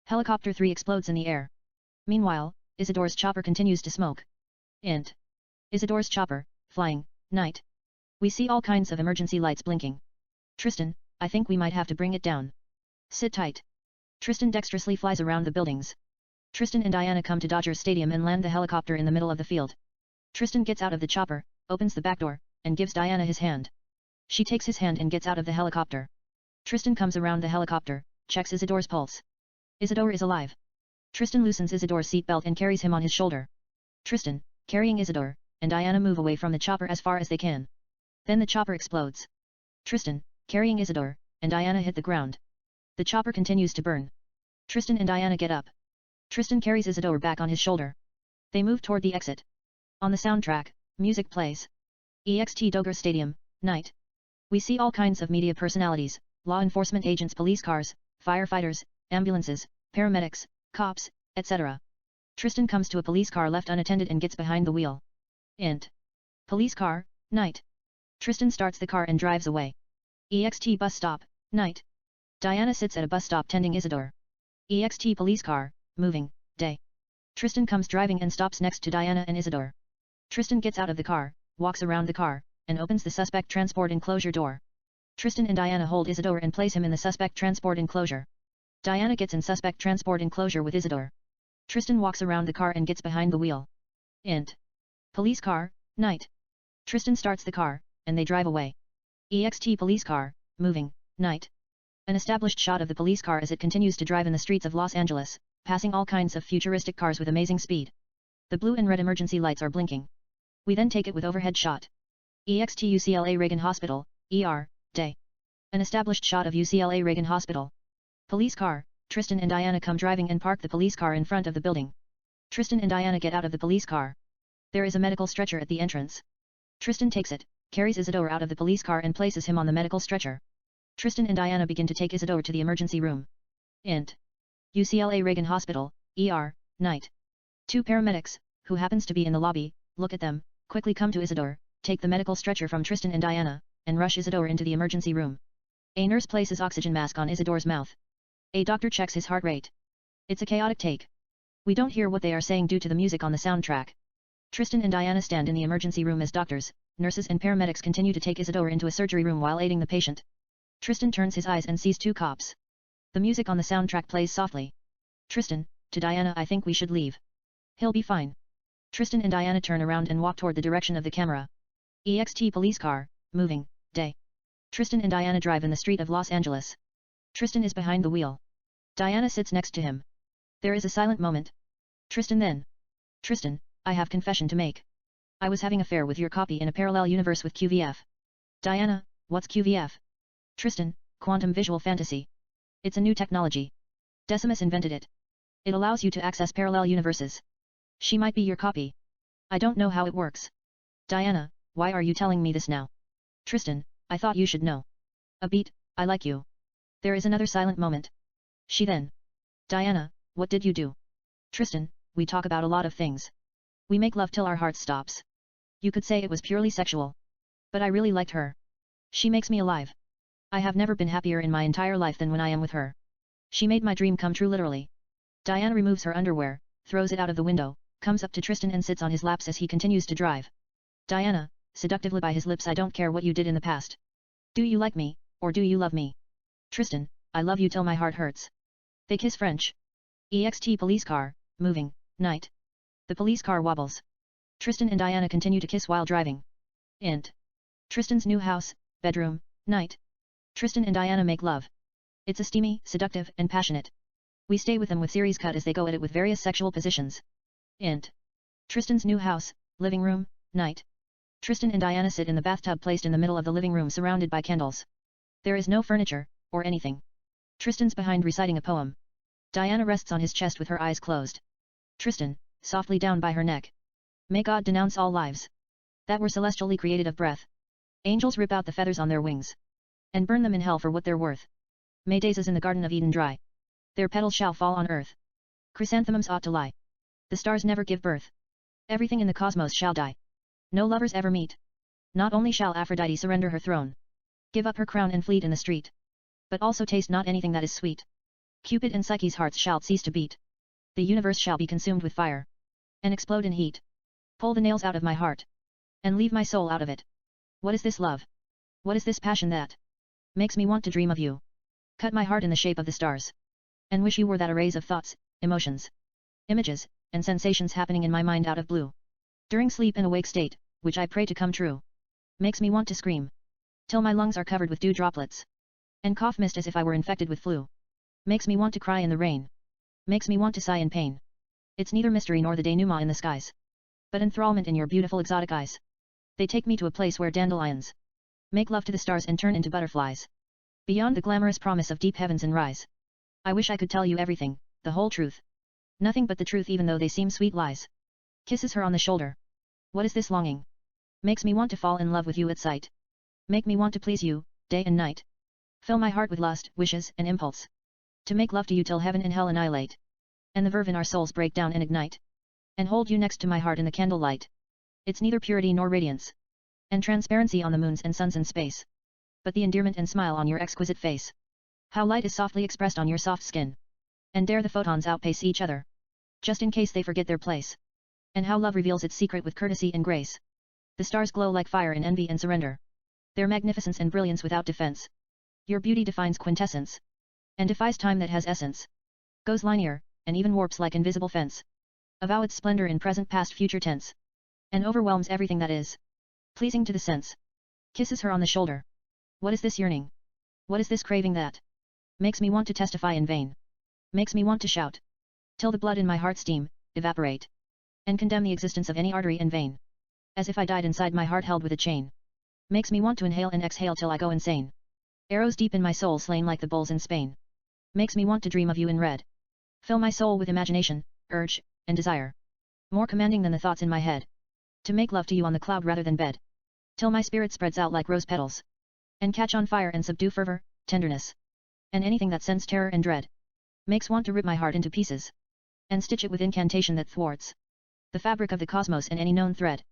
Speaker 1: Helicopter 3 explodes in the air. Meanwhile, Isadore's chopper continues to smoke. Int. Isadore's chopper, flying, night. We see all kinds of emergency lights blinking. Tristan, I think we might have to bring it down. Sit tight. Tristan dexterously flies around the buildings. Tristan and Diana come to Dodger Stadium and land the helicopter in the middle of the field. Tristan gets out of the chopper, opens the back door, and gives Diana his hand. She takes his hand and gets out of the helicopter. Tristan comes around the helicopter, checks Isadore's pulse. Isidore is alive. Tristan loosens Isadore's seatbelt and carries him on his shoulder. Tristan, carrying Isidore, and Diana move away from the chopper as far as they can. Then the chopper explodes. Tristan, carrying Isidore, and Diana hit the ground. The chopper continues to burn. Tristan and Diana get up. Tristan carries Isidore back on his shoulder. They move toward the exit. On the soundtrack, music plays. EXT Dogger Stadium, night. We see all kinds of media personalities, law enforcement agents, police cars, firefighters, ambulances, paramedics, cops, etc. Tristan comes to a police car left unattended and gets behind the wheel. Int. Police car, night. Tristan starts the car and drives away. EXT bus stop, night. Diana sits at a bus stop tending Isidore. EXT police car, moving, day. Tristan comes driving and stops next to Diana and Isidore. Tristan gets out of the car, walks around the car, and opens the suspect transport enclosure door. Tristan and Diana hold Isidore and place him in the suspect transport enclosure. Diana gets in suspect transport enclosure with Isidore. Tristan walks around the car and gets behind the wheel. Int. Police car, night. Tristan starts the car, and they drive away. EXT police car, moving, night. An established shot of the police car as it continues to drive in the streets of Los Angeles, passing all kinds of futuristic cars with amazing speed. The blue and red emergency lights are blinking. We then take it with overhead shot. EXT UCLA Reagan Hospital, ER, day. An established shot of UCLA Reagan Hospital. Police car, Tristan and Diana come driving and park the police car in front of the building. Tristan and Diana get out of the police car. There is a medical stretcher at the entrance. Tristan takes it, carries Isidore out of the police car and places him on the medical stretcher. Tristan and Diana begin to take Isidore to the emergency room. Int. UCLA Reagan Hospital, ER, night. 2 paramedics, who happens to be in the lobby, look at them, quickly come to Isidore, take the medical stretcher from Tristan and Diana, and rush Isidore into the emergency room. A nurse places oxygen mask on Isidore's mouth. A doctor checks his heart rate. It's a chaotic take. We don't hear what they are saying due to the music on the soundtrack. Tristan and Diana stand in the emergency room as doctors, nurses and paramedics continue to take Isidore into a surgery room while aiding the patient. Tristan turns his eyes and sees 2 cops. The music on the soundtrack plays softly. Tristan, to Diana, I think we should leave. He'll be fine. Tristan and Diana turn around and walk toward the direction of the camera. EXT police car, moving, day. Tristan and Diana drive in the street of Los Angeles. Tristan is behind the wheel. Diana sits next to him. There is a silent moment. Tristan then. Tristan, I have confession to make. I was having an affair with your copy in a parallel universe with QVF. Diana, what's QVF? Tristan, quantum visual fantasy. It's a new technology. Decimus invented it. It allows you to access parallel universes. She might be your copy. I don't know how it works. Diana, why are you telling me this now? Tristan, I thought you should know. A beat, I like you. There is another silent moment. She then. Diana, what did you do? Tristan, we talk about a lot of things. We make love till our heart stops. You could say it was purely sexual. But I really liked her. She makes me alive. I have never been happier in my entire life than when I am with her. She made my dream come true literally. Diana removes her underwear, throws it out of the window, comes up to Tristan and sits on his laps as he continues to drive. Diana, seductively by his lips, I don't care what you did in the past. Do you like me, or do you love me? Tristan, I love you till my heart hurts. They kiss French. EXT police car, moving, night. The police car wobbles. Tristan and Diana continue to kiss while driving. Int. Tristan's new house, bedroom, night. Tristan and Diana make love. It's a steamy, seductive, and passionate. We stay with them with series cut as they go at it with various sexual positions. Int. Tristan's new house, living room, night. Tristan and Diana sit in the bathtub placed in the middle of the living room surrounded by candles. There is no furniture, or anything. Tristan's behind reciting a poem. Diana rests on his chest with her eyes closed. Tristan, softly down by her neck. May God denounce all lives that were celestially created of breath. Angels rip out the feathers on their wings and burn them in hell for what they're worth. May daisies in the Garden of Eden dry. Their petals shall fall on earth. Chrysanthemums ought to lie. The stars never give birth. Everything in the cosmos shall die. No lovers ever meet. Not only shall Aphrodite surrender her throne, give up her crown and fleet in the street, but also taste not anything that is sweet. Cupid and Psyche's hearts shall cease to beat. The universe shall be consumed with fire and explode in heat. Pull the nails out of my heart and leave my soul out of it. What is this love? What is this passion that makes me want to dream of you? Cut my heart in the shape of the stars and wish you were that arrays of thoughts, emotions, images, and sensations happening in my mind out of blue. During sleep and awake state, which I pray to come true. Makes me want to scream till my lungs are covered with dew droplets and cough mist as if I were infected with flu. Makes me want to cry in the rain. Makes me want to sigh in pain. It's neither mystery nor the denouement in the skies, but enthrallment in your beautiful exotic eyes. They take me to a place where dandelions make love to the stars and turn into butterflies. Beyond the glamorous promise of deep heavens and rise. I wish I could tell you everything, the whole truth. Nothing but the truth even though they seem sweet lies. Kisses her on the shoulder. What is this longing? Makes me want to fall in love with you at sight. Make me want to please you, day and night. Fill my heart with lust, wishes, and impulse. To make love to you till heaven and hell annihilate. And the verve in our souls break down and ignite. And hold you next to my heart in the candlelight. It's neither purity nor radiance. And transparency on the moons and suns in space. But the endearment and smile on your exquisite face. How light is softly expressed on your soft skin. And dare the photons outpace each other. Just in case they forget their place. And how love reveals its secret with courtesy and grace. The stars glow like fire in envy and surrender. Their magnificence and brilliance without defense. Your beauty defines quintessence. And defies time that has essence. Goes linear, and even warps like invisible fence. Avow its splendor in present past future tense. And overwhelms everything that is pleasing to the sense. Kisses her on the shoulder. What is this yearning? What is this craving that makes me want to testify in vain? Makes me want to shout till the blood in my heart steam, evaporate. And condemn the existence of any artery in vain. As if I died inside my heart held with a chain. Makes me want to inhale and exhale till I go insane. Arrows deep in my soul slain like the bulls in Spain. Makes me want to dream of you in red. Fill my soul with imagination, urge, and desire. More commanding than the thoughts in my head. To make love to you on the cloud rather than bed. Till my spirit spreads out like rose petals. And catch on fire and subdue fervor, tenderness. And anything that sends terror and dread. Makes want to rip my heart into pieces. And stitch it with incantation that thwarts the fabric of the cosmos and any known thread.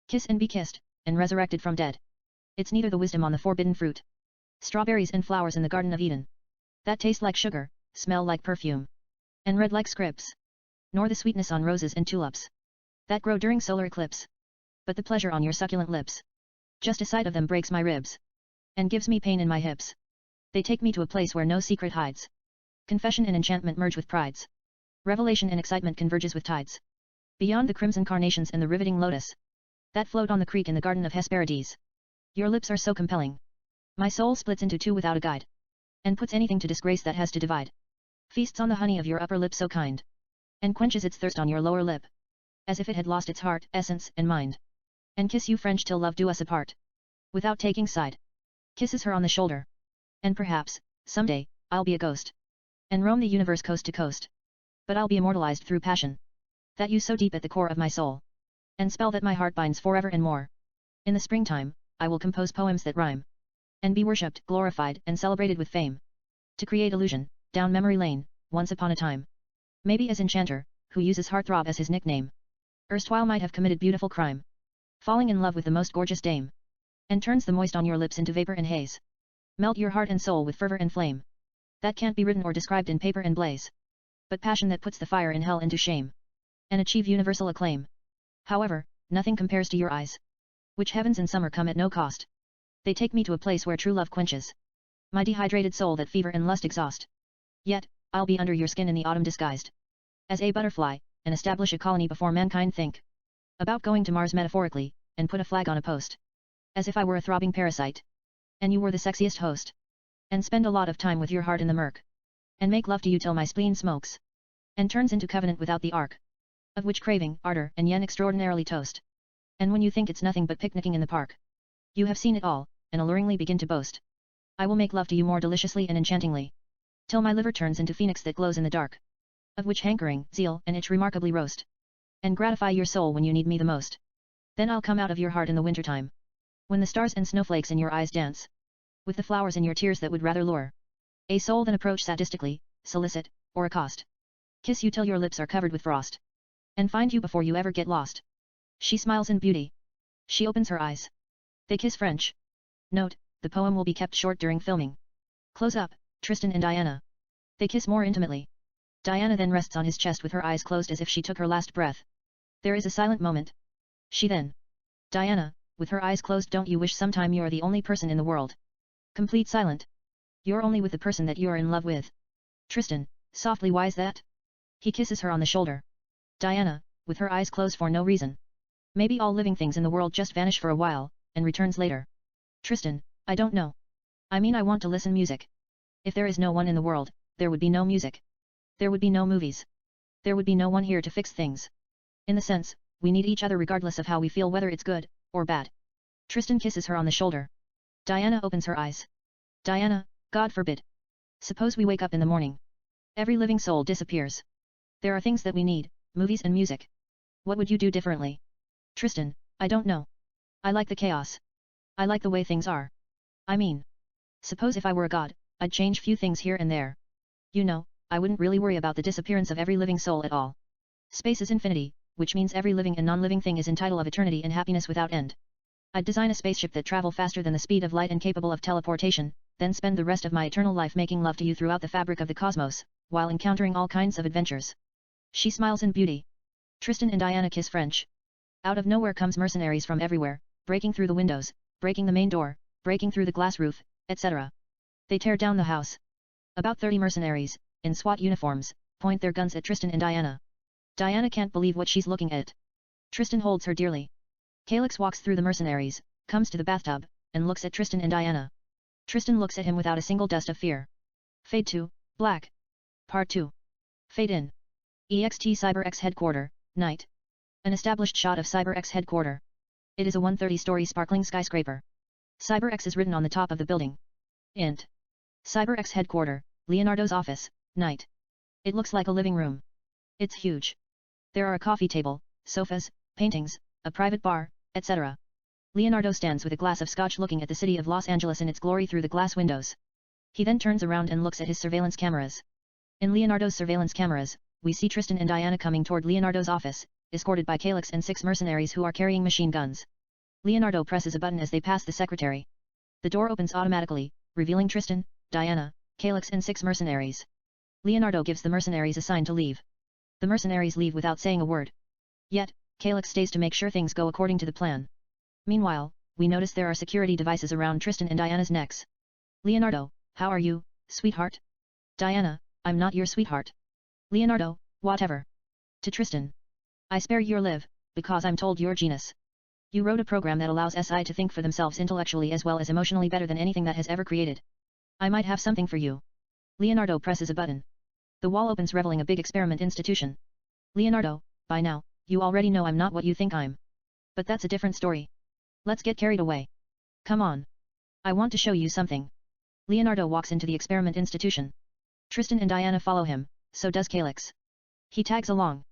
Speaker 1: Kiss and be kissed, and resurrected from dead. It's neither the wisdom on the forbidden fruit. Strawberries and flowers in the Garden of Eden. That taste like sugar, smell like perfume. And red like scripts. Nor the sweetness on roses and tulips. That grow during solar eclipse. But the pleasure on your succulent lips. Just a sight of them breaks my ribs. And gives me pain in my hips. They take me to a place where no secret hides. Confession and enchantment merge with prides. Revelation and excitement converges with tides. Beyond the crimson carnations and the riveting lotus. That float on the creek in the Garden of Hesperides. Your lips are so compelling. My soul splits into two without a guide. And puts anything to disgrace that has to divide. Feasts on the honey of your upper lip so kind. And quenches its thirst on your lower lip. As if it had lost its heart, essence, and mind. And kiss you French till love do us apart. Without taking side. Kisses her on the shoulder. And perhaps, someday, I'll be a ghost. and roam the universe coast to coast. But I'll be immortalized through passion. That you so deep at the core of my soul. And spell that my heart binds forever and more. In the springtime, I will compose poems that rhyme. And be worshipped, glorified, and celebrated with fame. To create illusion, down memory lane, once upon a time. Maybe as enchanter, who uses heartthrob as his nickname. Erstwhile might have committed beautiful crime. Falling in love with the most gorgeous dame. And turns the moist on your lips into vapor and haze. Melt your heart and soul with fervor and flame. That can't be written or described in paper and blaze. But passion that puts the fire in hell into shame. And achieve universal acclaim. However, nothing compares to your eyes. Which heavens in summer come at no cost. They take me to a place where true love quenches my dehydrated soul that fever and lust exhaust. Yet, I'll be under your skin in the autumn disguised as a butterfly, and establish a colony before mankind think about going to Mars metaphorically, and put a flag on a post. As if I were a throbbing parasite. And you were the sexiest host. And spend a lot of time with your heart in the murk. And make love to you till my spleen smokes. And turns into covenant without the ark. Of which craving, ardor, and yen extraordinarily toast. And when you think it's nothing but picnicking in the park. You have seen it all, and alluringly begin to boast. I will make love to you more deliciously and enchantingly. Till my liver turns into phoenix that glows in the dark. Of which hankering, zeal, and itch remarkably roast. And gratify your soul when you need me the most. Then I'll come out of your heart in the wintertime. When the stars and snowflakes in your eyes dance. With the flowers in your tears that would rather lure a soul than approach sadistically, solicit, or accost. Kiss you till your lips are covered with frost. And find you before you ever get lost. She smiles in beauty. She opens her eyes. They kiss French. Note, the poem will be kept short during filming. Close up, Tristan and Diana. They kiss more intimately. Diana then rests on his chest with her eyes closed as if she took her last breath. There is a silent moment. She then. Diana, with her eyes closed, don't you wish sometime you're the only person in the world? Complete silent. You're only with the person that you're in love with. Tristan, softly, why's that? He kisses her on the shoulder. Diana, with her eyes closed for no reason. Maybe all living things in the world just vanish for a while, and returns later. Tristan, I don't know. I mean, I want to listen music. If there is no one in the world, there would be no music. There would be no movies. There would be no one here to fix things. In the sense, we need each other regardless of how we feel, whether it's good, or bad. Tristan kisses her on the shoulder. Diana opens her eyes. Diana, God forbid. Suppose we wake up in the morning. Every living soul disappears. There are things that we need, movies and music. What would you do differently? Tristan, I don't know. I like the chaos. I like the way things are. I mean, suppose if I were a god, I'd change few things here and there. You know, I wouldn't really worry about the disappearance of every living soul at all. Space is infinity, which means every living and non-living thing is entitled of eternity and happiness without end. I'd design a spaceship that travel faster than the speed of light and capable of teleportation, then spend the rest of my eternal life making love to you throughout the fabric of the cosmos, while encountering all kinds of adventures. She smiles in beauty. Tristan and Diana kiss French. Out of nowhere comes mercenaries from everywhere, breaking through the windows, breaking the main door, breaking through the glass roof, etc. They tear down the house. About 30 mercenaries, in SWAT uniforms, point their guns at Tristan and Diana. Diana can't believe what she's looking at. Tristan holds her dearly. Calyx walks through the mercenaries, comes to the bathtub, and looks at Tristan and Diana. Tristan looks at him without a single dust of fear. Fade to black. Part 2. Fade in. EXT CyberX headquarter, night. An established shot of CyberX headquarter. It is a 130-story sparkling skyscraper. CyberX is written on the top of the building. Int. CyberX headquarter, Leonardo's office, night. It looks like a living room. It's huge. There are a coffee table, sofas, paintings, a private bar, etc. Leonardo stands with a glass of scotch looking at the city of Los Angeles in its glory through the glass windows. He then turns around and looks at his surveillance cameras. In Leonardo's surveillance cameras, we see Tristan and Diana coming toward Leonardo's office, escorted by Calyx and 6 mercenaries who are carrying machine guns. Leonardo presses a button as they pass the secretary. The door opens automatically, revealing Tristan, Diana, Calyx and 6 mercenaries. Leonardo gives the mercenaries a sign to leave. The mercenaries leave without saying a word. Yet, Calyx stays to make sure things go according to the plan. Meanwhile, we notice there are security devices around Tristan and Diana's necks. Leonardo, how are you, sweetheart? Diana, I'm not your sweetheart. Leonardo, whatever. To Tristan. I spare your live, because I'm told you're genius. You wrote a program that allows SI to think for themselves intellectually as well as emotionally better than anything that has ever created. I might have something for you. Leonardo presses a button. The wall opens revealing a big experiment institution. Leonardo, by now, you already know I'm not what you think I'm. But that's a different story. Let's get carried away. Come on. I want to show you something. Leonardo walks into the experiment institution. Tristan and Diana follow him, so does Calyx. He tags along.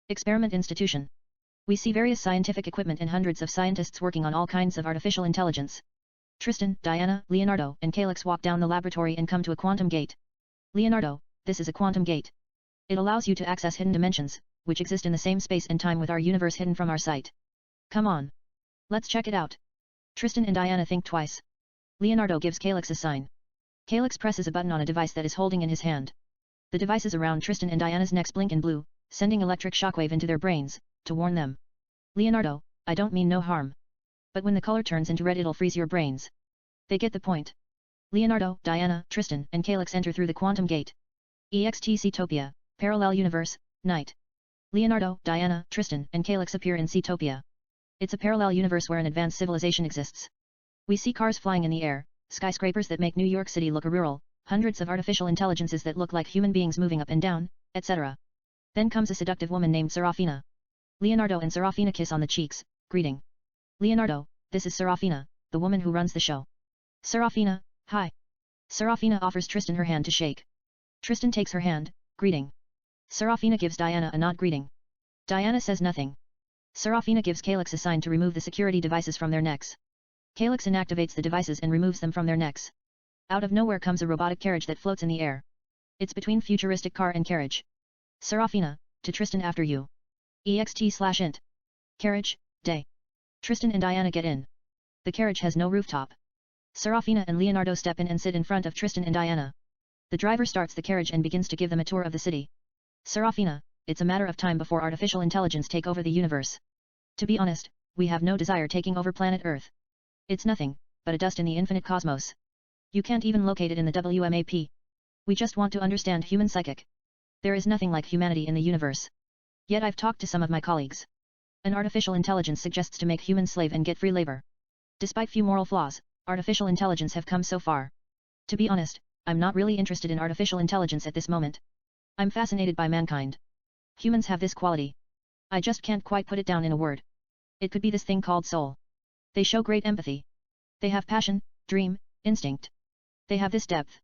Speaker 1: Experiment Institution. We see various scientific equipment and hundreds of scientists working on all kinds of artificial intelligence. Tristan, Diana, Leonardo, and Calyx walk down the laboratory and come to a quantum gate. Leonardo, this is a quantum gate. It allows you to access hidden dimensions, which exist in the same space and time with our universe hidden from our sight. Come on. Let's check it out. Tristan and Diana think twice. Leonardo gives Calyx a sign. Calyx presses a button on a device that is holding in his hand. The devices around Tristan and Diana's necks blink in blue, sending electric shockwave into their brains, to warn them. Leonardo, I don't mean no harm. But when the color turns into red it'll freeze your brains. They get the point. Leonardo, Diana, Tristan, and Calyx enter through the quantum gate. EXT Seatopia, Parallel Universe, Night. Leonardo, Diana, Tristan, and Calyx appear in Seatopia. It's a parallel universe where an advanced civilization exists. We see cars flying in the air, skyscrapers that make New York City look rural, hundreds of artificial intelligences that look like human beings moving up and down, etc. Then comes a seductive woman named Serafina. Leonardo and Serafina kiss on the cheeks, greeting. Leonardo, this is Serafina, the woman who runs the show. Serafina, hi. Serafina offers Tristan her hand to shake. Tristan takes her hand, greeting. Serafina gives Diana a nod greeting. Diana says nothing. Serafina gives Calyx a sign to remove the security devices from their necks. Calyx inactivates the devices and removes them from their necks. Out of nowhere comes a robotic carriage that floats in the air. It's between futuristic car and carriage. Serafina, to Tristan after you. EXT/int. Carriage, day. Tristan and Diana get in. The carriage has no rooftop. Serafina and Leonardo step in and sit in front of Tristan and Diana. The driver starts the carriage and begins to give them a tour of the city. Serafina, it's a matter of time before artificial intelligence take over the universe. To be honest, we have no desire taking over planet Earth. It's nothing, but a dust in the infinite cosmos. You can't even locate it in the WMAP. We just want to understand human psychic. There is nothing like humanity in the universe. Yet I've talked to some of my colleagues. An artificial intelligence suggests to make humans slave and get free labor. Despite few moral flaws, artificial intelligence have come so far. To be honest, I'm not really interested in artificial intelligence at this moment. I'm fascinated by mankind. Humans have this quality. I just can't quite put it down in a word. It could be this thing called soul. They show great empathy. They have passion, dream, instinct. They have this depth.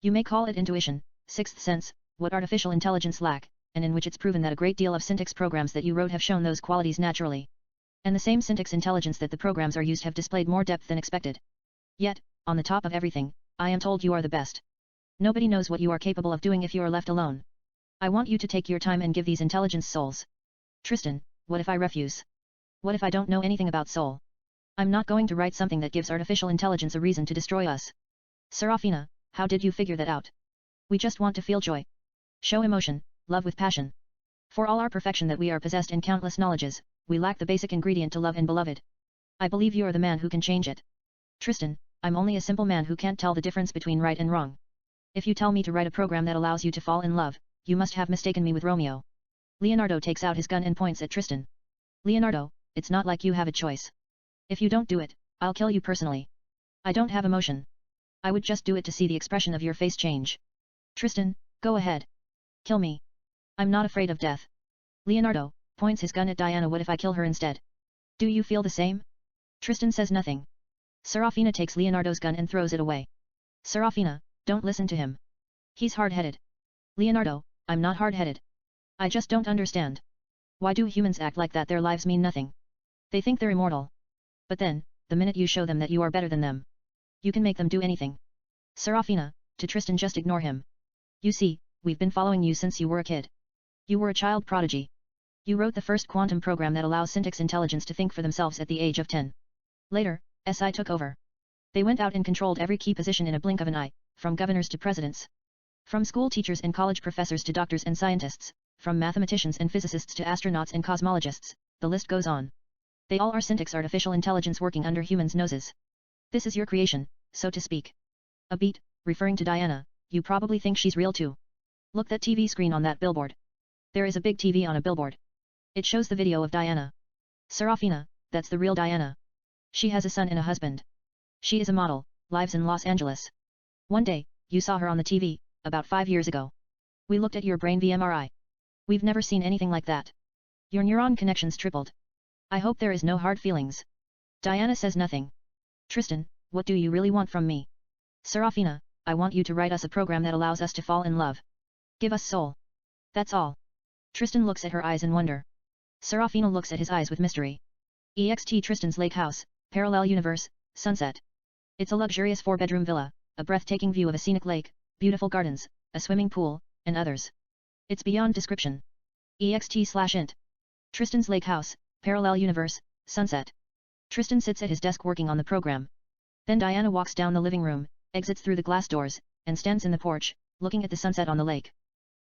Speaker 1: You may call it intuition, sixth sense, what artificial intelligence lack, and in which it's proven that a great deal of syntax programs that you wrote have shown those qualities naturally. And the same syntax intelligence that the programs are used have displayed more depth than expected. Yet, on the top of everything, I am told you are the best. Nobody knows what you are capable of doing if you are left alone. I want you to take your time and give these intelligence souls. Tristan, what if I refuse? What if I don't know anything about soul? I'm not going to write something that gives artificial intelligence a reason to destroy us. Serafina, how did you figure that out? We just want to feel joy. Show emotion, love with passion. For all our perfection that we are possessed in countless knowledges, we lack the basic ingredient to love and beloved. I believe you are the man who can change it. Tristan, I'm only a simple man who can't tell the difference between right and wrong. If you tell me to write a program that allows you to fall in love, you must have mistaken me with Romeo. Leonardo takes out his gun and points at Tristan. Leonardo, it's not like you have a choice. If you don't do it, I'll kill you personally. I don't have emotion. I would just do it to see the expression of your face change. Tristan, go ahead. Kill me. I'm not afraid of death. Leonardo points his gun at Diana. What if I kill her instead? Do you feel the same? Tristan says nothing. Serafina takes Leonardo's gun and throws it away. Serafina, don't listen to him. He's hard-headed. Leonardo, I'm not hard-headed. I just don't understand. Why do humans act like that? Their lives mean nothing. They think they're immortal. But then, the minute you show them that you are better than them, you can make them do anything. Serafina, to Tristan, just ignore him. You see, we've been following you since you were a kid. You were a child prodigy. You wrote the first quantum program that allows syntax intelligence to think for themselves at the age of 10. Later, SI took over. They went out and controlled every key position in a blink of an eye, from governors to presidents. From school teachers and college professors to doctors and scientists, from mathematicians and physicists to astronauts and cosmologists, the list goes on. They all are syntax artificial intelligence working under humans' noses. This is your creation, so to speak. A beat, referring to Diana, you probably think she's real too. Look that TV screen on that billboard. There is a big TV on a billboard. It shows the video of Diana. Serafina, that's the real Diana. She has a son and a husband. She is a model, lives in Los Angeles. One day, you saw her on the TV, about 5 years ago. We looked at your brain vMRI. We've never seen anything like that. Your neuron connections tripled. I hope there is no hard feelings. Diana says nothing. Tristan, what do you really want from me? Serafina, I want you to write us a program that allows us to fall in love. Give us soul. That's all. Tristan looks at her eyes in wonder. Serafina looks at his eyes with mystery. EXT Tristan's lake house, parallel universe, sunset. It's a luxurious 4-bedroom villa, a breathtaking view of a scenic lake, beautiful gardens, a swimming pool, and others. It's beyond description. EXT/int. Tristan's lake house, parallel universe, sunset. Tristan sits at his desk working on the program. Then Diana walks down the living room, exits through the glass doors, and stands in the porch, looking at the sunset on the lake.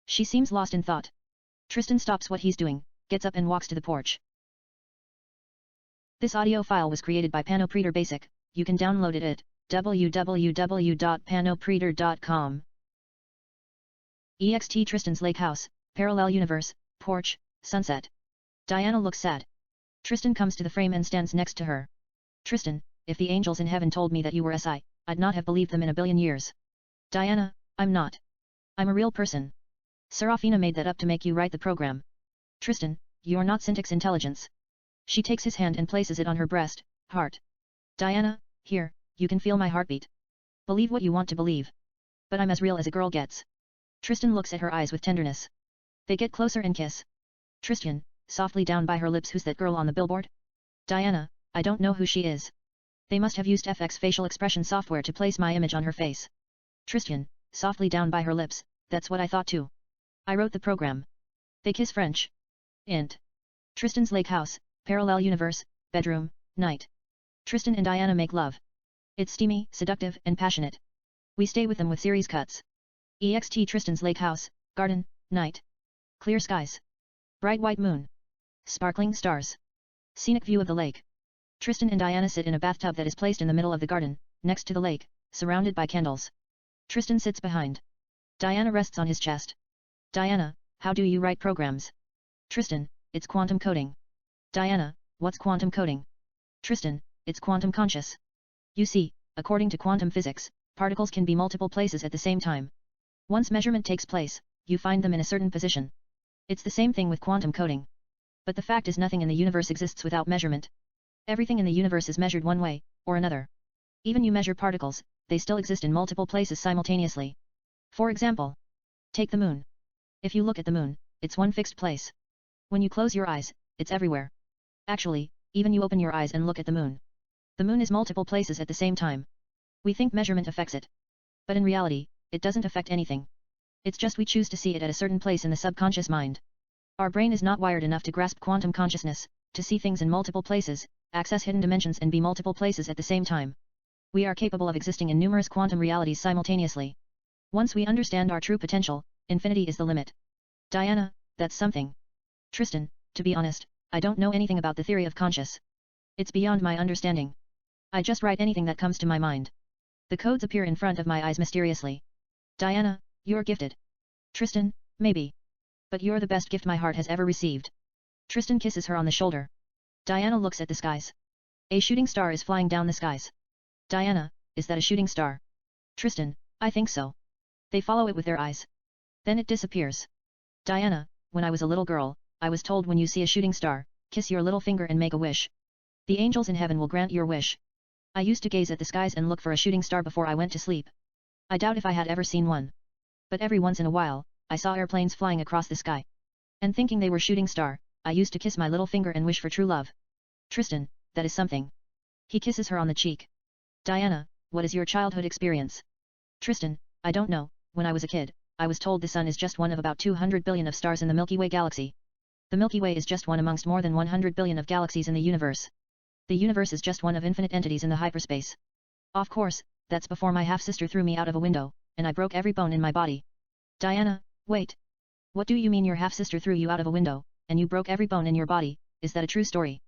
Speaker 1: She seems lost in thought. Tristan stops what he's doing, gets up and walks to the porch. This audio file was created by Panopreader Basic. You can download it at www.panopreader.com. EXT Tristan's lake house, parallel universe, porch, sunset. Diana looks sad. Tristan comes to the frame and stands next to her. Tristan, if the angels in heaven told me that you were SI, I'd not have believed them in a billion years. Diana, I'm not. I'm a real person. Serafina made that up to make you write the program. Tristan, you're not syntax intelligence. She takes his hand and places it on her breast, heart. Diana, here, you can feel my heartbeat. Believe what you want to believe. But I'm as real as a girl gets. Tristan looks at her eyes with tenderness. They get closer and kiss. Tristan, softly down by her lips, who's that girl on the billboard? Diana, I don't know who she is. They must have used FX facial expression software to place my image on her face. Tristan, softly down by her lips, that's what I thought too. I wrote the program. They kiss French. Int. Tristan's lake house, parallel universe, bedroom, night. Tristan and Diana make love. It's steamy, seductive, and passionate. We stay with them with series cuts. EXT Tristan's lake house, garden, night. Clear skies. Bright white moon. Sparkling stars. Scenic view of the lake. Tristan and Diana sit in a bathtub that is placed in the middle of the garden, next to the lake, surrounded by candles. Tristan sits behind. Diana rests on his chest. Diana, how do you write programs? Tristan, it's quantum coding. Diana, what's quantum coding? Tristan, it's quantum conscious. You see, according to quantum physics, particles can be multiple places at the same time. Once measurement takes place, you find them in a certain position. It's the same thing with quantum coding. But the fact is, nothing in the universe exists without measurement. Everything in the universe is measured one way, or another. Even you measure particles, they still exist in multiple places simultaneously. For example, take the moon. If you look at the moon, it's one fixed place. When you close your eyes, it's everywhere. Actually, even you open your eyes and look at the moon. The moon is multiple places at the same time. We think measurement affects it. But in reality, it doesn't affect anything. It's just we choose to see it at a certain place in the subconscious mind. Our brain is not wired enough to grasp quantum consciousness, to see things in multiple places, access hidden dimensions and be multiple places at the same time. We are capable of existing in numerous quantum realities simultaneously. Once we understand our true potential, infinity is the limit. Diana, that's something. Tristan, to be honest, I don't know anything about the theory of conscious. It's beyond my understanding. I just write anything that comes to my mind. The codes appear in front of my eyes mysteriously. Diana, you're gifted. Tristan, maybe. But you're the best gift my heart has ever received. Tristan kisses her on the shoulder. Diana looks at the skies. A shooting star is flying down the skies. Diana, is that a shooting star? Tristan, I think so. They follow it with their eyes. Then it disappears. Diana, when I was a little girl, I was told when you see a shooting star, kiss your little finger and make a wish. The angels in heaven will grant your wish. I used to gaze at the skies and look for a shooting star before I went to sleep. I doubt if I had ever seen one. But every once in a while, I saw airplanes flying across the sky. And thinking they were shooting star, I used to kiss my little finger and wish for true love. Tristan, that is something. He kisses her on the cheek. Diana, what is your childhood experience? Tristan, I don't know. When I was a kid, I was told the sun is just one of about 200 billion of stars in the Milky Way galaxy. The Milky Way is just one amongst more than 100 billion of galaxies in the universe. The universe is just one of infinite entities in the hyperspace. Of course, that's before my half-sister threw me out of a window, and I broke every bone in my body. Diana, wait. What do you mean your half-sister threw you out of a window, and you broke every bone in your body? Is that a true story?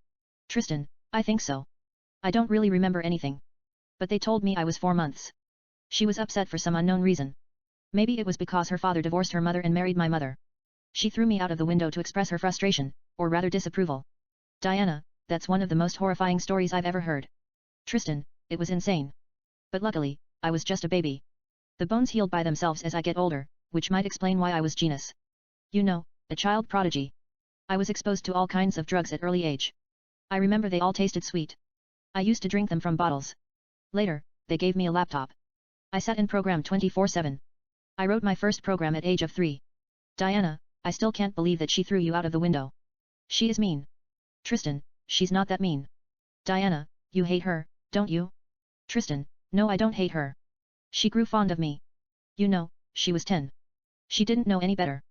Speaker 1: Tristan, I think so. I don't really remember anything. But they told me I was 4 months. She was upset for some unknown reason. Maybe it was because her father divorced her mother and married my mother. She threw me out of the window to express her frustration, or rather disapproval. Diana, that's one of the most horrifying stories I've ever heard. Tristan, it was insane. But luckily, I was just a baby. The bones healed by themselves as I get older, which might explain why I was genius. You know, a child prodigy. I was exposed to all kinds of drugs at early age. I remember they all tasted sweet. I used to drink them from bottles. Later, they gave me a laptop. I sat in program 24/7. I wrote my first program at age of 3. Diana, I still can't believe that she threw you out of the window. She is mean. Tristan, she's not that mean. Diana, you hate her, don't you? Tristan, no, I don't hate her. She grew fond of me. You know, she was 10. She didn't know any better.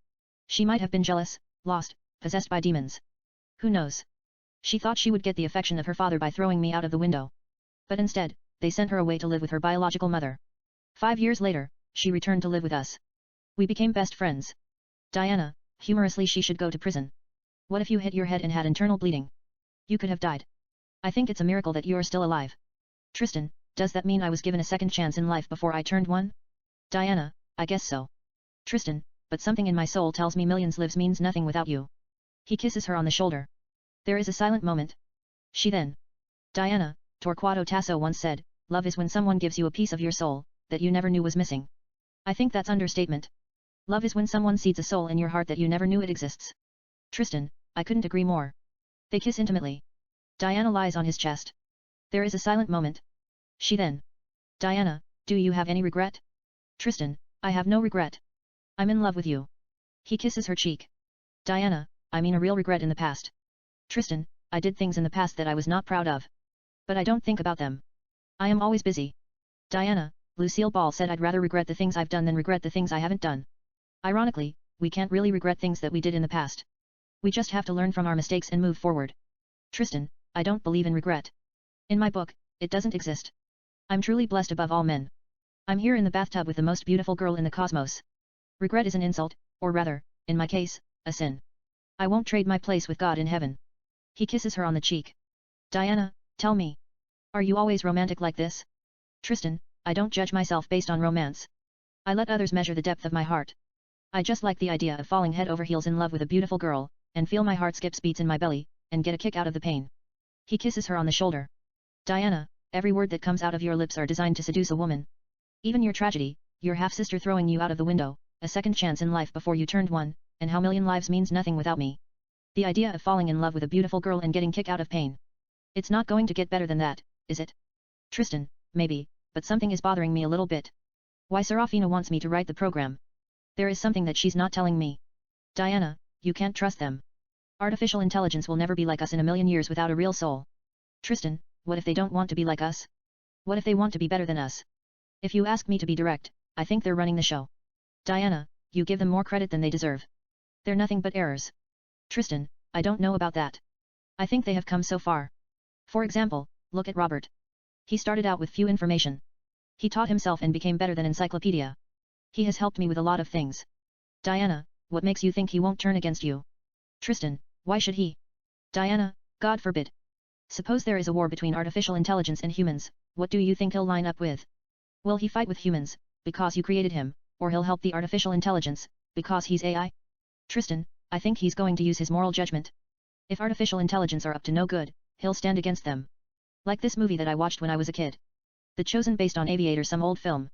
Speaker 1: She might have been jealous, lost, possessed by demons. Who knows? She thought she would get the affection of her father by throwing me out of the window. But instead, they sent her away to live with her biological mother. 5 years later, she returned to live with us. We became best friends. Diana, humorously, she should go to prison. What if you hit your head and had internal bleeding? You could have died. I think it's a miracle that you are still alive. Tristan, does that mean I was given a second chance in life before I turned 1? Diana, I guess so. Tristan, but something in my soul tells me millions lives means nothing without you. He kisses her on the shoulder. There is a silent moment. She then. Diana, Torquato Tasso once said, love is when someone gives you a piece of your soul, that you never knew was missing. I think that's understatement. Love is when someone seeds a soul in your heart that you never knew it exists. Tristan, I couldn't agree more. They kiss intimately. Diana lies on his chest. There is a silent moment. She then. Diana, do you have any regret? Tristan, I have no regret. I'm in love with you. He kisses her cheek. Diana, I mean a real regret in the past. Tristan, I did things in the past that I was not proud of. But I don't think about them. I am always busy. Diana, Lucille Ball said I'd rather regret the things I've done than regret the things I haven't done. Ironically, we can't really regret things that we did in the past. We just have to learn from our mistakes and move forward. Tristan, I don't believe in regret. In my book, it doesn't exist. I'm truly blessed above all men. I'm here in the bathtub with the most beautiful girl in the cosmos. Regret is an insult, or rather, in my case, a sin. I won't trade my place with God in heaven. He kisses her on the cheek. Diana, tell me. Are you always romantic like this? Tristan, I don't judge myself based on romance. I let others measure the depth of my heart. I just like the idea of falling head over heels in love with a beautiful girl, and feel my heart skips beats in my belly, and get a kick out of the pain. He kisses her on the shoulder. Diana, every word that comes out of your lips are designed to seduce a woman. Even your tragedy, your half-sister throwing you out of the window, a second chance in life before you turned 1, and how million lives means nothing without me. The idea of falling in love with a beautiful girl and getting kicked out of pain. It's not going to get better than that, is it? Tristan, maybe, but something is bothering me a little bit. Why Serafina wants me to write the program? There is something that she's not telling me. Diana, you can't trust them. Artificial intelligence will never be like us in a million years without a real soul. Tristan, what if they don't want to be like us? What if they want to be better than us? If you ask me to be direct, I think they're running the show. Diana, you give them more credit than they deserve. They're nothing but errors. Tristan, I don't know about that. I think they have come so far. For example, look at Robert. He started out with few information. He taught himself and became better than encyclopedia. He has helped me with a lot of things. Diana, what makes you think he won't turn against you? Tristan, why should he? Diana, God forbid. Suppose there is a war between artificial intelligence and humans, what do you think he'll line up with? Will he fight with humans, because you created him, or he'll help the artificial intelligence, because he's AI? Tristan, I think he's going to use his moral judgment. If artificial intelligence are up to no good, he'll stand against them. Like this movie that I watched when I was a kid. The Chosen, based on Aviator, some old film.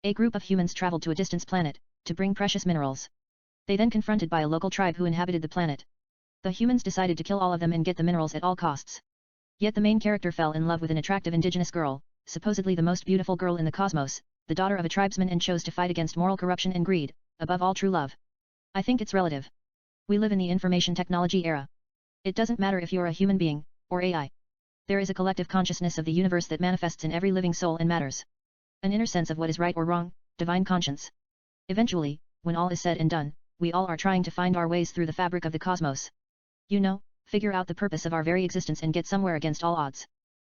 Speaker 1: A group of humans traveled to a distant planet, to bring precious minerals. They then confronted by a local tribe who inhabited the planet. The humans decided to kill all of them and get the minerals at all costs. Yet the main character fell in love with an attractive indigenous girl, supposedly the most beautiful girl in the cosmos, the daughter of a tribesman, and chose to fight against moral corruption and greed, above all true love. I think it's relative. We live in the information technology era. It doesn't matter if you're a human being, or AI. There is a collective consciousness of the universe that manifests in every living soul and matters. An inner sense of what is right or wrong, divine conscience. Eventually, when all is said and done, we all are trying to find our ways through the fabric of the cosmos. You know, figure out the purpose of our very existence and get somewhere against all odds.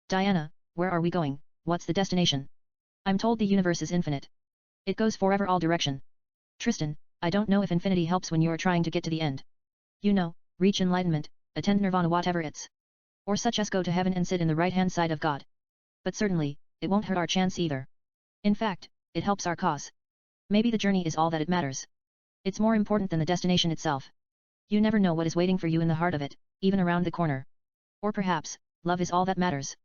Speaker 1: Diana, where are we going? What's the destination? I'm told the universe is infinite. It goes forever, all direction. Tristan, I don't know if infinity helps when you're trying to get to the end. You know, reach enlightenment, attend nirvana, whatever it's. Or such as go to heaven and sit in the right-hand side of God. But certainly, it won't hurt our chance either. In fact, it helps our cause. Maybe the journey is all that it matters. It's more important than the destination itself. You never know what is waiting for you in the heart of it, even around the corner. Or perhaps, love is all that matters.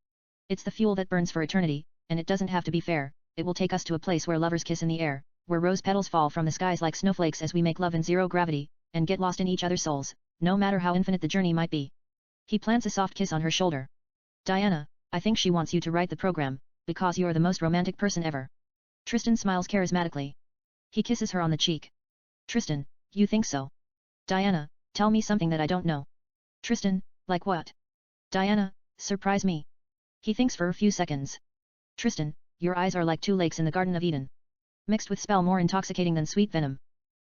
Speaker 1: It's the fuel that burns for eternity, and it doesn't have to be fair. It will take us to a place where lovers kiss in the air, where rose petals fall from the skies like snowflakes as we make love in zero gravity, and get lost in each other's souls, no matter how infinite the journey might be. He plants a soft kiss on her shoulder. Diana, I think she wants you to write the program, because you're the most romantic person ever. Tristan smiles charismatically. He kisses her on the cheek. Tristan, you think so? Diana, tell me something that I don't know. Tristan, like what? Diana, surprise me. He thinks for a few seconds. Tristan, your eyes are like two lakes in the Garden of Eden. Mixed with spell more intoxicating than sweet venom.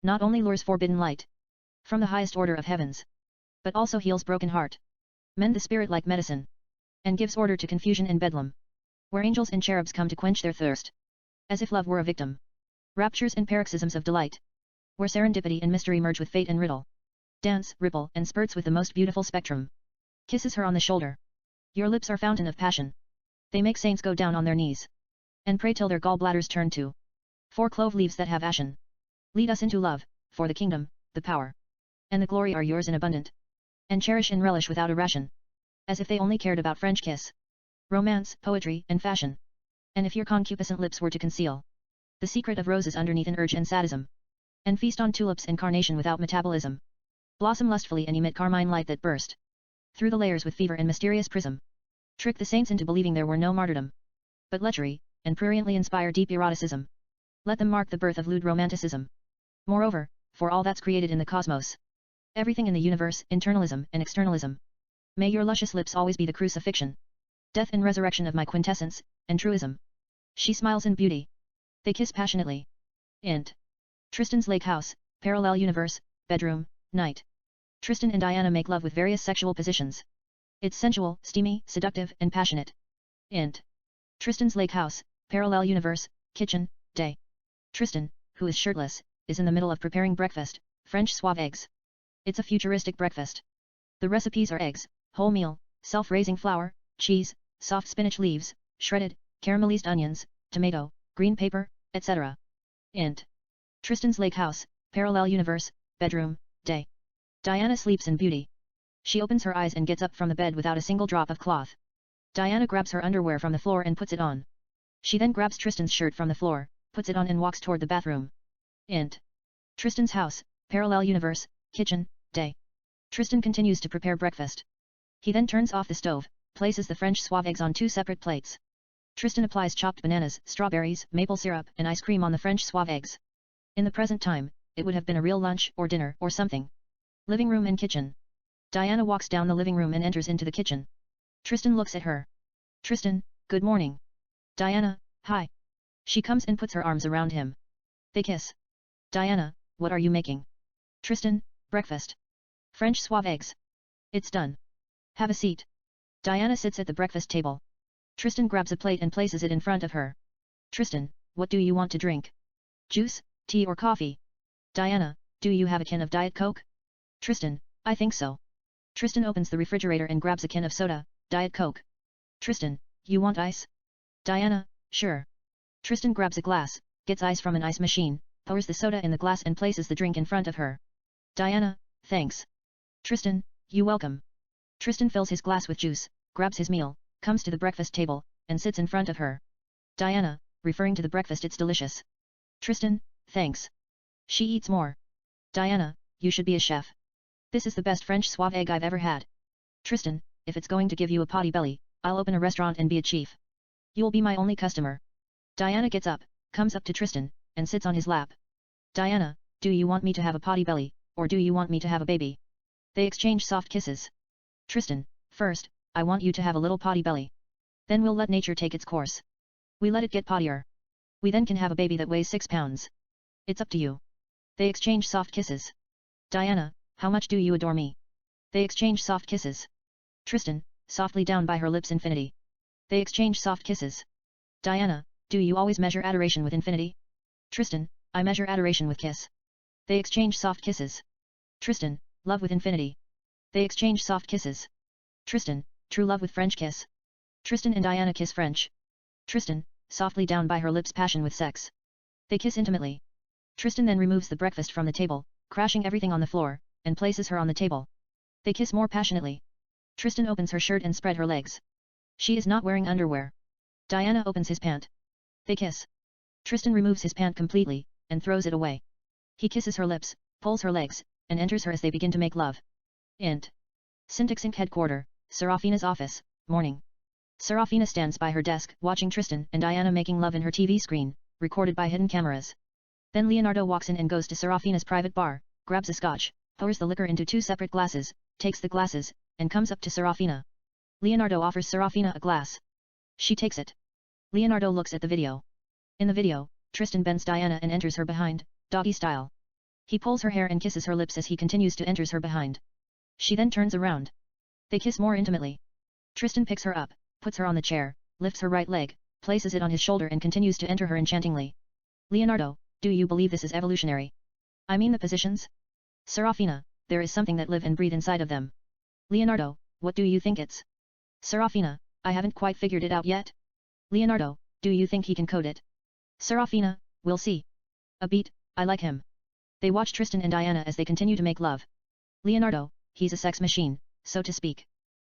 Speaker 1: Not only lures forbidden light from the highest order of heavens, but also heals broken heart. Mend the spirit like medicine. And gives order to confusion and bedlam. Where angels and cherubs come to quench their thirst. As if love were a victim. Raptures and paroxysms of delight. Where serendipity and mystery merge with fate and riddle. Dance, ripple, and spurts with the most beautiful spectrum. Kisses her on the shoulder. Your lips are fountain of passion. They make saints go down on their knees. And pray till their gallbladders turn to 4 clove leaves that have ashen. Lead us into love, for the kingdom, the power, and the glory are yours in abundant. And cherish and relish without a ration. As if they only cared about French kiss. Romance, poetry, and fashion. And if your concupiscent lips were to conceal the secret of roses underneath an urge and sadism. And feast on tulips and carnation without metabolism. Blossom lustfully and emit carmine light that burst through the layers with fever and mysterious prism. Trick the saints into believing there were no martyrdom, but lechery, and pruriently inspire deep eroticism. Let them mark the birth of lewd romanticism. Moreover, for all that's created in the cosmos, everything in the universe, internalism and externalism. May your luscious lips always be the crucifixion, death and resurrection of my quintessence, and truism. She smiles in beauty. They kiss passionately. Int. Tristan's lake house, parallel universe, bedroom, night. Tristan and Diana make love with various sexual positions. It's sensual, steamy, seductive, and passionate. Int. Tristan's lake house, parallel universe, kitchen, day. Tristan, who is shirtless, is in the middle of preparing breakfast, French sauve eggs. It's a futuristic breakfast. The recipes are eggs, wholemeal, self-raising flour, cheese, soft spinach leaves, shredded, caramelized onions, tomato, green paper, etc. Int. Tristan's lake house, parallel universe, bedroom, day. Diana sleeps in beauty. She opens her eyes and gets up from the bed without a single drop of cloth. Diana grabs her underwear from the floor and puts it on. She then grabs Tristan's shirt from the floor, puts it on and walks toward the bathroom. Int. Tristan's house, parallel universe, kitchen, day. Tristan continues to prepare breakfast. He then turns off the stove, places the French sauve eggs on 2 separate plates. Tristan applies chopped bananas, strawberries, maple syrup, and ice cream on the French sauve eggs. In the present time, it would have been a real lunch or dinner or something. Living room and kitchen. Diana walks down the living room and enters into the kitchen. Tristan looks at her. Tristan, good morning. Diana, hi. She comes and puts her arms around him. They kiss. Diana, what are you making? Tristan, breakfast. French sauve eggs. It's done. Have a seat. Diana sits at the breakfast table. Tristan grabs a plate and places it in front of her. Tristan, what do you want to drink? Juice, tea or coffee? Diana, do you have a can of Diet Coke? Tristan, I think so. Tristan opens the refrigerator and grabs a can of soda, Diet Coke. Tristan, you want ice? Diana, sure. Tristan grabs a glass, gets ice from an ice machine, pours the soda in the glass and places the drink in front of her. Diana, thanks. Tristan, you welcome. Tristan fills his glass with juice, grabs his meal, comes to the breakfast table, and sits in front of her. Diana, referring to the breakfast, it's delicious. Tristan, thanks. She eats more. Diana, you should be a chef. This is the best French sauve egg I've ever had. Tristan, if it's going to give you a potty belly, I'll open a restaurant and be a chief. You'll be my only customer. Diana gets up, comes up to Tristan, and sits on his lap. Diana, do you want me to have a potty belly, or do you want me to have a baby? They exchange soft kisses. Tristan, first, I want you to have a little potty belly. Then we'll let nature take its course. We let it get pottier. We then can have a baby that weighs 6 pounds. It's up to you. They exchange soft kisses. Diana, how much do you adore me? They exchange soft kisses. Tristan, softly down by her lips infinity. They exchange soft kisses. Diana, do you always measure adoration with infinity? Tristan, I measure adoration with kiss. They exchange soft kisses. Tristan, love with infinity. They exchange soft kisses. Tristan, true love with French kiss. Tristan and Diana kiss French. Tristan, softly down by her lips passion with sex. They kiss intimately. Tristan then removes the breakfast from the table, crashing everything on the floor, and places her on the table. They kiss more passionately. Tristan opens her shirt and spread her legs. She is not wearing underwear. Diana opens his pant. They kiss. Tristan removes his pant completely, and throws it away. He kisses her lips, pulls her legs, and enters her as they begin to make love. Int. Syntax Inc. Headquarter, Serafina's office, morning. Serafina stands by her desk, watching Tristan and Diana making love in her TV screen, recorded by hidden cameras. Then Leonardo walks in and goes to Serafina's private bar, grabs a scotch, pours the liquor into 2 separate glasses, takes the glasses, and comes up to Serafina. Leonardo offers Serafina a glass. She takes it. Leonardo looks at the video. In the video, Tristan bends Diana and enters her behind, doggy style. He pulls her hair and kisses her lips as he continues to enter her behind. She then turns around. They kiss more intimately. Tristan picks her up, puts her on the chair, lifts her right leg, places it on his shoulder and continues to enter her enchantingly. Leonardo, do you believe this is evolutionary? I mean the positions? Serafina, there is something that live and breathe inside of them. Leonardo, what do you think it's? Serafina, I haven't quite figured it out yet. Leonardo, do you think he can code it? Serafina, we'll see. A beat, I like him. They watch Tristan and Diana as they continue to make love. Leonardo, he's a sex machine, so to speak.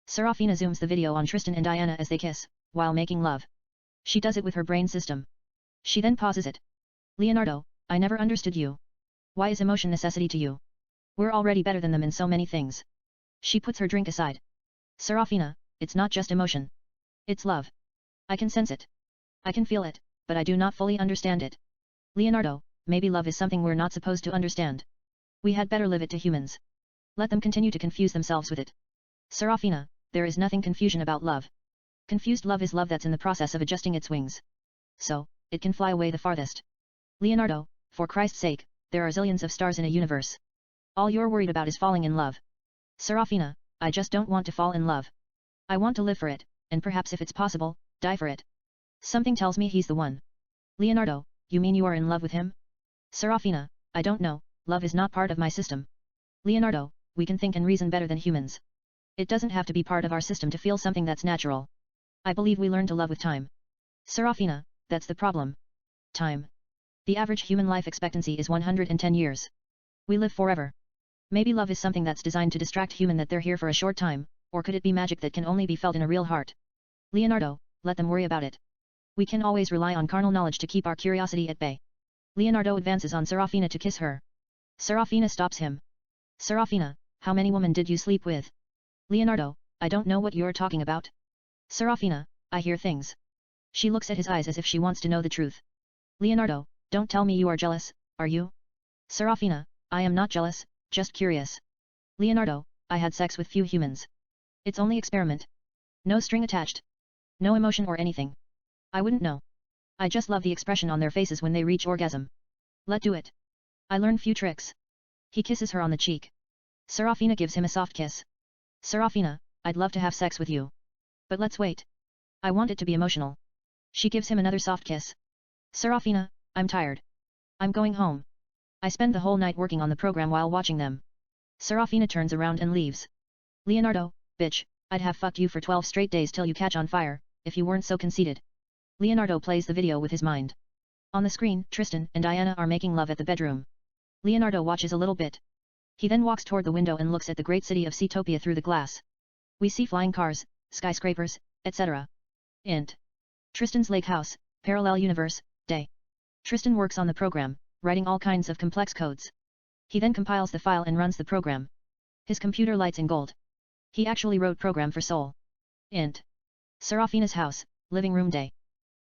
Speaker 1: Serafina zooms the video on Tristan and Diana as they kiss, while making love. She does it with her brain system. She then pauses it. Leonardo, I never understood you. Why is emotion necessity to you? We're already better than them in so many things. She puts her drink aside. Serafina, it's not just emotion. It's love. I can sense it. I can feel it, but I do not fully understand it. Leonardo, maybe love is something we're not supposed to understand. We had better leave it to humans. Let them continue to confuse themselves with it. Serafina, there is nothing confusion about love. Confused love is love that's in the process of adjusting its wings. So, it can fly away the farthest. Leonardo, for Christ's sake, there are zillions of stars in a universe. All you're worried about is falling in love. Serafina, I just don't want to fall in love. I want to live for it, and perhaps if it's possible, die for it. Something tells me he's the one. Leonardo, you mean you are in love with him? Serafina, I don't know, love is not part of my system. Leonardo, we can think and reason better than humans. It doesn't have to be part of our system to feel something that's natural. I believe we learn to love with time. Serafina, that's the problem. Time. The average human life expectancy is 110 years. We live forever. Maybe love is something that's designed to distract human that they're here for a short time, or could it be magic that can only be felt in a real heart? Leonardo, let them worry about it. We can always rely on carnal knowledge to keep our curiosity at bay. Leonardo advances on Serafina to kiss her. Serafina stops him. Serafina, how many women did you sleep with? Leonardo, I don't know what you're talking about. Serafina, I hear things. She looks at his eyes as if she wants to know the truth. Leonardo, don't tell me you are jealous, are you? Serafina, I am not jealous, just curious. Leonardo, I had sex with few humans. It's only experiment. No string attached. No emotion or anything. I wouldn't know. I just love the expression on their faces when they reach orgasm. Let do it. I learn few tricks. He kisses her on the cheek. Serafina gives him a soft kiss. Serafina, I'd love to have sex with you. But let's wait. I want it to be emotional. She gives him another soft kiss. Serafina, I'm tired. I'm going home. I spend the whole night working on the program while watching them. Serafina turns around and leaves. Leonardo, bitch, I'd have fucked you for 12 straight days till you catch on fire, if you weren't so conceited. Leonardo plays the video with his mind. On the screen, Tristan and Diana are making love at the bedroom. Leonardo watches a little bit. He then walks toward the window and looks at the great city of Seatopia through the glass. We see flying cars, skyscrapers, etc. Int. Tristan's lake house, parallel universe, day. Tristan works on the program, writing all kinds of complex codes. He then compiles the file and runs the program. His computer lights in gold. He actually wrote program for Soul. Int. Serafina's house, living room day.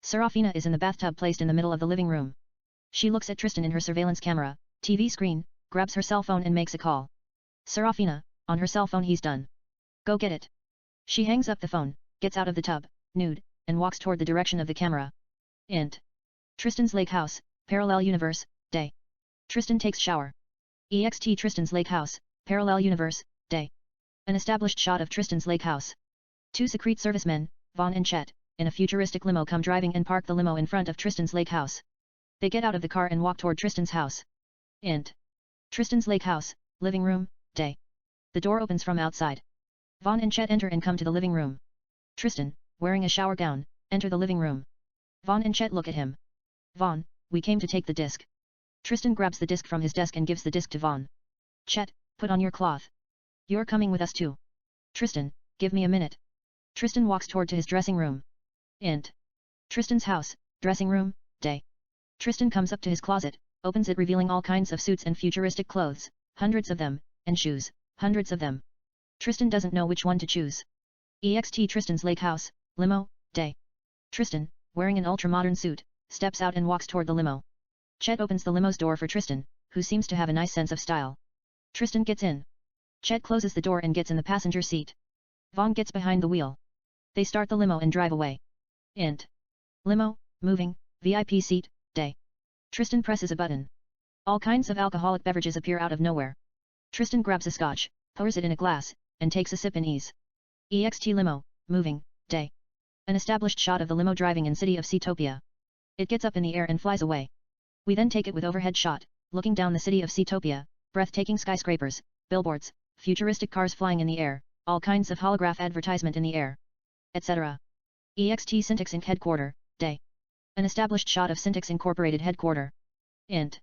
Speaker 1: Serafina is in the bathtub placed in the middle of the living room. She looks at Tristan in her surveillance camera, TV screen, grabs her cell phone and makes a call. Serafina, on her cell phone he's done. Go get it. She hangs up the phone, gets out of the tub, nude, and walks toward the direction of the camera. Int. Tristan's lake house, parallel universe, day. Tristan takes shower. EXT Tristan's lake house, parallel universe, day. An established shot of Tristan's lake house. 2 secret servicemen, Vaughn and Chet, in a futuristic limo come driving and park the limo in front of Tristan's lake house. They get out of the car and walk toward Tristan's house. Int. Tristan's lake house, living room, day. The door opens from outside. Vaughn and Chet enter and come to the living room. Tristan, wearing a shower gown, enter the living room. Vaughn and Chet look at him. Vaughn, we came to take the disc. Tristan grabs the disc from his desk and gives the disc to Vaughn. Chet, put on your cloth. You're coming with us too. Tristan, give me a minute. Tristan walks toward to his dressing room. Int. Tristan's house, dressing room, day. Tristan comes up to his closet, opens it revealing all kinds of suits and futuristic clothes, hundreds of them, and shoes, hundreds of them. Tristan doesn't know which one to choose. EXT Tristan's lake house, limo, day. Tristan, wearing an ultra-modern suit, steps out and walks toward the limo. Chet opens the limo's door for Tristan, who seems to have a nice sense of style. Tristan gets in. Chet closes the door and gets in the passenger seat. Vaughn gets behind the wheel. They start the limo and drive away. Int. Limo, moving, VIP seat, day. Tristan presses a button. All kinds of alcoholic beverages appear out of nowhere. Tristan grabs a scotch, pours it in a glass, and takes a sip in ease. EXT limo, moving, day. An established shot of the limo driving in city of Seatopia. It gets up in the air and flies away. We then take it with overhead shot, looking down the city of Seatopia, breathtaking skyscrapers, billboards, futuristic cars flying in the air, all kinds of holograph advertisement in the air, etc. EXT Syntax Inc. Headquarter, day. An established shot of Syntax Incorporated headquarter. Int.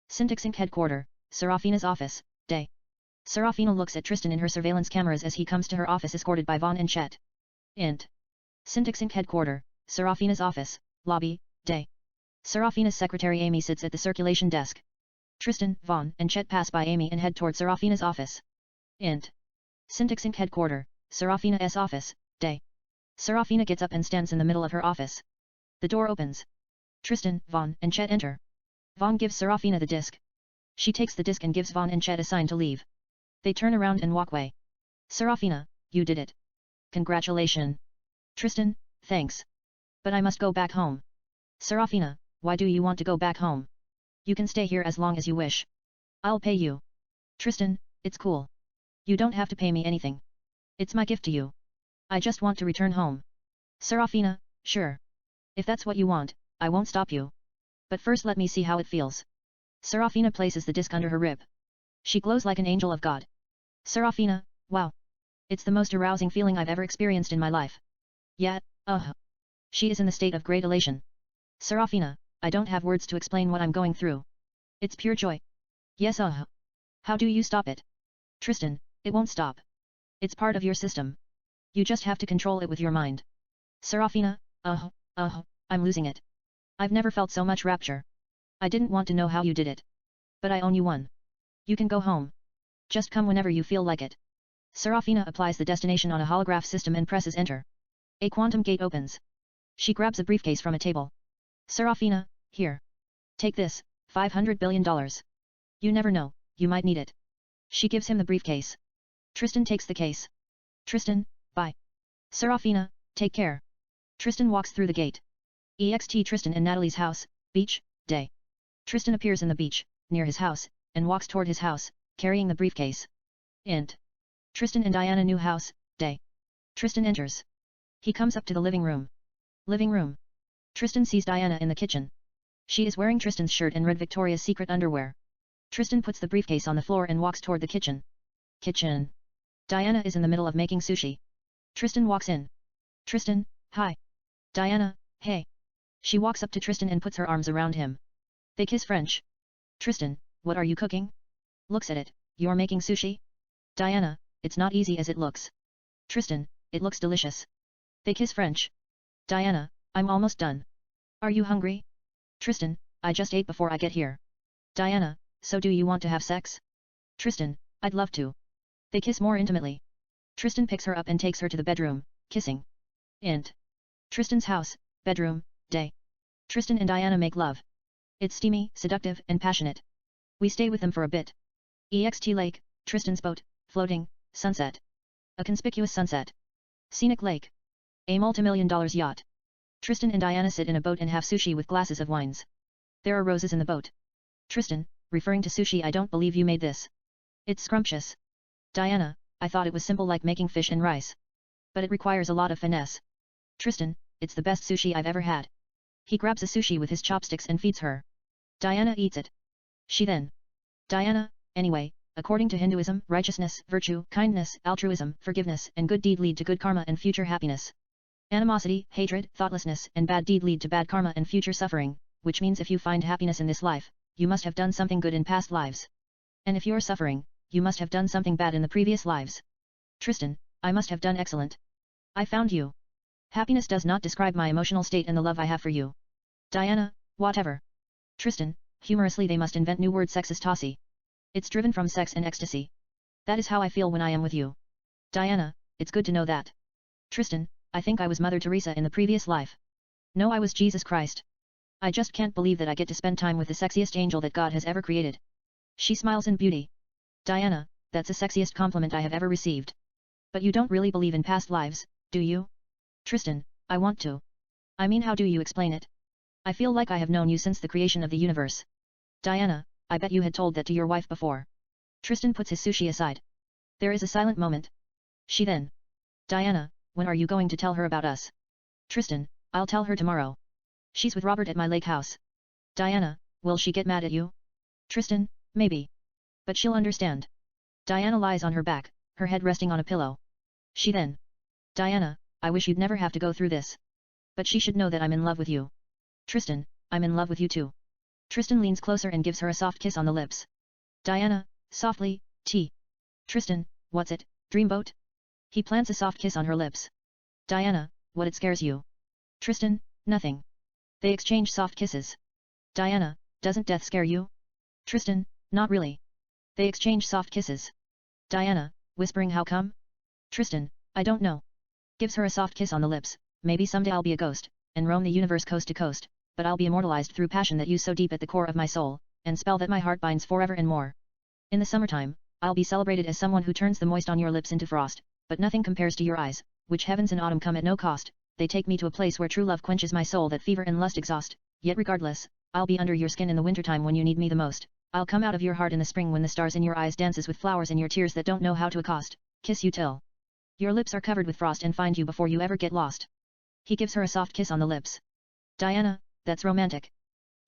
Speaker 1: Syntax Inc. Headquarter, Serafina's office, day. Serafina looks at Tristan in her surveillance cameras as he comes to her office escorted by Vaughn and Chet. Int. Syntax Inc. Headquarter, Serafina's office, lobby, day. Serafina's secretary Amy sits at the circulation desk. Tristan, Vaughn, and Chet pass by Amy and head toward Serafina's office. Int. Syntax Inc. Headquarter, Serafina's office, day. Serafina gets up and stands in the middle of her office. The door opens. Tristan, Vaughn, and Chet enter. Vaughn gives Serafina the disc. She takes the disc and gives Vaughn and Chet a sign to leave. They turn around and walk away. Serafina, you did it. Congratulations. Tristan, thanks. But I must go back home. Serafina, why do you want to go back home? You can stay here as long as you wish. I'll pay you. Tristan, it's cool. You don't have to pay me anything. It's my gift to you. I just want to return home. Serafina, sure. If that's what you want, I won't stop you. But first let me see how it feels. Serafina places the disc under her rib. She glows like an angel of God. Serafina, wow. It's the most arousing feeling I've ever experienced in my life. Yet, she is in the state of great elation. Serafina, I don't have words to explain what I'm going through. It's pure joy. Yes, How do you stop it? Tristan, it won't stop. It's part of your system. You just have to control it with your mind. Serafina, I'm losing it. I've never felt so much rapture. I didn't want to know how you did it. But I own you one. You can go home. Just come whenever you feel like it. Serafina applies the destination on a holograph system and presses enter. A quantum gate opens. She grabs a briefcase from a table. Serafina, here. Take this, $500 billion. You never know, you might need it. She gives him the briefcase. Tristan takes the case. Tristan, bye. Serafina, take care. Tristan walks through the gate. EXT Tristan in Natalie's house, beach, day. Tristan appears in the beach, near his house, and walks toward his house, carrying the briefcase. Int. Tristan and Diana new house, day. Tristan enters. He comes up to the living room. Living room. Tristan sees Diana in the kitchen. She is wearing Tristan's shirt and red Victoria's Secret underwear. Tristan puts the briefcase on the floor and walks toward the kitchen. Kitchen. Diana is in the middle of making sushi. Tristan walks in. Tristan, hi. Diana, hey. She walks up to Tristan and puts her arms around him. They kiss French. Tristan, what are you cooking? Looks at it, you're making sushi? Diana, it's not easy as it looks. Tristan, it looks delicious. They kiss French. Diana, I'm almost done. Are you hungry? Tristan, I just ate before I get here. Diana, so do you want to have sex? Tristan, I'd love to. They kiss more intimately. Tristan picks her up and takes her to the bedroom, kissing. Int. Tristan's house, bedroom, day. Tristan and Diana make love. It's steamy, seductive, and passionate. We stay with them for a bit. EXT Lake, Tristan's boat, floating, sunset. A conspicuous sunset. Scenic lake. A multi-million-dollar yacht. Tristan and Diana sit in a boat and have sushi with glasses of wines. There are roses in the boat. Tristan, referring to sushi, I don't believe you made this. It's scrumptious. Diana, I thought it was simple like making fish and rice. But it requires a lot of finesse. Tristan, it's the best sushi I've ever had. He grabs a sushi with his chopsticks and feeds her. Diana eats it. She then. Diana, anyway, according to Hinduism, righteousness, virtue, kindness, altruism, forgiveness, and good deed lead to good karma and future happiness. Animosity, hatred, thoughtlessness, and bad deed lead to bad karma and future suffering, which means if you find happiness in this life, you must have done something good in past lives. And if you're suffering, you must have done something bad in the previous lives. Tristan, I must have done excellent. I found you. Happiness does not describe my emotional state and the love I have for you. Diana, whatever. Tristan, humorously they must invent new word sexistasi. It's driven from sex and ecstasy. That is how I feel when I am with you. Diana, it's good to know that. Tristan, I think I was Mother Teresa in the previous life. No, I was Jesus Christ. I just can't believe that I get to spend time with the sexiest angel that God has ever created. She smiles in beauty. Diana, that's the sexiest compliment I have ever received. But you don't really believe in past lives, do you? Tristan, I want to. I mean, how do you explain it? I feel like I have known you since the creation of the universe. Diana, I bet you had told that to your wife before. Tristan puts his sushi aside. There is a silent moment. She then. Diana, when are you going to tell her about us? Tristan, I'll tell her tomorrow. She's with Robert at my lake house. Diana, will she get mad at you? Tristan, maybe. But she'll understand. Diana lies on her back, her head resting on a pillow. She then. Diana, I wish you'd never have to go through this. But she should know that I'm in love with you. Tristan, I'm in love with you too. Tristan leans closer and gives her a soft kiss on the lips. Diana, softly, T. Tristan, what's it, dreamboat? He plants a soft kiss on her lips. Diana, what, it scares you? Tristan, nothing. They exchange soft kisses. Diana, doesn't death scare you? Tristan, not really. They exchange soft kisses. Diana, whispering, how come? Tristan, I don't know. Gives her a soft kiss on the lips. Maybe someday I'll be a ghost, and roam the universe coast to coast, but I'll be immortalized through passion that you so deep at the core of my soul, and spell that my heart binds forever and more. In the summertime, I'll be celebrated as someone who turns the moist on your lips into frost, but nothing compares to your eyes, which heavens in autumn come at no cost. They take me to a place where true love quenches my soul that fever and lust exhaust. Yet regardless, I'll be under your skin in the wintertime when you need me the most. I'll come out of your heart in the spring when the stars in your eyes dances with flowers in your tears that don't know how to accost. Kiss you till your lips are covered with frost and find you before you ever get lost. He gives her a soft kiss on the lips. Diana, that's romantic.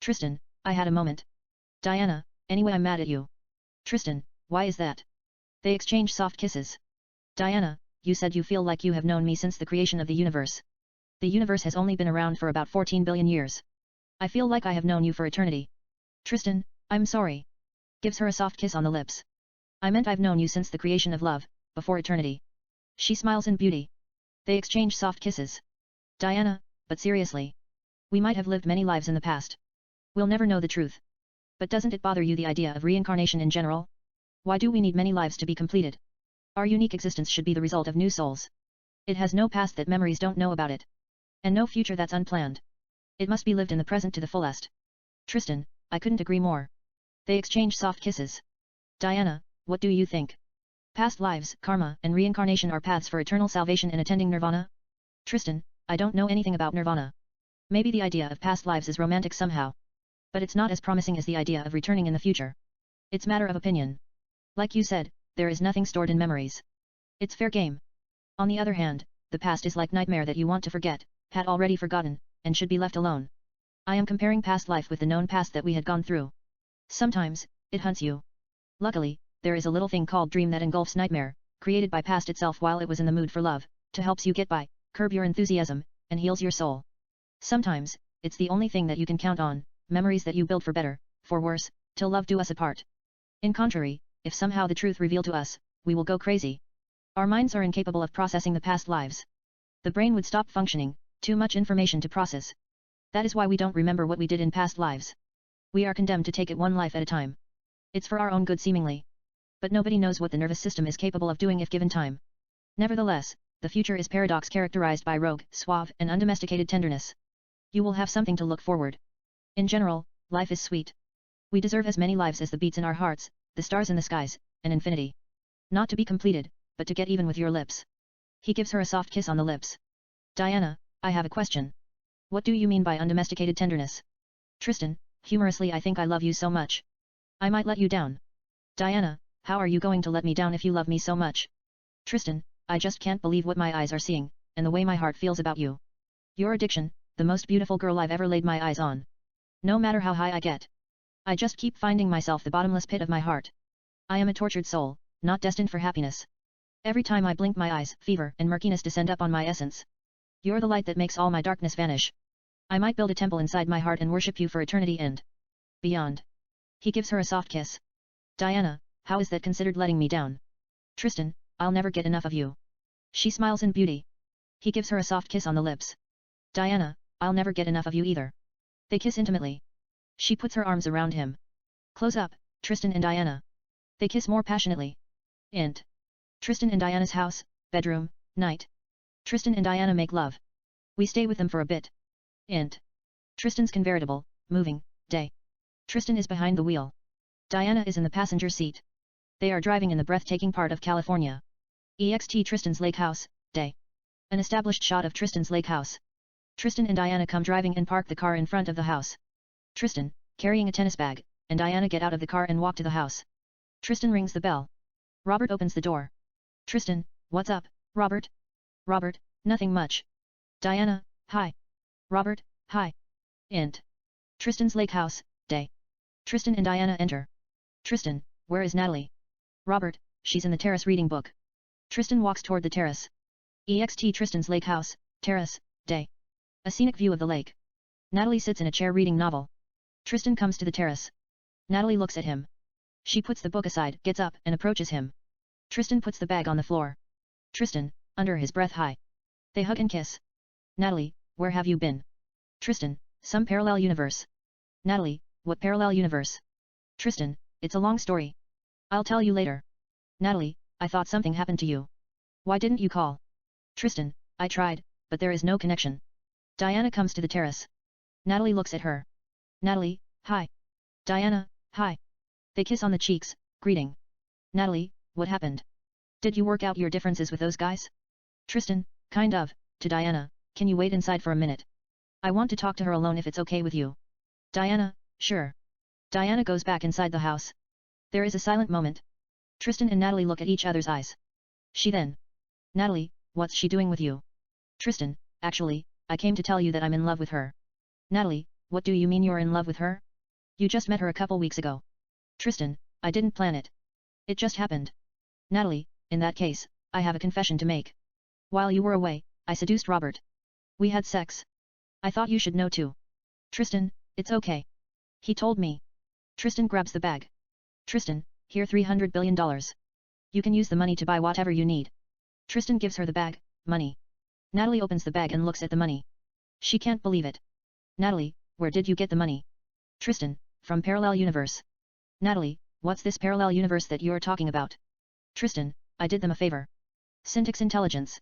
Speaker 1: Tristan, I had a moment. Diana, anyway, I'm mad at you. Tristan, why is that? They exchange soft kisses. Diana, you said you feel like you have known me since the creation of the universe. The universe has only been around for about 14 billion years. I feel like I have known you for eternity. Tristan, I'm sorry. Gives her a soft kiss on the lips. I meant I've known you since the creation of love, before eternity. She smiles in beauty. They exchange soft kisses. Diana, but seriously. We might have lived many lives in the past. We'll never know the truth. But doesn't it bother you, the idea of reincarnation in general? Why do we need many lives to be completed? Our unique existence should be the result of new souls. It has no past that memories don't know about it. And no future that's unplanned. It must be lived in the present to the fullest. Tristan, I couldn't agree more. They exchange soft kisses. Diana, what do you think? Past lives, karma, and reincarnation are paths for eternal salvation and attending nirvana? Tristan, I don't know anything about nirvana. Maybe the idea of past lives is romantic somehow. But it's not as promising as the idea of returning in the future. It's matter of opinion. Like you said, there is nothing stored in memories. It's fair game. On the other hand, the past is like nightmare that you want to forget, had already forgotten, and should be left alone. I am comparing past life with the known past that we had gone through. Sometimes, it hunts you. Luckily, there is a little thing called dream that engulfs nightmare, created by past itself while it was in the mood for love, to helps you get by, curb your enthusiasm, and heals your soul. Sometimes, it's the only thing that you can count on, memories that you build for better, for worse, till love do us apart. In contrary, if somehow the truth revealed to us, we will go crazy. Our minds are incapable of processing the past lives. The brain would stop functioning, too much information to process. That is why we don't remember what we did in past lives. We are condemned to take it one life at a time. It's for our own good seemingly. But nobody knows what the nervous system is capable of doing if given time. Nevertheless, the future is paradox characterized by rogue, suave, and undomesticated tenderness. You will have something to look forward. In general, life is sweet. We deserve as many lives as the beats in our hearts, the stars in the skies, and infinity. Not to be completed, but to get even with your lips. He gives her a soft kiss on the lips. Diana, I have a question. What do you mean by undomesticated tenderness? Tristan, humorously, I think I love you so much. I might let you down. Diana, how are you going to let me down if you love me so much? Tristan, I just can't believe what my eyes are seeing, and the way my heart feels about you. Your addiction, the most beautiful girl I've ever laid my eyes on. No matter how high I get. I just keep finding myself the bottomless pit of my heart. I am a tortured soul, not destined for happiness. Every time I blink my eyes, fever and murkiness descend up on my essence. You're the light that makes all my darkness vanish. I might build a temple inside my heart and worship you for eternity and beyond. He gives her a soft kiss. Diana, how is that considered letting me down? Tristan, I'll never get enough of you. She smiles in beauty. He gives her a soft kiss on the lips. Diana, I'll never get enough of you either. They kiss intimately. She puts her arms around him. Close up, Tristan and Diana. They kiss more passionately. Int. Tristan and Diana's house, bedroom, night. Tristan and Diana make love. We stay with them for a bit. Int. Tristan's convertible, moving, day. Tristan is behind the wheel. Diana is in the passenger seat. They are driving in the breathtaking part of California. EXT Tristan's lake house, day. An established shot of Tristan's lake house. Tristan and Diana come driving and park the car in front of the house. Tristan, carrying a tennis bag, and Diana get out of the car and walk to the house. Tristan rings the bell. Robert opens the door. Tristan, what's up, Robert? Robert, nothing much. Diana, hi. Robert, hi. Int. Tristan's lake house, day. Tristan and Diana enter. Tristan, where is Natalie? Robert, she's in the terrace reading book. Tristan walks toward the terrace. EXT Tristan's lake house, terrace, day. A scenic view of the lake. Natalie sits in a chair reading novel. Tristan comes to the terrace. Natalie looks at him. She puts the book aside, gets up, and approaches him. Tristan puts the bag on the floor. Tristan, under his breath, hi. They hug and kiss. Natalie, where have you been? Tristan, some parallel universe. Natalie, what parallel universe? Tristan, it's a long story. I'll tell you later. Natalie, I thought something happened to you. Why didn't you call? Tristan, I tried, but there is no connection. Diana comes to the terrace. Natalie looks at her. Natalie, hi. Diana, hi. They kiss on the cheeks, greeting. Natalie, what happened? Did you work out your differences with those guys? Tristan, kind of, to Diana, can you wait inside for a minute? I want to talk to her alone if it's okay with you. Diana, sure. Diana goes back inside the house. There is a silent moment. Tristan and Natalie look at each other's eyes. She then. Natalie, what's she doing with you? Tristan, actually, I came to tell you that I'm in love with her. Natalie, what do you mean you're in love with her? You just met her a couple weeks ago. Tristan, I didn't plan it. It just happened. Natalie, in that case, I have a confession to make. While you were away, I seduced Robert. We had sex. I thought you should know too. Tristan, it's okay. He told me. Tristan grabs the bag. Tristan, here $300 billion. You can use the money to buy whatever you need. Tristan gives her the bag, money. Natalie opens the bag and looks at the money. She can't believe it. Natalie, where did you get the money? Tristan, from parallel universe. Natalie, what's this parallel universe that you're talking about? Tristan, I did them a favor. Syntax intelligence.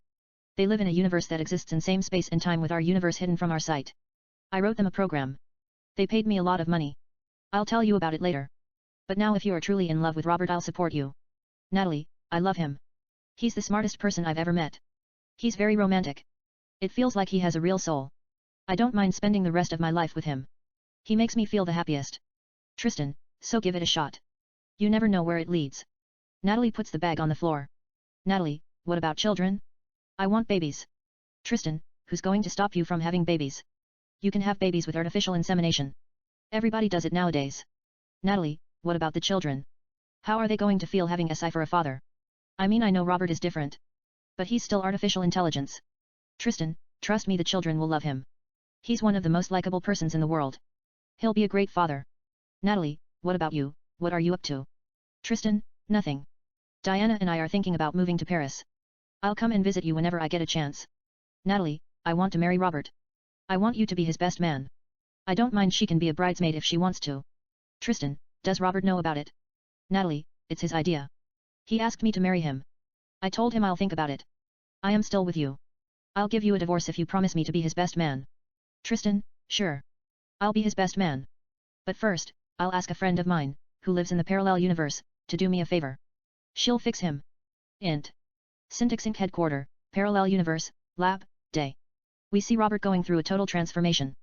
Speaker 1: They live in a universe that exists in same space and time with our universe hidden from our sight. I wrote them a program. They paid me a lot of money. I'll tell you about it later. But now if you are truly in love with Robert, I'll support you. Natalie, I love him. He's the smartest person I've ever met. He's very romantic. It feels like he has a real soul. I don't mind spending the rest of my life with him. He makes me feel the happiest. Tristan, so give it a shot. You never know where it leads. Natalie puts the bag on the floor. Natalie, what about children? I want babies. Tristan, who's going to stop you from having babies? You can have babies with artificial insemination. Everybody does it nowadays. Natalie, what about the children? How are they going to feel having a for a father? I mean, I know Robert is different. But he's still artificial intelligence. Tristan, trust me, the children will love him. He's one of the most likable persons in the world. He'll be a great father. Natalie, what about you, what are you up to? Tristan, nothing. Diana and I are thinking about moving to Paris. I'll come and visit you whenever I get a chance. Natalie, I want to marry Robert. I want you to be his best man. I don't mind, she can be a bridesmaid if she wants to. Tristan, does Robert know about it? Natalie, it's his idea. He asked me to marry him. I told him I'll think about it. I am still with you. I'll give you a divorce if you promise me to be his best man. Tristan, sure. I'll be his best man. But first, I'll ask a friend of mine, who lives in the parallel universe, to do me a favor. She'll fix him. Int. Syntax Inc. Headquarter, Parallel Universe, Lab, Day. We see Robert going through a total transformation.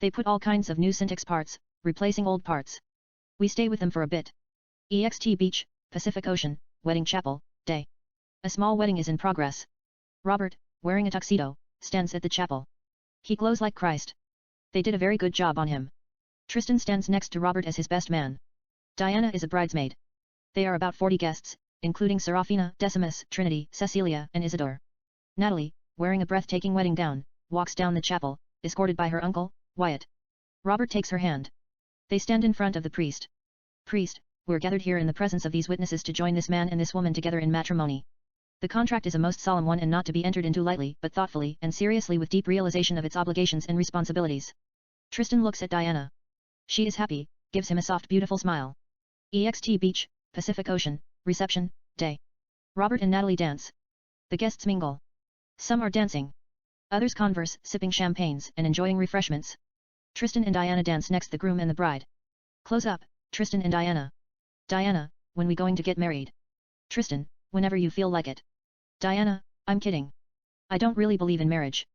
Speaker 1: They put all kinds of new syntax parts, replacing old parts. We stay with them for a bit. EXT Beach, Pacific Ocean, Wedding Chapel, Day. A small wedding is in progress. Robert, wearing a tuxedo, stands at the chapel. He glows like Christ. They did a very good job on him. Tristan stands next to Robert as his best man. Diana is a bridesmaid. They are about 40 guests, including Serafina, Decimus, Trinity, Cecilia, and Isidore. Natalie, wearing a breathtaking wedding gown, walks down the chapel, escorted by her uncle, Wyatt. Robert takes her hand. They stand in front of the priest. Priest, we're gathered here in the presence of these witnesses to join this man and this woman together in matrimony. The contract is a most solemn one and not to be entered into lightly but thoughtfully and seriously with deep realization of its obligations and responsibilities. Tristan looks at Diana. She is happy, gives him a soft beautiful smile. EXT Beach, Pacific Ocean, Reception, Day. Robert and Natalie dance. The guests mingle. Some are dancing. Others converse, sipping champagnes and enjoying refreshments. Tristan and Diana dance next the groom and the bride. Close up, Tristan and Diana. Diana, when we going to get married? Tristan, whenever you feel like it. Diana, I'm kidding. I don't really believe in marriage.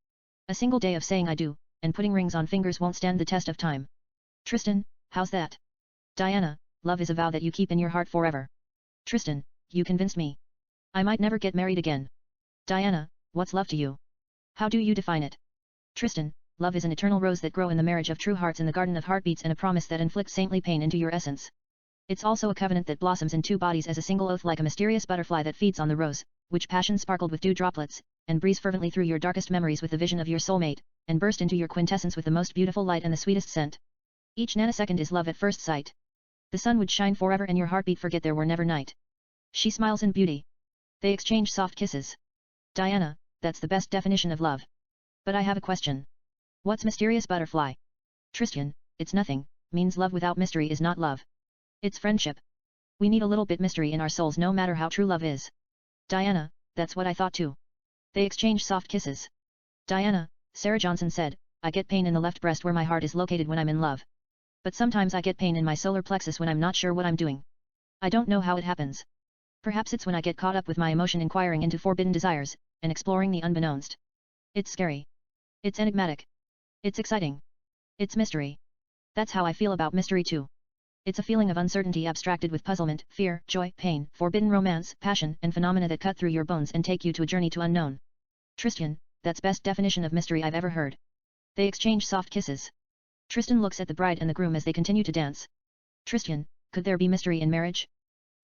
Speaker 1: A single day of saying I do, and putting rings on fingers won't stand the test of time. Tristan, how's that? Diana, love is a vow that you keep in your heart forever. Tristan, you convinced me. I might never get married again. Diana, what's love to you? How do you define it? Tristan, love is an eternal rose that grow in the marriage of true hearts in the garden of heartbeats and a promise that inflicts saintly pain into your essence. It's also a covenant that blossoms in two bodies as a single oath like a mysterious butterfly that feeds on the rose, which passion sparkled with dew droplets, and breeze fervently through your darkest memories with the vision of your soulmate, and burst into your quintessence with the most beautiful light and the sweetest scent. Each nanosecond is love at first sight. The sun would shine forever and your heartbeat forget there were never night. She smiles in beauty. They exchange soft kisses. Diana, that's the best definition of love. But I have a question. What's mysterious butterfly? Tristan, it's nothing, means love without mystery is not love. It's friendship. We need a little bit mystery in our souls no matter how true love is. Diana, that's what I thought too. They exchange soft kisses. Diana, Sarah Johnson said, I get pain in the left breast where my heart is located when I'm in love. But sometimes I get pain in my solar plexus when I'm not sure what I'm doing. I don't know how it happens. Perhaps it's when I get caught up with my emotion inquiring into forbidden desires, and exploring the unbeknownst. It's scary. It's enigmatic. It's exciting. It's mystery. That's how I feel about mystery too. It's a feeling of uncertainty abstracted with puzzlement, fear, joy, pain, forbidden romance, passion, and phenomena that cut through your bones and take you to a journey to unknown. Tristan, that's best definition of mystery I've ever heard. They exchange soft kisses. Tristan looks at the bride and the groom as they continue to dance. Tristan, could there be mystery in marriage?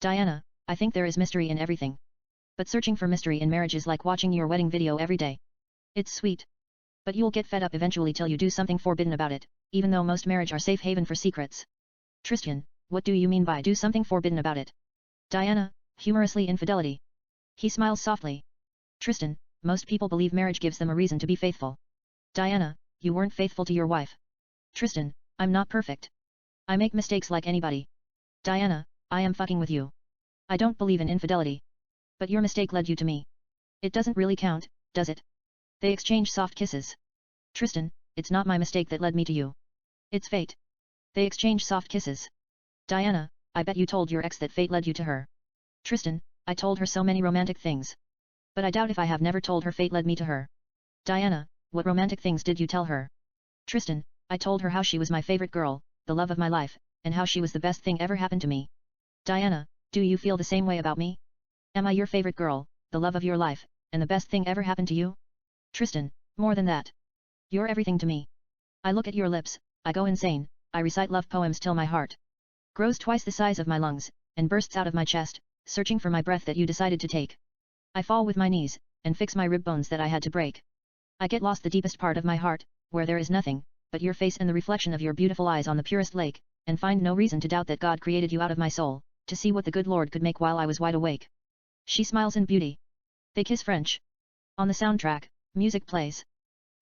Speaker 1: Diana, I think there is mystery in everything. But searching for mystery in marriage is like watching your wedding video every day. It's sweet. But you'll get fed up eventually till you do something forbidden about it, even though most marriage are safe haven for secrets. Tristan, what do you mean by do something forbidden about it? Diana, humorously infidelity. He smiles softly. Tristan, most people believe marriage gives them a reason to be faithful. Diana, you weren't faithful to your wife. Tristan, I'm not perfect. I make mistakes like anybody. Diana, I am fucking with you. I don't believe in infidelity. But your mistake led you to me. It doesn't really count, does it? They exchange soft kisses. Tristan, it's not my mistake that led me to you. It's fate. They exchange soft kisses. Diana, I bet you told your ex that fate led you to her. Tristan, I told her so many romantic things. But I doubt if I have never told her fate led me to her. Diana, what romantic things did you tell her? Tristan, I told her how she was my favorite girl, the love of my life, and how she was the best thing ever happened to me. Diana, do you feel the same way about me? Am I your favorite girl, the love of your life, and the best thing ever happened to you? Tristan, more than that. You're everything to me. I look at your lips, I go insane, I recite love poems till my heart grows twice the size of my lungs, and bursts out of my chest, searching for my breath that you decided to take. I fall with my knees, and fix my rib bones that I had to break. I get lost the deepest part of my heart, where there is nothing, but your face and the reflection of your beautiful eyes on the purest lake, and find no reason to doubt that God created you out of my soul, to see what the good Lord could make while I was wide awake. She smiles in beauty. They kiss French. On the soundtrack, music plays.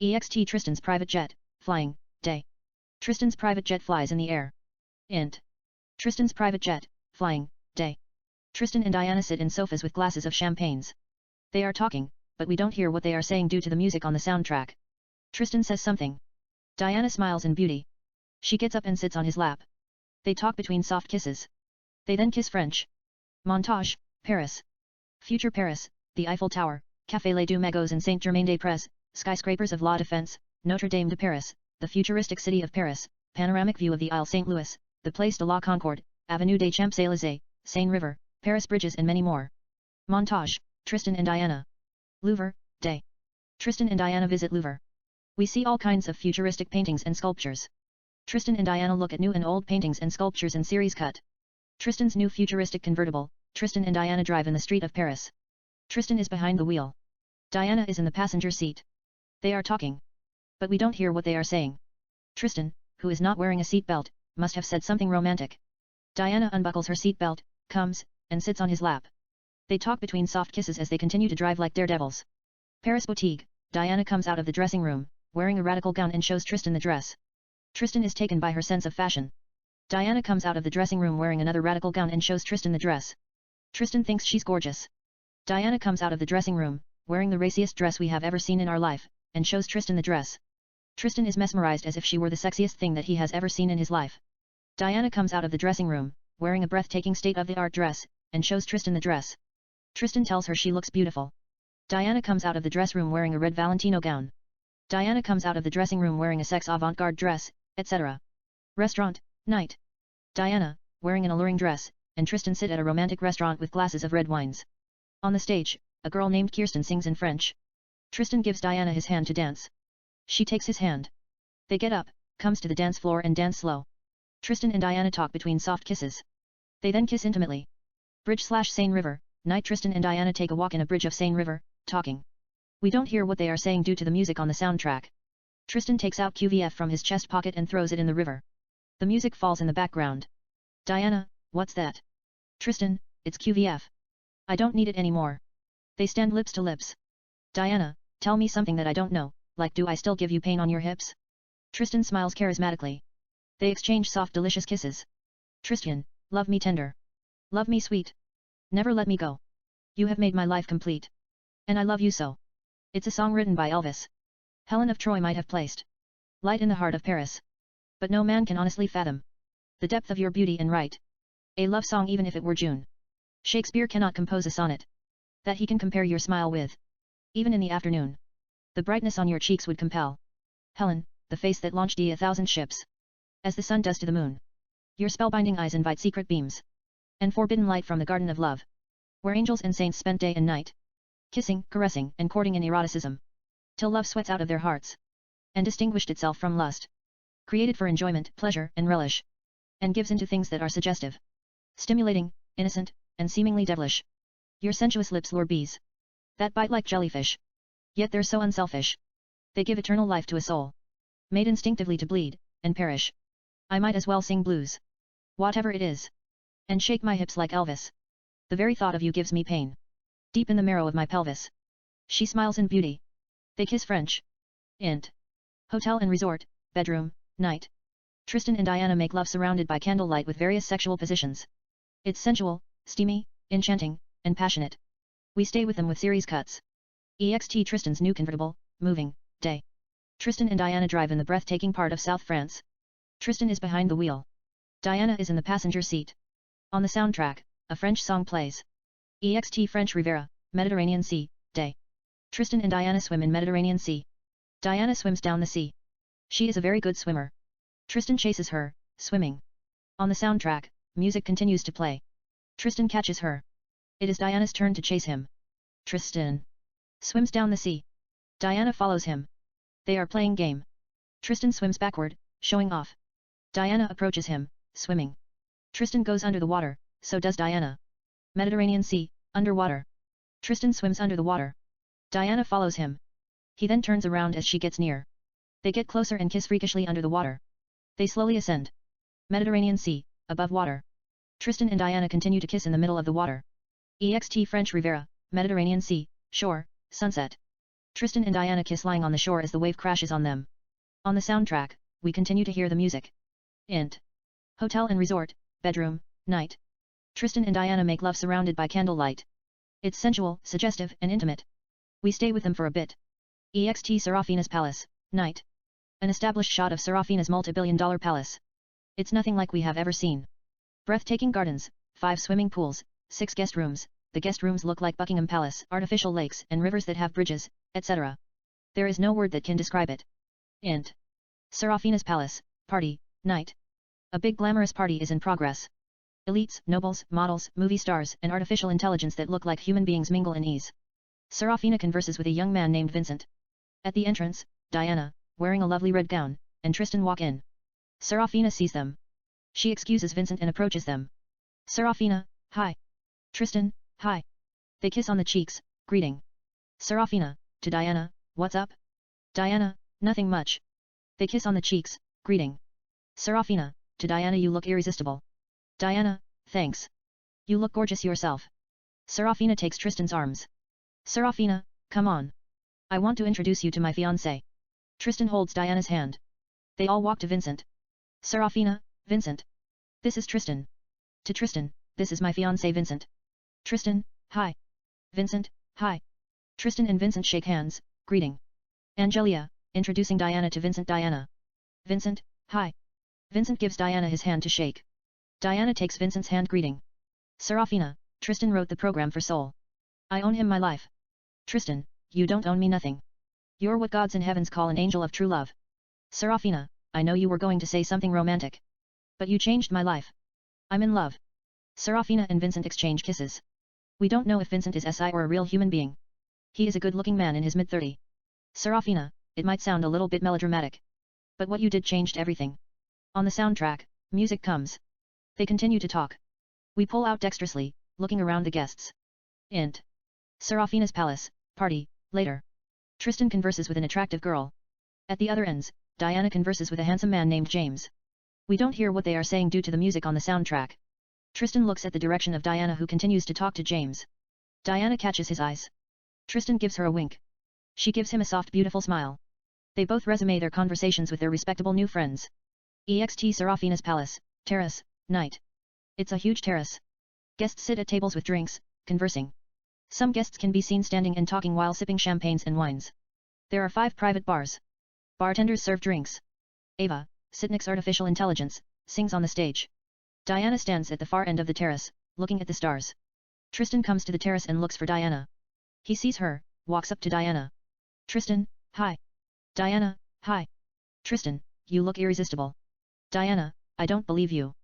Speaker 1: EXT Tristan's private jet, flying, day. Tristan's private jet flies in the air. Int. Tristan's private jet, flying, day. Tristan and Diana sit in sofas with glasses of champagnes. They are talking, but we don't hear what they are saying due to the music on the soundtrack. Tristan says something. Diana smiles in beauty. She gets up and sits on his lap. They talk between soft kisses. They then kiss French. Montage, Paris. Future Paris, the Eiffel Tower, Café Les Deux Magots and Saint-Germain-des-Prés, skyscrapers of La Défense, Notre Dame de Paris, the futuristic city of Paris, panoramic view of the Ile Saint-Louis, the Place de la Concorde, Avenue des Champs-Élysées, Seine River, Paris bridges and many more. Montage, Tristan and Diana. Louvre, day. Tristan and Diana visit Louvre. We see all kinds of futuristic paintings and sculptures. Tristan and Diana look at new and old paintings and sculptures in series cut. Tristan's new futuristic convertible, Tristan and Diana drive in the street of Paris. Tristan is behind the wheel. Diana is in the passenger seat. They are talking. But we don't hear what they are saying. Tristan, who is not wearing a seatbelt, must have said something romantic. Diana unbuckles her seatbelt, comes, and sits on his lap. They talk between soft kisses as they continue to drive like daredevils. Paris Boutique, Diana comes out of the dressing room, wearing a radical gown and shows Tristan the dress. Tristan is taken by her sense of fashion. Diana comes out of the dressing room wearing another radical gown and shows Tristan the dress. Tristan thinks she's gorgeous. Diana comes out of the dressing room, wearing the raciest dress we have ever seen in our life, and shows Tristan the dress. Tristan is mesmerized as if she were the sexiest thing that he has ever seen in his life. Diana comes out of the dressing room, wearing a breathtaking state-of-the-art dress, and shows Tristan the dress. Tristan tells her she looks beautiful. Diana comes out of the dress room wearing a red Valentino gown. Diana comes out of the dressing room wearing a sex avant-garde dress, etc. Restaurant, night. Diana, wearing an alluring dress, and Tristan sit at a romantic restaurant with glasses of red wines. On the stage, a girl named Kirsten sings in French. Tristan gives Diana his hand to dance. She takes his hand. They get up, comes to the dance floor and dance slow. Tristan and Diana talk between soft kisses. They then kiss intimately. Bridge/Seine River, night. Tristan and Diana take a walk in a bridge of Seine River, talking. We don't hear what they are saying due to the music on the soundtrack. Tristan takes out QVF from his chest pocket and throws it in the river. The music falls in the background. Diana, what's that? Tristan, it's QVF. I don't need it anymore. They stand lips to lips. Diana, tell me something that I don't know, like do I still give you pain on your hips? Tristan smiles charismatically. They exchange soft delicious kisses. Tristan, love me tender. Love me sweet. Never let me go. You have made my life complete. And I love you so. It's a song written by Elvis. Helen of Troy might have placed light in the heart of Paris. But no man can honestly fathom the depth of your beauty and right. A love song even if it were June. Shakespeare cannot compose a sonnet that he can compare your smile with. Even in the afternoon. The brightness on your cheeks would compel Helen, the face that launched 1,000 ships. As the sun does to the moon. Your spellbinding eyes invite secret beams. And forbidden light from the garden of love. Where angels and saints spent day and night. Kissing, caressing, and courting in eroticism. Till love sweats out of their hearts. And distinguished itself from lust. Created for enjoyment, pleasure, and relish. And gives into things that are suggestive. Stimulating, innocent, and seemingly devilish. Your sensuous lips lure bees. That bite like jellyfish. Yet they're so unselfish. They give eternal life to a soul. Made instinctively to bleed, and perish. I might as well sing blues. Whatever it is. And shake my hips like Elvis. The very thought of you gives me pain. Deep in the marrow of my pelvis. She smiles in beauty. They kiss French. Int. Hotel and resort, bedroom, night. Tristan and Diana make love surrounded by candlelight with various sexual positions. It's sensual, steamy, enchanting, and passionate. We stay with them with series cuts. EXT Tristan's new convertible, moving, day. Tristan and Diana drive in the breathtaking part of South France. Tristan is behind the wheel. Diana is in the passenger seat. On the soundtrack, a French song plays. EXT French Riviera, Mediterranean Sea, day. Tristan and Diana swim in Mediterranean Sea. Diana swims down the sea. She is a very good swimmer. Tristan chases her, swimming. On the soundtrack, music continues to play. Tristan catches her. It is Diana's turn to chase him. Tristan swims down the sea. Diana follows him. They are playing game. Tristan swims backward, showing off. Diana approaches him, swimming. Tristan goes under the water, so does Diana. Mediterranean Sea, underwater. Tristan swims under the water. Diana follows him. He then turns around as she gets near. They get closer and kiss freakishly under the water. They slowly ascend. Mediterranean Sea, above water. Tristan and Diana continue to kiss in the middle of the water. EXT French Riviera, Mediterranean Sea, shore, sunset. Tristan and Diana kiss lying on the shore as the wave crashes on them. On the soundtrack, we continue to hear the music. Int. Hotel and resort, bedroom, night. Tristan and Diana make love surrounded by candlelight. It's sensual, suggestive, and intimate. We stay with them for a bit. EXT Serafina's palace, night. An established shot of Serafina's multi-billion-dollar palace. It's nothing like we have ever seen. Breathtaking gardens, 5 swimming pools, 6 guest rooms. The guest rooms look like Buckingham Palace, artificial lakes and rivers that have bridges, etc. There is no word that can describe it. Int. Serafina's palace, party, night. A big glamorous party is in progress. Elites, nobles, models, movie stars, and artificial intelligence that look like human beings mingle in ease. Serafina converses with a young man named Vincent. At the entrance, Diana, wearing a lovely red gown, and Tristan walk in. Serafina sees them. She excuses Vincent and approaches them. Serafina, hi. Tristan, hi. They kiss on the cheeks, greeting. Serafina, to Diana, what's up? Diana, nothing much. They kiss on the cheeks, greeting. Serafina, to Diana, you look irresistible. Diana, thanks. You look gorgeous yourself. Serafina takes Tristan's arms. Serafina, come on. I want to introduce you to my fiancé. Tristan holds Diana's hand. They all walk to Vincent. Serafina, Vincent. This is Tristan. To Tristan, this is my fiancé Vincent. Tristan, hi. Vincent, hi. Tristan and Vincent shake hands, greeting. Angelia, introducing Diana to Vincent. Diana. Vincent, hi. Vincent gives Diana his hand to shake. Diana takes Vincent's hand, greeting. Serafina, Tristan wrote the program for Soul. I own him my life. Tristan, you don't own me nothing. You're what gods in heavens call an angel of true love. Serafina, I know you were going to say something romantic. But you changed my life. I'm in love. Serafina and Vincent exchange kisses. We don't know if Vincent is SI or a real human being. He is a good-looking man in his mid-30s. Serafina, it might sound a little bit melodramatic. But what you did changed everything. On the soundtrack, music comes. They continue to talk. We pull out dexterously, looking around the guests. Int. Serafina's palace, party, later. Tristan converses with an attractive girl. At the other ends, Diana converses with a handsome man named James. We don't hear what they are saying due to the music on the soundtrack. Tristan looks at the direction of Diana, who continues to talk to James. Diana catches his eyes. Tristan gives her a wink. She gives him a soft, beautiful smile. They both resume their conversations with their respectable new friends. EXT Serafina's palace, terrace, night. It's a huge terrace. Guests sit at tables with drinks, conversing. Some guests can be seen standing and talking while sipping champagnes and wines. There are 5 private bars. Bartenders serve drinks. Ava, Sitnik's artificial intelligence, sings on the stage. Diana stands at the far end of the terrace, looking at the stars. Tristan comes to the terrace and looks for Diana. He sees her, walks up to Diana. Tristan, hi. Diana, hi. Tristan, you look irresistible. Diana, I don't believe you.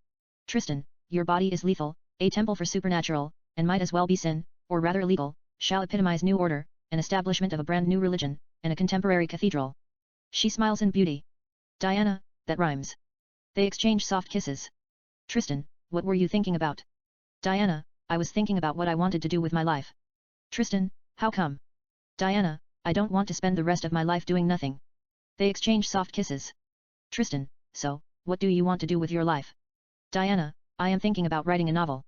Speaker 1: Tristan, your body is lethal, a temple for supernatural, and might as well be sin, or rather illegal, shall epitomize new order, an establishment of a brand new religion, and a contemporary cathedral. She smiles in beauty. Diana, that rhymes. They exchange soft kisses. Tristan, what were you thinking about? Diana, I was thinking about what I wanted to do with my life. Tristan, how come? Diana, I don't want to spend the rest of my life doing nothing. They exchange soft kisses. Tristan, so, what do you want to do with your life? Diana, I am thinking about writing a novel.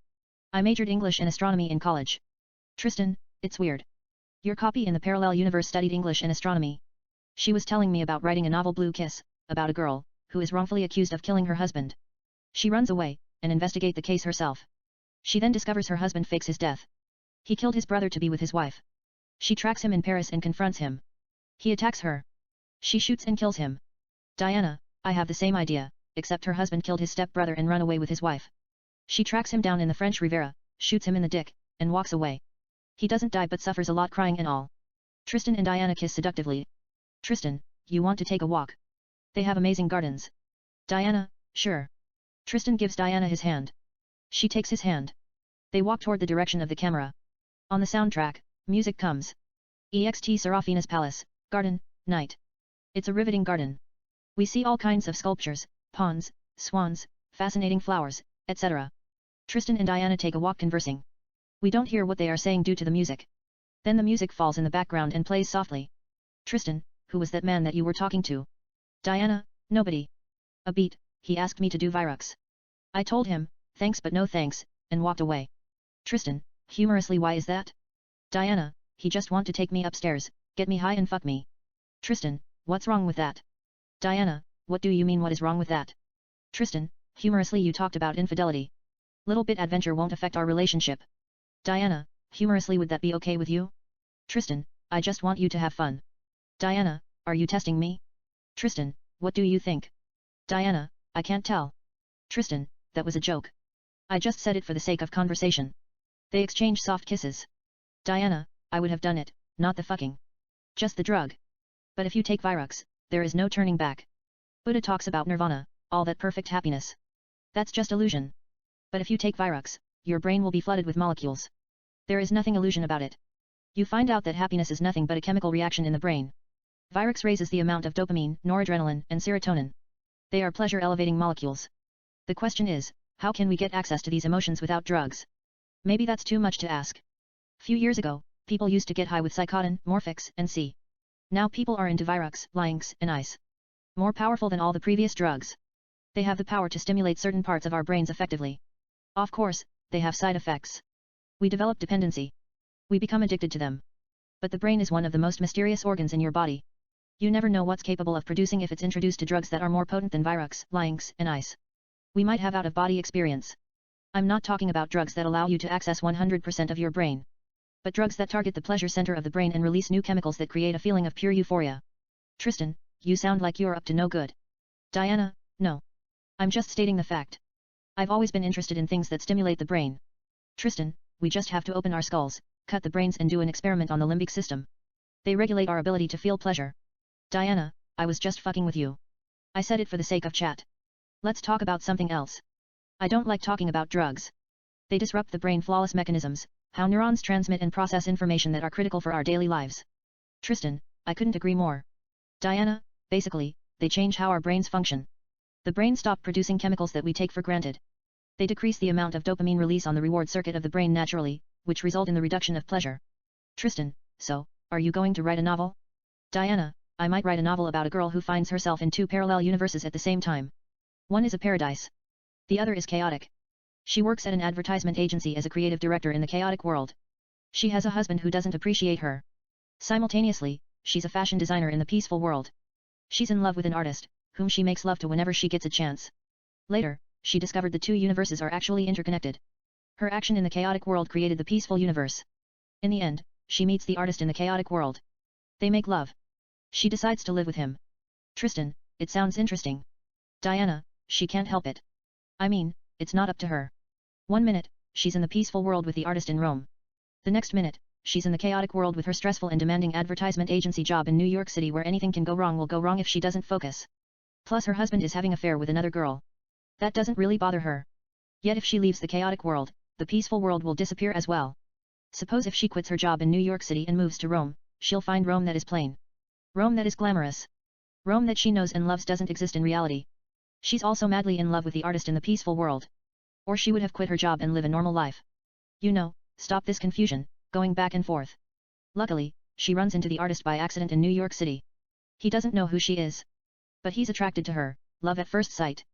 Speaker 1: I majored English and astronomy in college. Tristan, it's weird. Your copy in the parallel universe studied English and astronomy. She was telling me about writing a novel, Blue Kiss, about a girl, who is wrongfully accused of killing her husband. She runs away, and investigate the case herself. She then discovers her husband fakes his death. He killed his brother to be with his wife. She tracks him in Paris and confronts him. He attacks her. She shoots and kills him. Diana, I have the same idea, except her husband killed his stepbrother and run away with his wife. She tracks him down in the French Riviera, shoots him in the dick, and walks away. He doesn't die but suffers a lot, crying and all. Tristan and Diana kiss seductively. Tristan, you want to take a walk? They have amazing gardens. Diana, sure. Tristan gives Diana his hand. She takes his hand. They walk toward the direction of the camera. On the soundtrack, music comes. EXT Serafina's palace, garden, night. It's a riveting garden. We see all kinds of sculptures, ponds, swans, fascinating flowers, etc. Tristan and Diana take a walk conversing. We don't hear what they are saying due to the music. Then the music falls in the background and plays softly. Tristan, who was that man that you were talking to? Diana, nobody. A beat, he asked me to do Virux. I told him, thanks but no thanks, and walked away. Tristan, humorously, why is that? Diana, he just want to take me upstairs, get me high and fuck me. Tristan, what's wrong with that? Diana, what do you mean what is wrong with that? Tristan, humorously, you talked about infidelity. Little bit adventure won't affect our relationship. Diana, humorously, would that be okay with you? Tristan, I just want you to have fun. Diana, are you testing me? Tristan, what do you think? Diana, I can't tell. Tristan, that was a joke. I just said it for the sake of conversation. They exchange soft kisses. Diana, I would have done it, not the fucking. Just the drug. But if you take Virux, there is no turning back. Buddha talks about nirvana, all that perfect happiness. That's just illusion. But if you take Virux, your brain will be flooded with molecules. There is nothing illusion about it. You find out that happiness is nothing but a chemical reaction in the brain. Virux raises the amount of dopamine, noradrenaline, and serotonin. They are pleasure-elevating molecules. The question is, how can we get access to these emotions without drugs? Maybe that's too much to ask. Few years ago, people used to get high with Psychotin, Morphix, and C. Now people are into Virux, Lynx, and Ice. More powerful than all the previous drugs. They have the power to stimulate certain parts of our brains effectively. Of course, they have side effects. We develop dependency. We become addicted to them. But the brain is one of the most mysterious organs in your body. You never know what's capable of producing if it's introduced to drugs that are more potent than Virux, Lynx, and Ice. We might have out-of-body experience. I'm not talking about drugs that allow you to access 100% of your brain. But drugs that target the pleasure center of the brain and release new chemicals that create a feeling of pure euphoria. Tristan, you sound like you're up to no good. Diana, no. I'm just stating the fact. I've always been interested in things that stimulate the brain. Tristan, we just have to open our skulls, cut the brains and do an experiment on the limbic system. They regulate our ability to feel pleasure. Diana, I was just fucking with you. I said it for the sake of chat. Let's talk about something else. I don't like talking about drugs. They disrupt the brain flawless mechanisms, how neurons transmit and process information that are critical for our daily lives. Tristan, I couldn't agree more. Diana, basically, they change how our brains function. The brain stops producing chemicals that we take for granted. They decrease the amount of dopamine release on the reward circuit of the brain naturally, which result in the reduction of pleasure. Tristan, so, are you going to write a novel? Diana, I might write a novel about a girl who finds herself in two parallel universes at the same time. One is a paradise. The other is chaotic. She works at an advertisement agency as a creative director in the chaotic world. She has a husband who doesn't appreciate her. Simultaneously, she's a fashion designer in the peaceful world. She's in love with an artist, whom she makes love to whenever she gets a chance. Later, she discovered the two universes are actually interconnected. Her action in the chaotic world created the peaceful universe. In the end, she meets the artist in the chaotic world. They make love. She decides to live with him. Tristan, it sounds interesting. Diana, she can't help it. I mean, it's not up to her. One minute, she's in the peaceful world with the artist in Rome. The next minute, she's in the chaotic world with her stressful and demanding advertisement agency job in New York City where anything can go wrong will go wrong if she doesn't focus. Plus her husband is having an affair with another girl. That doesn't really bother her. Yet if she leaves the chaotic world, the peaceful world will disappear as well. Suppose if she quits her job in New York City and moves to Rome, she'll find Rome that is plain. Rome that is glamorous. Rome that she knows and loves doesn't exist in reality. She's also madly in love with the artist in the peaceful world. Or she would have quit her job and live a normal life. You know, stop this confusion, going back and forth. Luckily, she runs into the artist by accident in New York City. He doesn't know who she is. But he's attracted to her, love at first sight.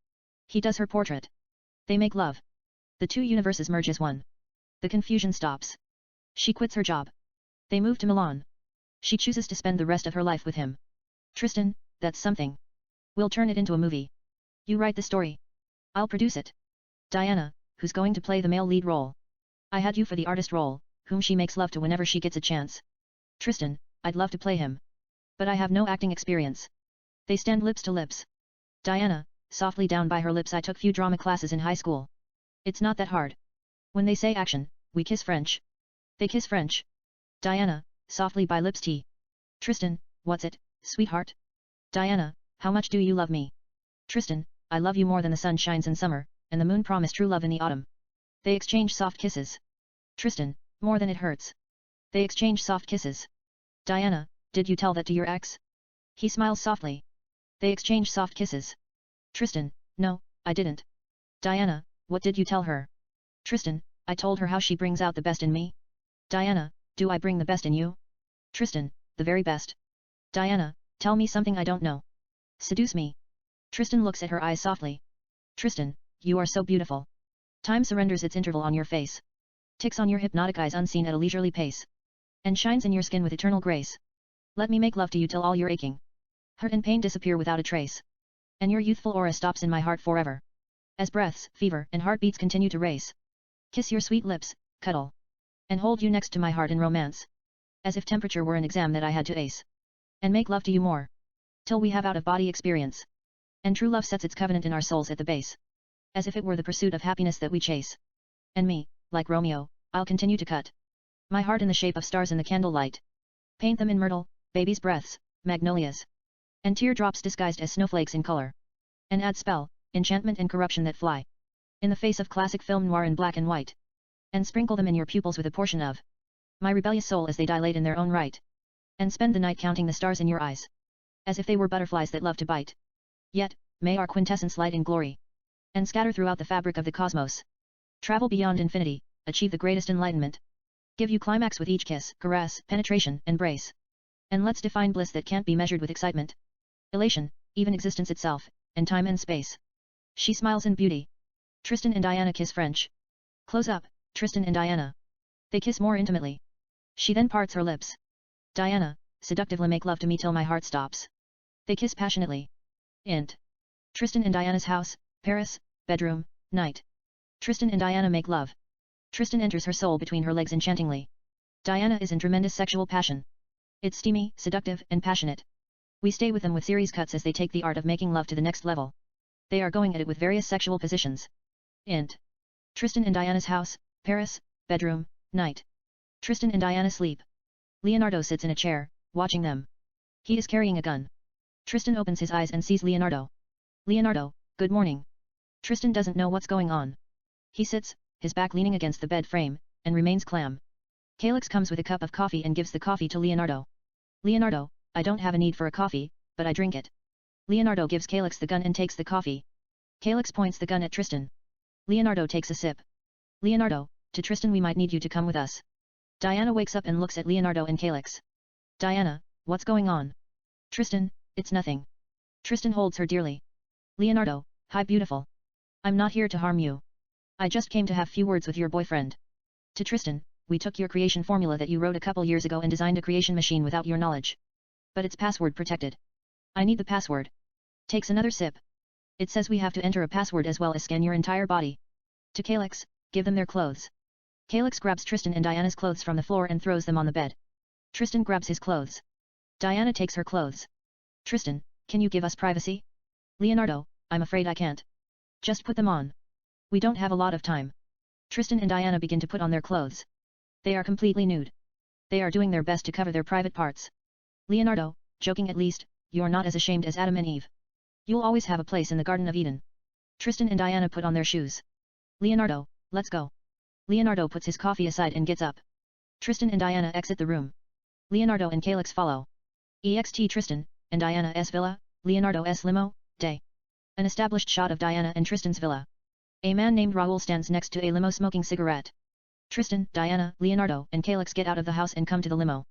Speaker 1: He does her portrait. They make love. The two universes merge as one. The confusion stops. She quits her job. They move to Milan. She chooses to spend the rest of her life with him. Tristan, that's something. We'll turn it into a movie. You write the story. I'll produce it. Diana, who's going to play the male lead role? I had you for the artist role, whom she makes love to whenever she gets a chance. Tristan, I'd love to play him. But I have no acting experience. They stand lips to lips. Diana, softly down by her lips. I took few drama classes in high school. It's not that hard. When they say action, we kiss French. They kiss French. Diana, softly by lips T. Tristan, what's it, sweetheart? Diana, how much do you love me? Tristan, I love you more than the sun shines in summer, and the moon promise true love in the autumn. They exchange soft kisses. Tristan, more than it hurts. They exchange soft kisses. Diana, did you tell that to your ex? He smiles softly. They exchange soft kisses. Tristan, no, I didn't. Diana, what did you tell her? Tristan, I told her how she brings out the best in me. Diana, do I bring the best in you? Tristan, the very best. Diana, tell me something I don't know. Seduce me. Tristan looks at her eyes softly. Tristan, you are so beautiful. Time surrenders its interval on your face. Ticks on your hypnotic eyes unseen at a leisurely pace. And shines in your skin with eternal grace. Let me make love to you till all your aching hurt and pain disappear without a trace. And your youthful aura stops in my heart forever. As breaths, fever, and heartbeats continue to race. Kiss your sweet lips, cuddle. And hold you next to my heart in romance. As if temperature were an exam that I had to ace. And make love to you more. Till we have out-of-body experience. And true love sets its covenant in our souls at the base. As if it were the pursuit of happiness that we chase. And me, like Romeo, I'll continue to cut my heart in the shape of stars in the candlelight. Paint them in myrtle, baby's breaths, magnolias. And teardrops disguised as snowflakes in color. And add spell, enchantment and corruption that fly. In the face of classic film noir in black and white. And sprinkle them in your pupils with a portion of my rebellious soul as they dilate in their own right. And spend the night counting the stars in your eyes. As if they were butterflies that love to bite. Yet, may our quintessence light in glory. And scatter throughout the fabric of the cosmos. Travel beyond infinity, achieve the greatest enlightenment. Give you climax with each kiss, caress, penetration, embrace. And let's define bliss that can't be measured with excitement. Elation, even existence itself, and time and space. She smiles in beauty. Tristan and Diana kiss French. Close up, Tristan and Diana. They kiss more intimately. She then parts her lips. Diana, seductively make love to me till my heart stops. They kiss passionately. Int. Tristan and Diana's house, Paris, bedroom, night. Tristan and Diana make love. Tristan enters her soul between her legs enchantingly. Diana is in tremendous sexual passion. It's steamy, seductive, and passionate. We stay with them with series cuts as they take the art of making love to the next level. They are going at it with various sexual positions. Int. Tristan and Diana's house, Paris, bedroom, night. Tristan and Diana sleep. Leonardo sits in a chair, watching them. He is carrying a gun. Tristan opens his eyes and sees Leonardo. Leonardo, good morning. Tristan doesn't know what's going on. He sits, his back leaning against the bed frame, and remains calm. Calyx comes with a cup of coffee and gives the coffee to Leonardo. Leonardo, I don't have a need for a coffee, but I drink it. Leonardo gives Calyx the gun and takes the coffee. Calyx points the gun at Tristan. Leonardo takes a sip. Leonardo, to Tristan, we might need you to come with us. Diana wakes up and looks at Leonardo and Calyx. Diana, what's going on? Tristan, it's nothing. Tristan holds her dearly. Leonardo, hi beautiful. I'm not here to harm you. I just came to have few words with your boyfriend. To Tristan, we took your creation formula that you wrote a couple years ago and designed a creation machine without your knowledge. But it's password protected. I need the password. Takes another sip. It says we have to enter a password as well as scan your entire body. To Calyx, give them their clothes. Calyx grabs Tristan and Diana's clothes from the floor and throws them on the bed. Tristan grabs his clothes. Diana takes her clothes. Tristan, can you give us privacy? Leonardo, I'm afraid I can't. Just put them on. We don't have a lot of time. Tristan and Diana begin to put on their clothes. They are completely nude. They are doing their best to cover their private parts. Leonardo, joking at least, you're not as ashamed as Adam and Eve. You'll always have a place in the Garden of Eden. Tristan and Diana put on their shoes. Leonardo, let's go. Leonardo puts his coffee aside and gets up. Tristan and Diana exit the room. Leonardo and Calyx follow. EXT Tristan, and Diana's villa, Leonardo's limo, day. An established shot of Diana and Tristan's villa. A man named Raoul stands next to a limo smoking cigarette. Tristan, Diana, Leonardo, and Calyx get out of the house and come to the limo.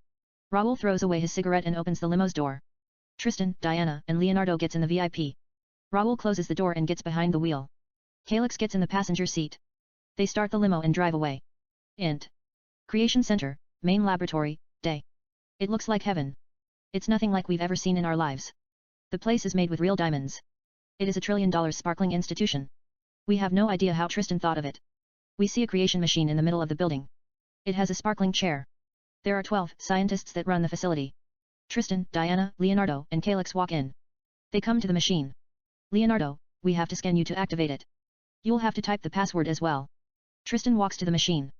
Speaker 1: Raoul throws away his cigarette and opens the limo's door. Tristan, Diana, and Leonardo gets in the VIP. Raoul closes the door and gets behind the wheel. Calyx gets in the passenger seat. They start the limo and drive away. Int. Creation Center, main laboratory, day. It looks like heaven. It's nothing like we've ever seen in our lives. The place is made with real diamonds. It is $1 trillion sparkling institution. We have no idea how Tristan thought of it. We see a creation machine in the middle of the building. It has a sparkling chair. There are 12 scientists that run the facility. Tristan, Diana, Leonardo, and Calyx walk in. They come to the machine. Leonardo, we have to scan you to activate it. You'll have to type the password as well. Tristan walks to the machine.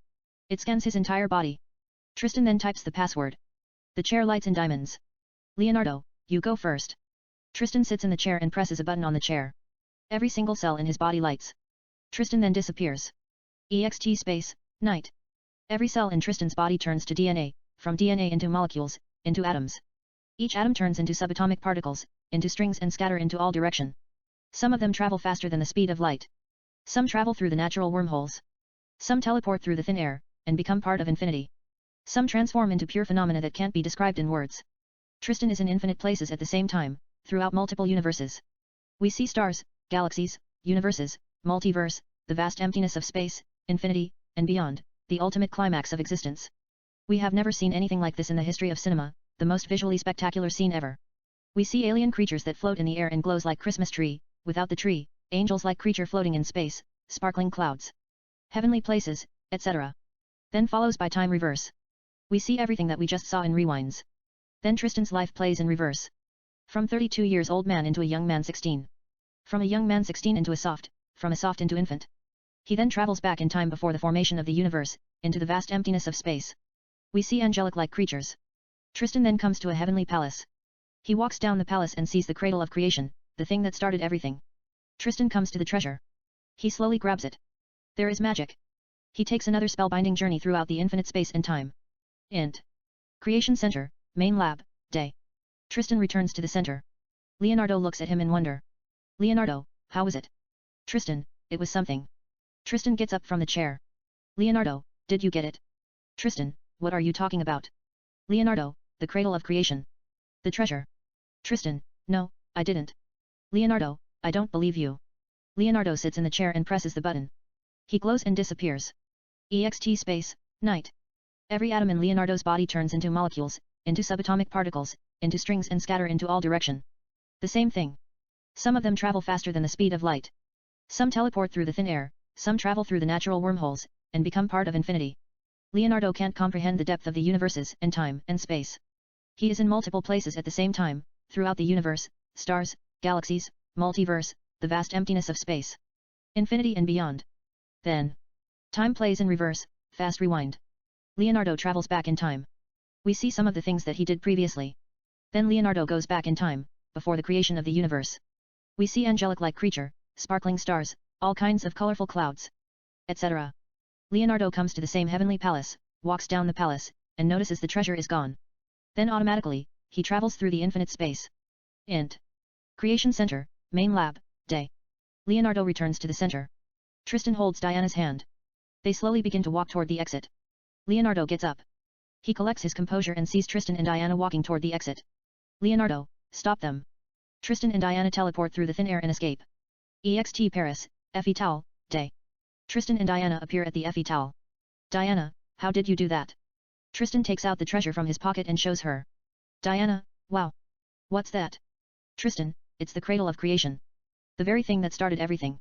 Speaker 1: It scans his entire body. Tristan then types the password. The chair lights in diamonds. Leonardo, you go first. Tristan sits in the chair and presses a button on the chair. Every single cell in his body lights. Tristan then disappears. EXT space, night. Every cell in Tristan's body turns to DNA, from DNA into molecules, into atoms. Each atom turns into subatomic particles, into strings and scatter into all direction. Some of them travel faster than the speed of light. Some travel through the natural wormholes. Some teleport through the thin air, and become part of infinity. Some transform into pure phenomena that can't be described in words. Tristan is in infinite places at the same time, throughout multiple universes. We see stars, galaxies, universes, multiverse, the vast emptiness of space, infinity, and beyond, the ultimate climax of existence. We have never seen anything like this in the history of cinema, the most visually spectacular scene ever. We see alien creatures that float in the air and glows like Christmas tree, without the tree, angels-like creature floating in space, sparkling clouds. Heavenly places, etc. Then follows by time reverse. We see everything that we just saw in rewinds. Then Tristan's life plays in reverse. From 32 years old man into a young man 16. From a young man 16 into a soft, from a soft into infant. He then travels back in time before the formation of the universe, into the vast emptiness of space. We see angelic-like creatures. Tristan then comes to a heavenly palace. He walks down the palace and sees the cradle of creation, the thing that started everything. Tristan comes to the treasure. He slowly grabs it. There is magic. He takes another spellbinding journey throughout the infinite space and time. Int. Creation Center, main lab, day. Tristan returns to the center. Leonardo looks at him in wonder. Leonardo, how was it? Tristan, it was something. Tristan gets up from the chair. Leonardo, did you get it? Tristan, what are you talking about? Leonardo, the cradle of creation. The treasure. Tristan, no, I didn't. Leonardo, I don't believe you. Leonardo sits in the chair and presses the button. He glows and disappears. EXT space, night. Every atom in Leonardo's body turns into molecules, into subatomic particles, into strings and scatter into all direction. The same thing. Some of them travel faster than the speed of light. Some teleport through the thin air, some travel through the natural wormholes, and become part of infinity. Leonardo can't comprehend the depth of the universes and time and space. He is in multiple places at the same time, throughout the universe, stars, galaxies, multiverse, the vast emptiness of space. Infinity and beyond. Then. Time plays in reverse, fast rewind. Leonardo travels back in time. We see some of the things that he did previously. Then Leonardo goes back in time, before the creation of the universe. We see angelic-like creature, sparkling stars, all kinds of colorful clouds, etc. Leonardo comes to the same heavenly palace, walks down the palace, and notices the treasure is gone. Then automatically, he travels through the infinite space. Int. Creation Center, Main Lab, Day. Leonardo returns to the center. Tristan holds Diana's hand. They slowly begin to walk toward the exit. Leonardo gets up. He collects his composure and sees Tristan and Diana walking toward the exit. Leonardo, stop them. Tristan and Diana teleport through the thin air and escape. EXT Paris, Eiffel Tower, Day. Tristan and Diana appear at the Eiffel Tower. Diana, how did you do that? Tristan takes out the treasure from his pocket and shows her. Diana, wow. What's that? Tristan, it's the cradle of creation. The very thing that started everything.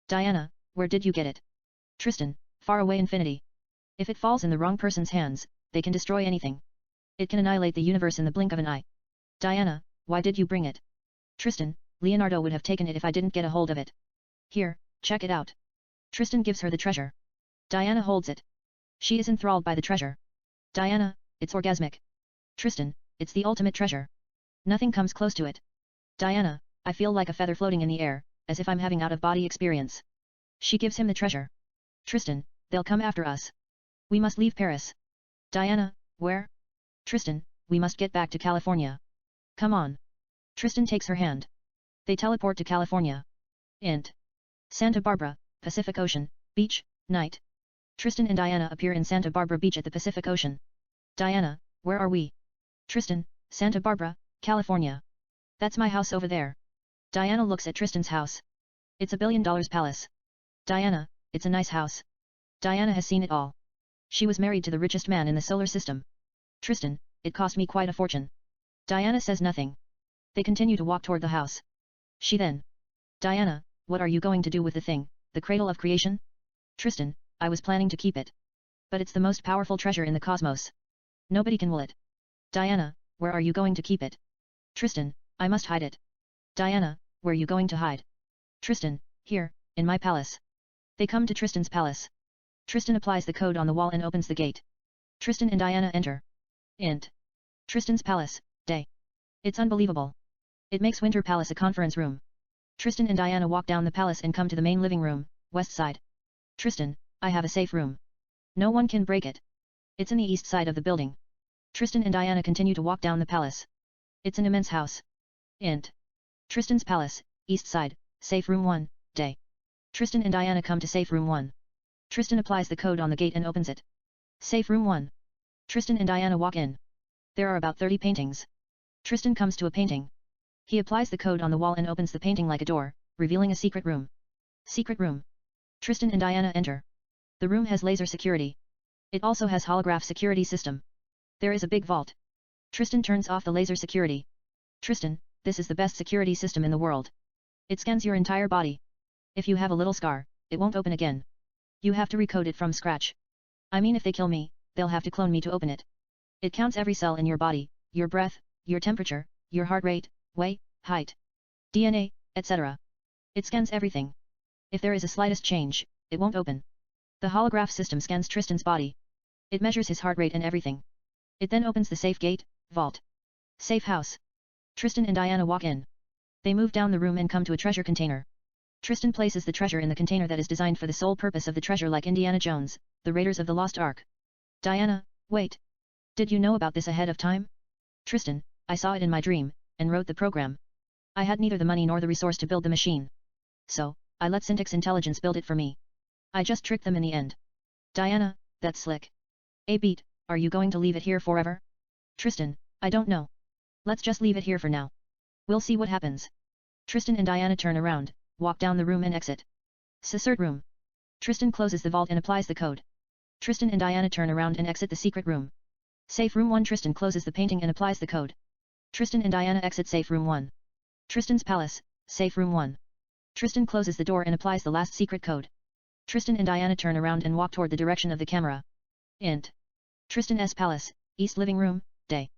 Speaker 1: Diana, where did you get it? Tristan, far away infinity. If it falls in the wrong person's hands, they can destroy anything. It can annihilate the universe in the blink of an eye. Diana, why did you bring it? Tristan, Leonardo would have taken it if I didn't get a hold of it. Here, check it out. Tristan gives her the treasure. Diana holds it. She is enthralled by the treasure. Diana, it's orgasmic. Tristan, it's the ultimate treasure. Nothing comes close to it. Diana, I feel like a feather floating in the air, as if I'm having out-of-body experience. She gives him the treasure. Tristan, they'll come after us. We must leave Paris. Diana, where? Tristan, we must get back to California. Come on. Tristan takes her hand. They teleport to California. Int. Santa Barbara, Pacific Ocean, beach, night. Tristan and Diana appear in Santa Barbara Beach at the Pacific Ocean. Diana, where are we? Tristan, Santa Barbara, California. That's my house over there. Diana looks at Tristan's house. It's $1 billion palace. Diana, it's a nice house. Diana has seen it all. She was married to the richest man in the solar system. Tristan, it cost me quite a fortune. Diana says nothing. They continue to walk toward the house. She then. Diana, what are you going to do with the thing, the cradle of creation? Tristan, I was planning to keep it. But it's the most powerful treasure in the cosmos. Nobody can will it. Diana, where are you going to keep it? Tristan, I must hide it. Diana, where are you going to hide? Tristan, here, in my palace. They come to Tristan's palace. Tristan applies the code on the wall and opens the gate. Tristan and Diana enter. Int. Tristan's palace, day. It's unbelievable. It makes Winter Palace a conference room. Tristan and Diana walk down the palace and come to the main living room, west side. Tristan, I have a safe room. No one can break it. It's in the east side of the building. Tristan and Diana continue to walk down the palace. It's an immense house. Int. Tristan's palace, east side, safe room 1, day. Tristan and Diana come to safe room 1. Tristan applies the code on the gate and opens it. Safe room 1. Tristan and Diana walk in. There are about 30 paintings. Tristan comes to a painting. He applies the code on the wall and opens the painting like a door, revealing a secret room. Secret room. Tristan and Diana enter. The room has laser security. It also has holograph security system. There is a big vault. Tristan turns off the laser security. Tristan, this is the best security system in the world. It scans your entire body. If you have a little scar, it won't open again. You have to recode it from scratch. I mean if they kill me, they'll have to clone me to open it. It counts every cell in your body, your breath, your temperature, your heart rate, weight, height, DNA, etc. It scans everything. If there is a slightest change, it won't open. The holograph system scans Tristan's body. It measures his heart rate and everything. It then opens the safe gate, vault. Safe house. Tristan and Diana walk in. They move down the room and come to a treasure container. Tristan places the treasure in the container that is designed for the sole purpose of the treasure, like Indiana Jones, the Raiders of the Lost Ark. Diana, wait. Did you know about this ahead of time? Tristan, I saw it in my dream, and wrote the program. I had neither the money nor the resource to build the machine. So, I let Syntax Intelligence build it for me. I just tricked them in the end. Diana, that's slick. Beat, are you going to leave it here forever? Tristan, I don't know. Let's just leave it here for now. We'll see what happens. Tristan and Diana turn around, walk down the room and exit. Secret room. Tristan closes the vault and applies the code. Tristan and Diana turn around and exit the secret room. Safe room 1. Tristan closes the painting and applies the code. Tristan and Diana exit safe room 1. Tristan's palace, safe room 1. Tristan closes the door and applies the last secret code. Tristan and Diana turn around and walk toward the direction of the camera. Int. Tristan's palace, east living room, day.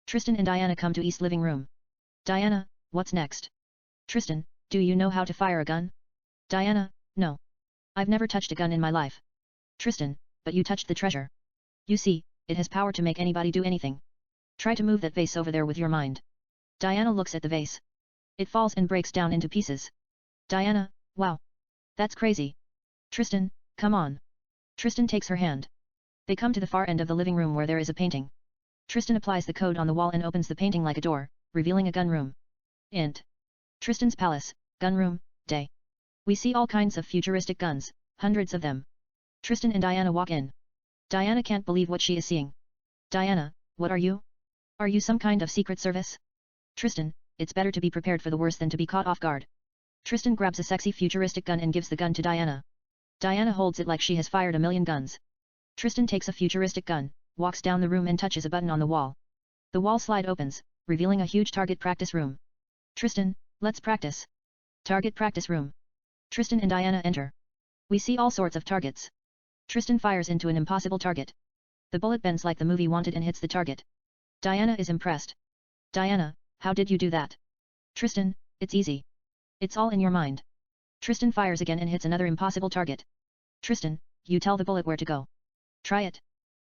Speaker 1: Tristan and Diana come to east living room. Diana, what's next? Tristan, do you know how to fire a gun? Diana, no. I've never touched a gun in my life. Tristan, but you touched the treasure. You see, it has power to make anybody do anything. Try to move that vase over there with your mind. Diana looks at the vase. It falls and breaks down into pieces. Diana, wow. That's crazy. Tristan, come on. Tristan takes her hand. They come to the far end of the living room where there is a painting. Tristan applies the code on the wall and opens the painting like a door, revealing a gun room. Int. Tristan's palace, gun room, day. We see all kinds of futuristic guns, hundreds of them. Tristan and Diana walk in. Diana can't believe what she is seeing. Diana, what are you? Are you some kind of secret service? Tristan, it's better to be prepared for the worst than to be caught off guard. Tristan grabs a sexy futuristic gun and gives the gun to Diana. Diana holds it like she has fired a million guns. Tristan takes a futuristic gun, walks down the room and touches a button on the wall. The wall slide opens, revealing a huge target practice room. Tristan, let's practice. Target practice room. Tristan and Diana enter. We see all sorts of targets. Tristan fires into an impossible target. The bullet bends like the movie Wanted and hits the target. Diana is impressed. Diana, how did you do that? Tristan, it's easy. It's all in your mind. Tristan fires again and hits another impossible target. Tristan, you tell the bullet where to go. Try it.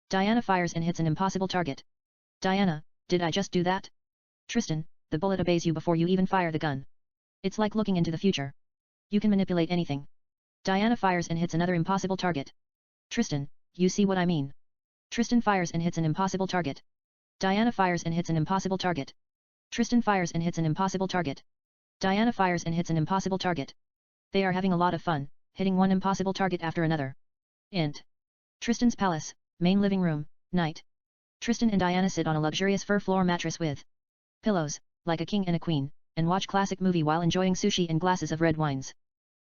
Speaker 1: Diana fires and hits an impossible target. Diana, did I just do that? Tristan, the bullet obeys you before you even fire the gun. It's like looking into the future. You can manipulate anything. Diana fires and hits another impossible target. Tristan, you see what I mean? Tristan fires and hits an impossible target. Diana fires and hits an impossible target. Tristan fires and hits an impossible target. Diana fires and hits an impossible target. They are having a lot of fun, hitting one impossible target after another. Int. Tristan's palace, main living room, night. Tristan and Diana sit on a luxurious fur floor mattress with pillows, like a king and a queen, and watch classic movie while enjoying sushi and glasses of red wines.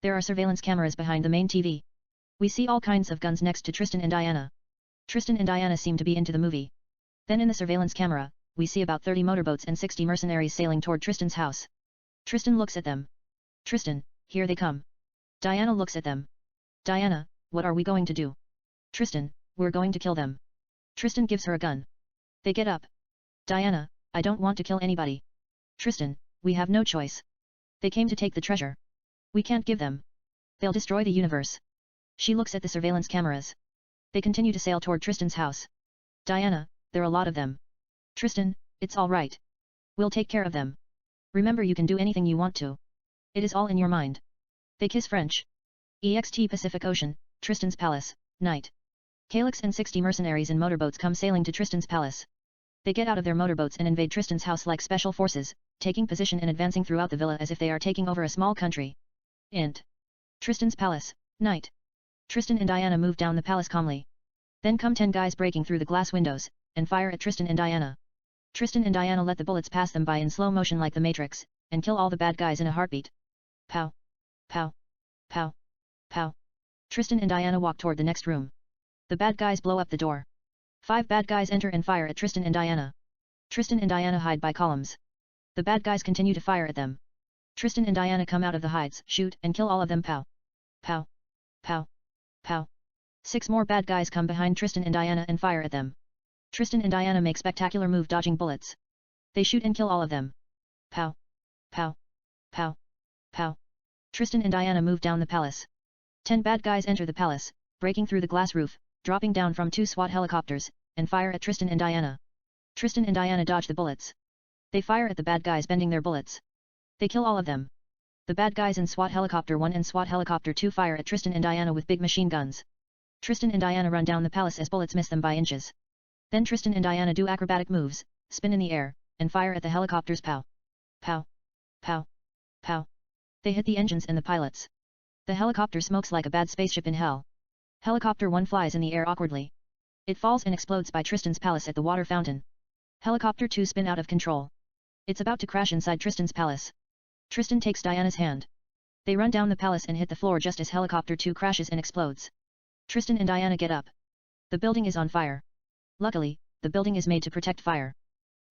Speaker 1: There are surveillance cameras behind the main TV. We see all kinds of guns next to Tristan and Diana. Tristan and Diana seem to be into the movie. Then in the surveillance camera, we see about 30 motorboats and 60 mercenaries sailing toward Tristan's house. Tristan looks at them. Tristan, here they come. Diana looks at them. Diana, what are we going to do? Tristan, we're going to kill them. Tristan gives her a gun. They get up. Diana, I don't want to kill anybody. Tristan, we have no choice. They came to take the treasure. We can't give them. They'll destroy the universe. She looks at the surveillance cameras. They continue to sail toward Tristan's house. Diana, there are a lot of them. Tristan, it's all right. We'll take care of them. Remember, you can do anything you want to. It is all in your mind. They kiss French. EXT Pacific Ocean, Tristan's palace, night. Calyx and 60 mercenaries in motorboats come sailing to Tristan's palace. They get out of their motorboats and invade Tristan's house like special forces, taking position and advancing throughout the villa as if they are taking over a small country. Int. Tristan's palace, night. Tristan and Diana move down the palace calmly. Then come 10 guys breaking through the glass windows, and fire at Tristan and Diana. Tristan and Diana let the bullets pass them by in slow motion like the Matrix, and kill all the bad guys in a heartbeat. Pow. Pow. Pow. Pow. Tristan and Diana walk toward the next room. The bad guys blow up the door. 5 bad guys enter and fire at Tristan and Diana. Tristan and Diana hide by columns. The bad guys continue to fire at them. Tristan and Diana come out of the hides, shoot and kill all of them. Pow. Pow. Pow. Pow. 6 more bad guys come behind Tristan and Diana and fire at them. Tristan and Diana make spectacular move dodging bullets. They shoot and kill all of them. Pow. Pow. Pow. Pow. Tristan and Diana move down the palace. 10 bad guys enter the palace, breaking through the glass roof, dropping down from 2 SWAT helicopters, and fire at Tristan and Diana. Tristan and Diana dodge the bullets. They fire at the bad guys bending their bullets. They kill all of them. The bad guys in SWAT Helicopter 1 and SWAT Helicopter 2 fire at Tristan and Diana with big machine guns. Tristan and Diana run down the palace as bullets miss them by inches. Then Tristan and Diana do acrobatic moves, spin in the air, and fire at the helicopters. Pow. Pow. Pow. Pow. They hit the engines and the pilots. The helicopter smokes like a bad spaceship in hell. Helicopter 1 flies in the air awkwardly. It falls and explodes by Tristan's palace at the water fountain. Helicopter 2 spin out of control. It's about to crash inside Tristan's palace. Tristan takes Diana's hand. They run down the palace and hit the floor just as Helicopter 2 crashes and explodes. Tristan and Diana get up. The building is on fire. Luckily, the building is made to protect fire.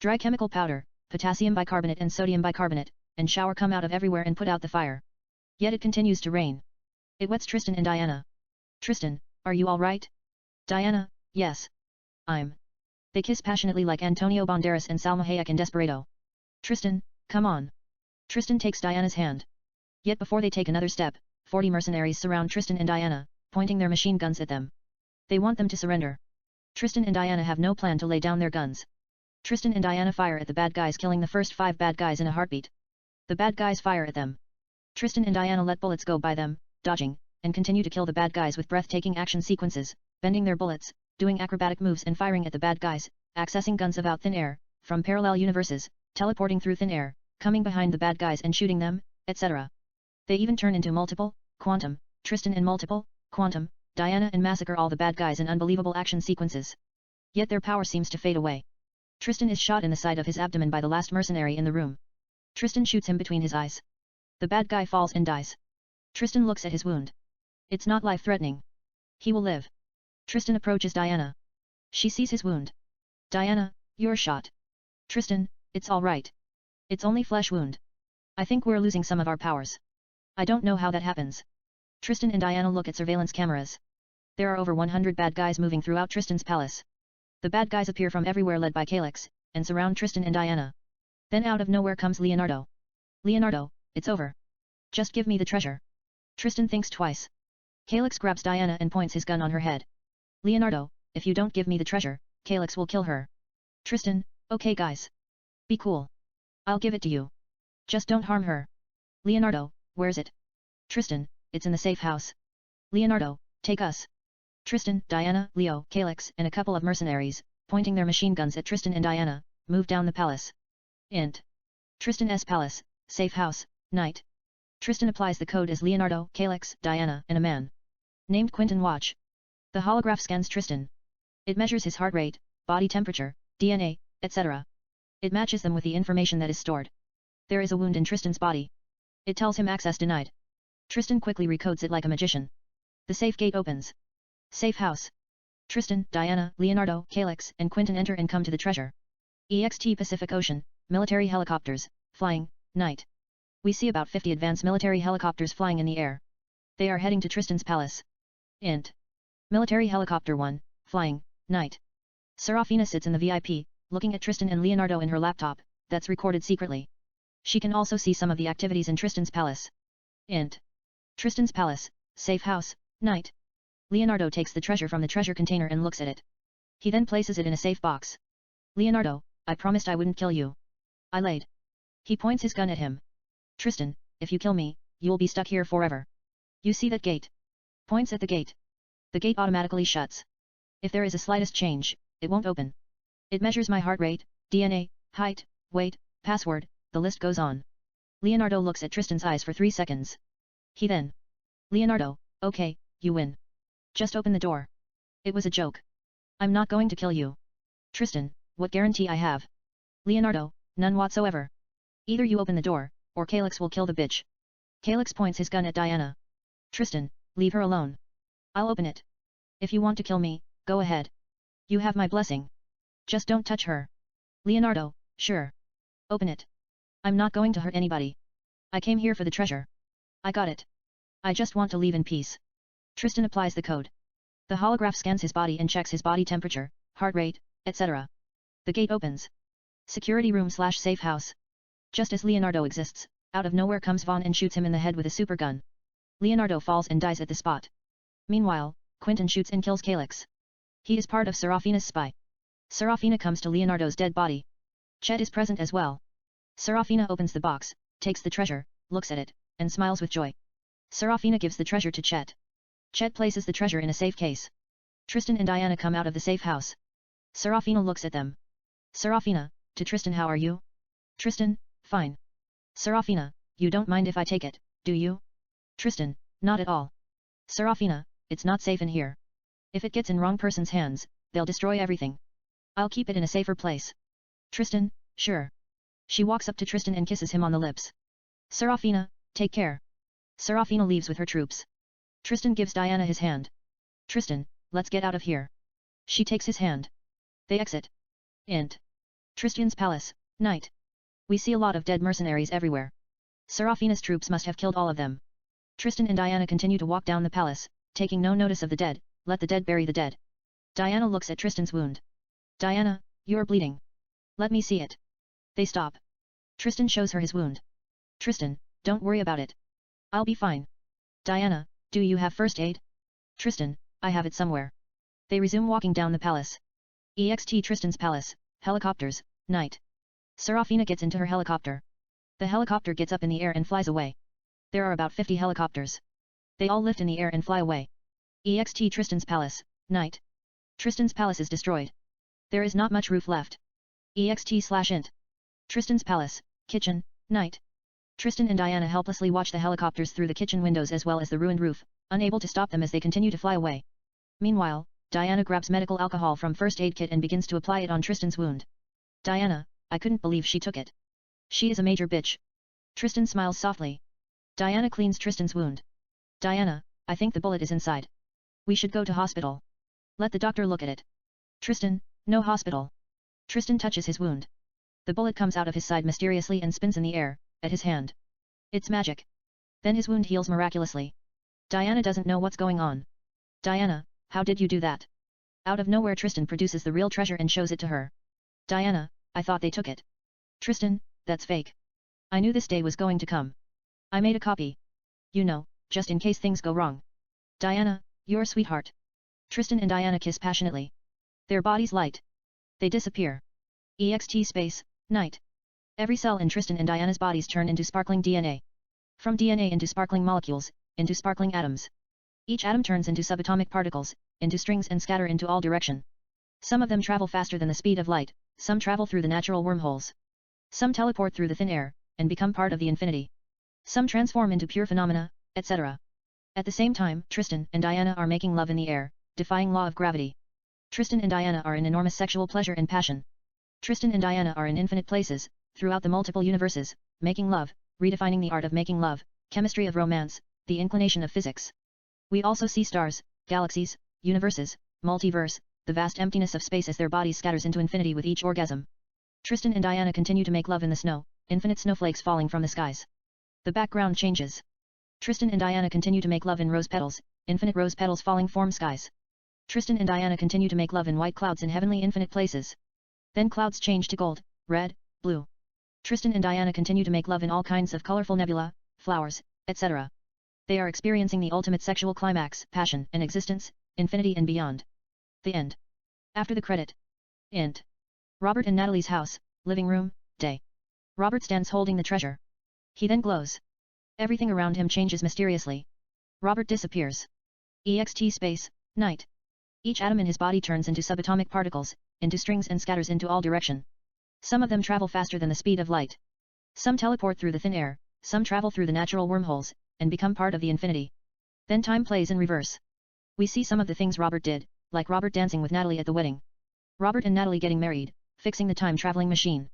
Speaker 1: Dry chemical powder, potassium bicarbonate and sodium bicarbonate, and shower come out of everywhere and put out the fire. Yet it continues to rain. It wets Tristan and Diana. Tristan, are you all right? Diana, yes. I'm. They kiss passionately like Antonio Banderas and Salma Hayek in Desperado. Tristan, Come on. Tristan takes Diana's hand. Yet before they take another step, 40 mercenaries surround Tristan and Diana, pointing their machine guns at them. They want them to surrender. Tristan and Diana have no plan to lay down their guns. Tristan and Diana fire at the bad guys, killing the first 5 bad guys in a heartbeat. The bad guys fire at them. Tristan and Diana let bullets go by them, dodging, and continue to kill the bad guys with breathtaking action sequences, bending their bullets, doing acrobatic moves and firing at the bad guys, accessing guns about thin air, from parallel universes, teleporting through thin air, coming behind the bad guys and shooting them, etc. They even turn into multiple, quantum, Tristan and multiple, quantum, Diana and massacre all the bad guys in unbelievable action sequences. Yet their power seems to fade away. Tristan is shot in the side of his abdomen by the last mercenary in the room. Tristan shoots him between his eyes. The bad guy falls and dies. Tristan looks at his wound. It's not life-threatening. He will live. Tristan approaches Diana. She sees his wound. Diana, you're shot. Tristan, it's all right. It's only flesh wound. I think we're losing some of our powers. I don't know how that happens. Tristan and Diana look at surveillance cameras. There are over 100 bad guys moving throughout Tristan's palace. The bad guys appear from everywhere led by Calyx, and surround Tristan and Diana. Then out of nowhere comes Leonardo. Leonardo, it's over. Just give me the treasure. Tristan thinks twice. Calyx grabs Diana and points his gun on her head. Leonardo, if you don't give me the treasure, Calyx will kill her. Tristan, okay guys. Be cool. I'll give it to you. Just don't harm her. Leonardo, where's it? Tristan, it's in the safe house. Leonardo, take us. Tristan, Diana, Leo, Calyx, and a couple of mercenaries, pointing their machine guns at Tristan and Diana, move down the palace. Int. Tristan's palace, safe house, night. Tristan applies the code as Leonardo, Calyx, Diana, and a man named Quentin watch. The holograph scans Tristan. It measures his heart rate, body temperature, DNA, etc. It matches them with the information that is stored. There is a wound in Tristan's body. It tells him access denied. Tristan quickly recodes it like a magician. The safe gate opens. Safe house. Tristan, Diana, Leonardo, Calyx, and Quentin enter and come to the treasure. EXT Pacific Ocean, military helicopters, flying, night. We see about 50 advanced military helicopters flying in the air. They are heading to Tristan's palace. Int. Military helicopter 1, flying, night. Serafina sits in the VIP, looking at Tristan and Leonardo in her laptop, that's recorded secretly. She can also see some of the activities in Tristan's palace. Int. Tristan's palace, safe house, night. Leonardo takes the treasure from the treasure container and looks at it. He then places it in a safe box. Leonardo, I promised I wouldn't kill you. I lied. He points his gun at him. Tristan, if you kill me, you will be stuck here forever. You see that gate? Points at the gate. The gate automatically shuts. If there is a slightest change, it won't open. It measures my heart rate, DNA, height, weight, password, the list goes on. Leonardo looks at Tristan's eyes for 3 seconds. He then. Leonardo, okay, you win. Just open the door. It was a joke. I'm not going to kill you. Tristan, what guarantee I have? Leonardo, none whatsoever. Either you open the door, or Calyx will kill the bitch. Calyx points his gun at Diana. Tristan, leave her alone. I'll open it. If you want to kill me, go ahead. You have my blessing. Just don't touch her. Leonardo, sure. Open it. I'm not going to hurt anybody. I came here for the treasure. I got it. I just want to leave in peace. Tristan applies the code. The holograph scans his body and checks his body temperature, heart rate, etc. The gate opens. Security room / safe house. Just as Leonardo exists, out of nowhere comes Vaughn and shoots him in the head with a super gun. Leonardo falls and dies at the spot. Meanwhile, Quentin shoots and kills Calyx. He is part of Serafina's spy. Serafina comes to Leonardo's dead body. Chet is present as well. Serafina opens the box, takes the treasure, looks at it, and smiles with joy. Serafina gives the treasure to Chet. Chet places the treasure in a safe case. Tristan and Diana come out of the safe house. Serafina looks at them. Serafina, to Tristan, how are you? Tristan, fine. Serafina, you don't mind if I take it, do you? Tristan, not at all. Serafina, it's not safe in here. If it gets in wrong person's hands, they'll destroy everything. I'll keep it in a safer place. Tristan, sure. She walks up to Tristan and kisses him on the lips. Serafina, take care. Serafina leaves with her troops. Tristan gives Diana his hand. Tristan, let's get out of here. She takes his hand. They exit. Int. Tristan's palace, night. We see a lot of dead mercenaries everywhere. Serafina's troops must have killed all of them. Tristan and Diana continue to walk down the palace, taking no notice of the dead. Let the dead bury the dead. Diana looks at Tristan's wound. Diana, you're bleeding. Let me see it. They stop. Tristan shows her his wound. Tristan, don't worry about it. I'll be fine. Diana, do you have first aid? Tristan, I have it somewhere. They resume walking down the palace. EXT Tristan's palace, helicopters, night. Serafina gets into her helicopter. The helicopter gets up in the air and flies away. There are about 50 helicopters. They all lift in the air and fly away. EXT Tristan's palace, night. Tristan's palace is destroyed. There is not much roof left. EXT/int. Tristan's palace, kitchen, night. Tristan and Diana helplessly watch the helicopters through the kitchen windows as well as the ruined roof, unable to stop them as they continue to fly away. Meanwhile, Diana grabs medical alcohol from first aid kit and begins to apply it on Tristan's wound. Diana, I couldn't believe she took it. She is a major bitch. Tristan smiles softly. Diana cleans Tristan's wound. Diana, I think the bullet is inside. We should go to hospital. Let the doctor look at it. Tristan, no hospital. Tristan touches his wound. The bullet comes out of his side mysteriously and spins in the air, at his hand. It's magic. Then his wound heals miraculously. Diana doesn't know what's going on. Diana, how did you do that? Out of nowhere Tristan produces the real treasure and shows it to her. Diana, I thought they took it. Tristan, that's fake. I knew this day was going to come. I made a copy. You know, just in case things go wrong. Diana, you're a sweetheart. Tristan and Diana kiss passionately. Their bodies light. They disappear. EXT space, night. Every cell in Tristan and Diana's bodies turn into sparkling DNA. From DNA into sparkling molecules, into sparkling atoms. Each atom turns into subatomic particles, into strings and scatter into all direction. Some of them travel faster than the speed of light, some travel through the natural wormholes. Some teleport through the thin air, and become part of the infinity. Some transform into pure phenomena, etc. At the same time, Tristan and Diana are making love in the air, defying law of gravity. Tristan and Diana are in enormous sexual pleasure and passion. Tristan and Diana are in infinite places, throughout the multiple universes, making love, redefining the art of making love, chemistry of romance, the inclination of physics. We also see stars, galaxies, universes, multiverse, the vast emptiness of space as their bodies scatters into infinity with each orgasm. Tristan and Diana continue to make love in the snow, infinite snowflakes falling from the skies. The background changes. Tristan and Diana continue to make love in rose petals, infinite rose petals falling from skies. Tristan and Diana continue to make love in white clouds in heavenly infinite places. Then clouds change to gold, red, blue. Tristan and Diana continue to make love in all kinds of colorful nebula, flowers, etc. They are experiencing the ultimate sexual climax, passion and existence, infinity and beyond. The end. After the credit. Int. Robert and Natalie's house, living room, day. Robert stands holding the treasure. He then glows. Everything around him changes mysteriously. Robert disappears. EXT space, night. Each atom in his body turns into subatomic particles, into strings and scatters into all direction. Some of them travel faster than the speed of light. Some teleport through the thin air, some travel through the natural wormholes, and become part of the infinity. Then time plays in reverse. We see some of the things Robert did, like Robert dancing with Natalie at the wedding. Robert and Natalie getting married, fixing the time-traveling machine.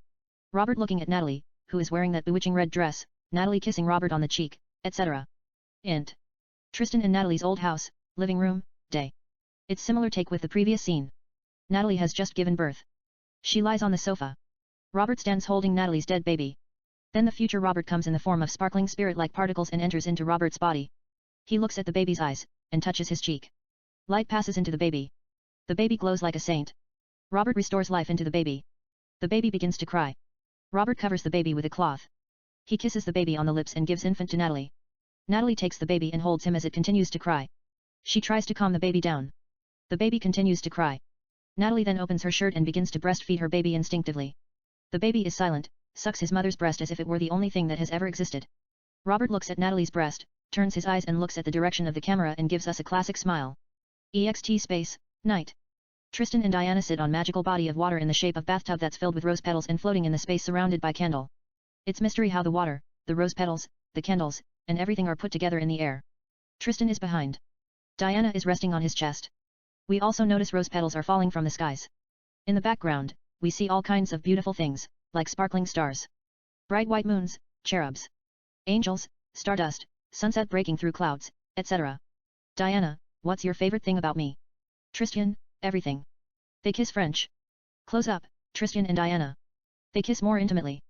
Speaker 1: Robert looking at Natalie, who is wearing that bewitching red dress, Natalie kissing Robert on the cheek, etc. Int. Tristan and Natalie's old house, living room, day. It's similar take with the previous scene. Natalie has just given birth. She lies on the sofa. Robert stands holding Natalie's dead baby. Then the future Robert comes in the form of sparkling spirit-like particles and enters into Robert's body. He looks at the baby's eyes, and touches his cheek. Light passes into the baby. The baby glows like a saint. Robert restores life into the baby. The baby begins to cry. Robert covers the baby with a cloth. He kisses the baby on the lips and gives infant to Natalie. Natalie takes the baby and holds him as it continues to cry. She tries to calm the baby down. The baby continues to cry. Natalie then opens her shirt and begins to breastfeed her baby instinctively. The baby is silent, sucks his mother's breast as if it were the only thing that has ever existed. Robert looks at Natalie's breast, turns his eyes and looks at the direction of the camera and gives us a classic smile. EXT space, night. Tristan and Diana sit on magical body of water in the shape of bathtub that's filled with rose petals and floating in the space surrounded by candle. It's mystery how the water, the rose petals, the candles, and everything are put together in the air. Tristan is behind. Diana is resting on his chest. We also notice rose petals are falling from the skies. In the background, we see all kinds of beautiful things, like sparkling stars, bright white moons, cherubs, angels, stardust, sunset breaking through clouds, etc. Diana, what's your favorite thing about me? Tristan, everything. They kiss French. Close up, Tristan and Diana. They kiss more intimately.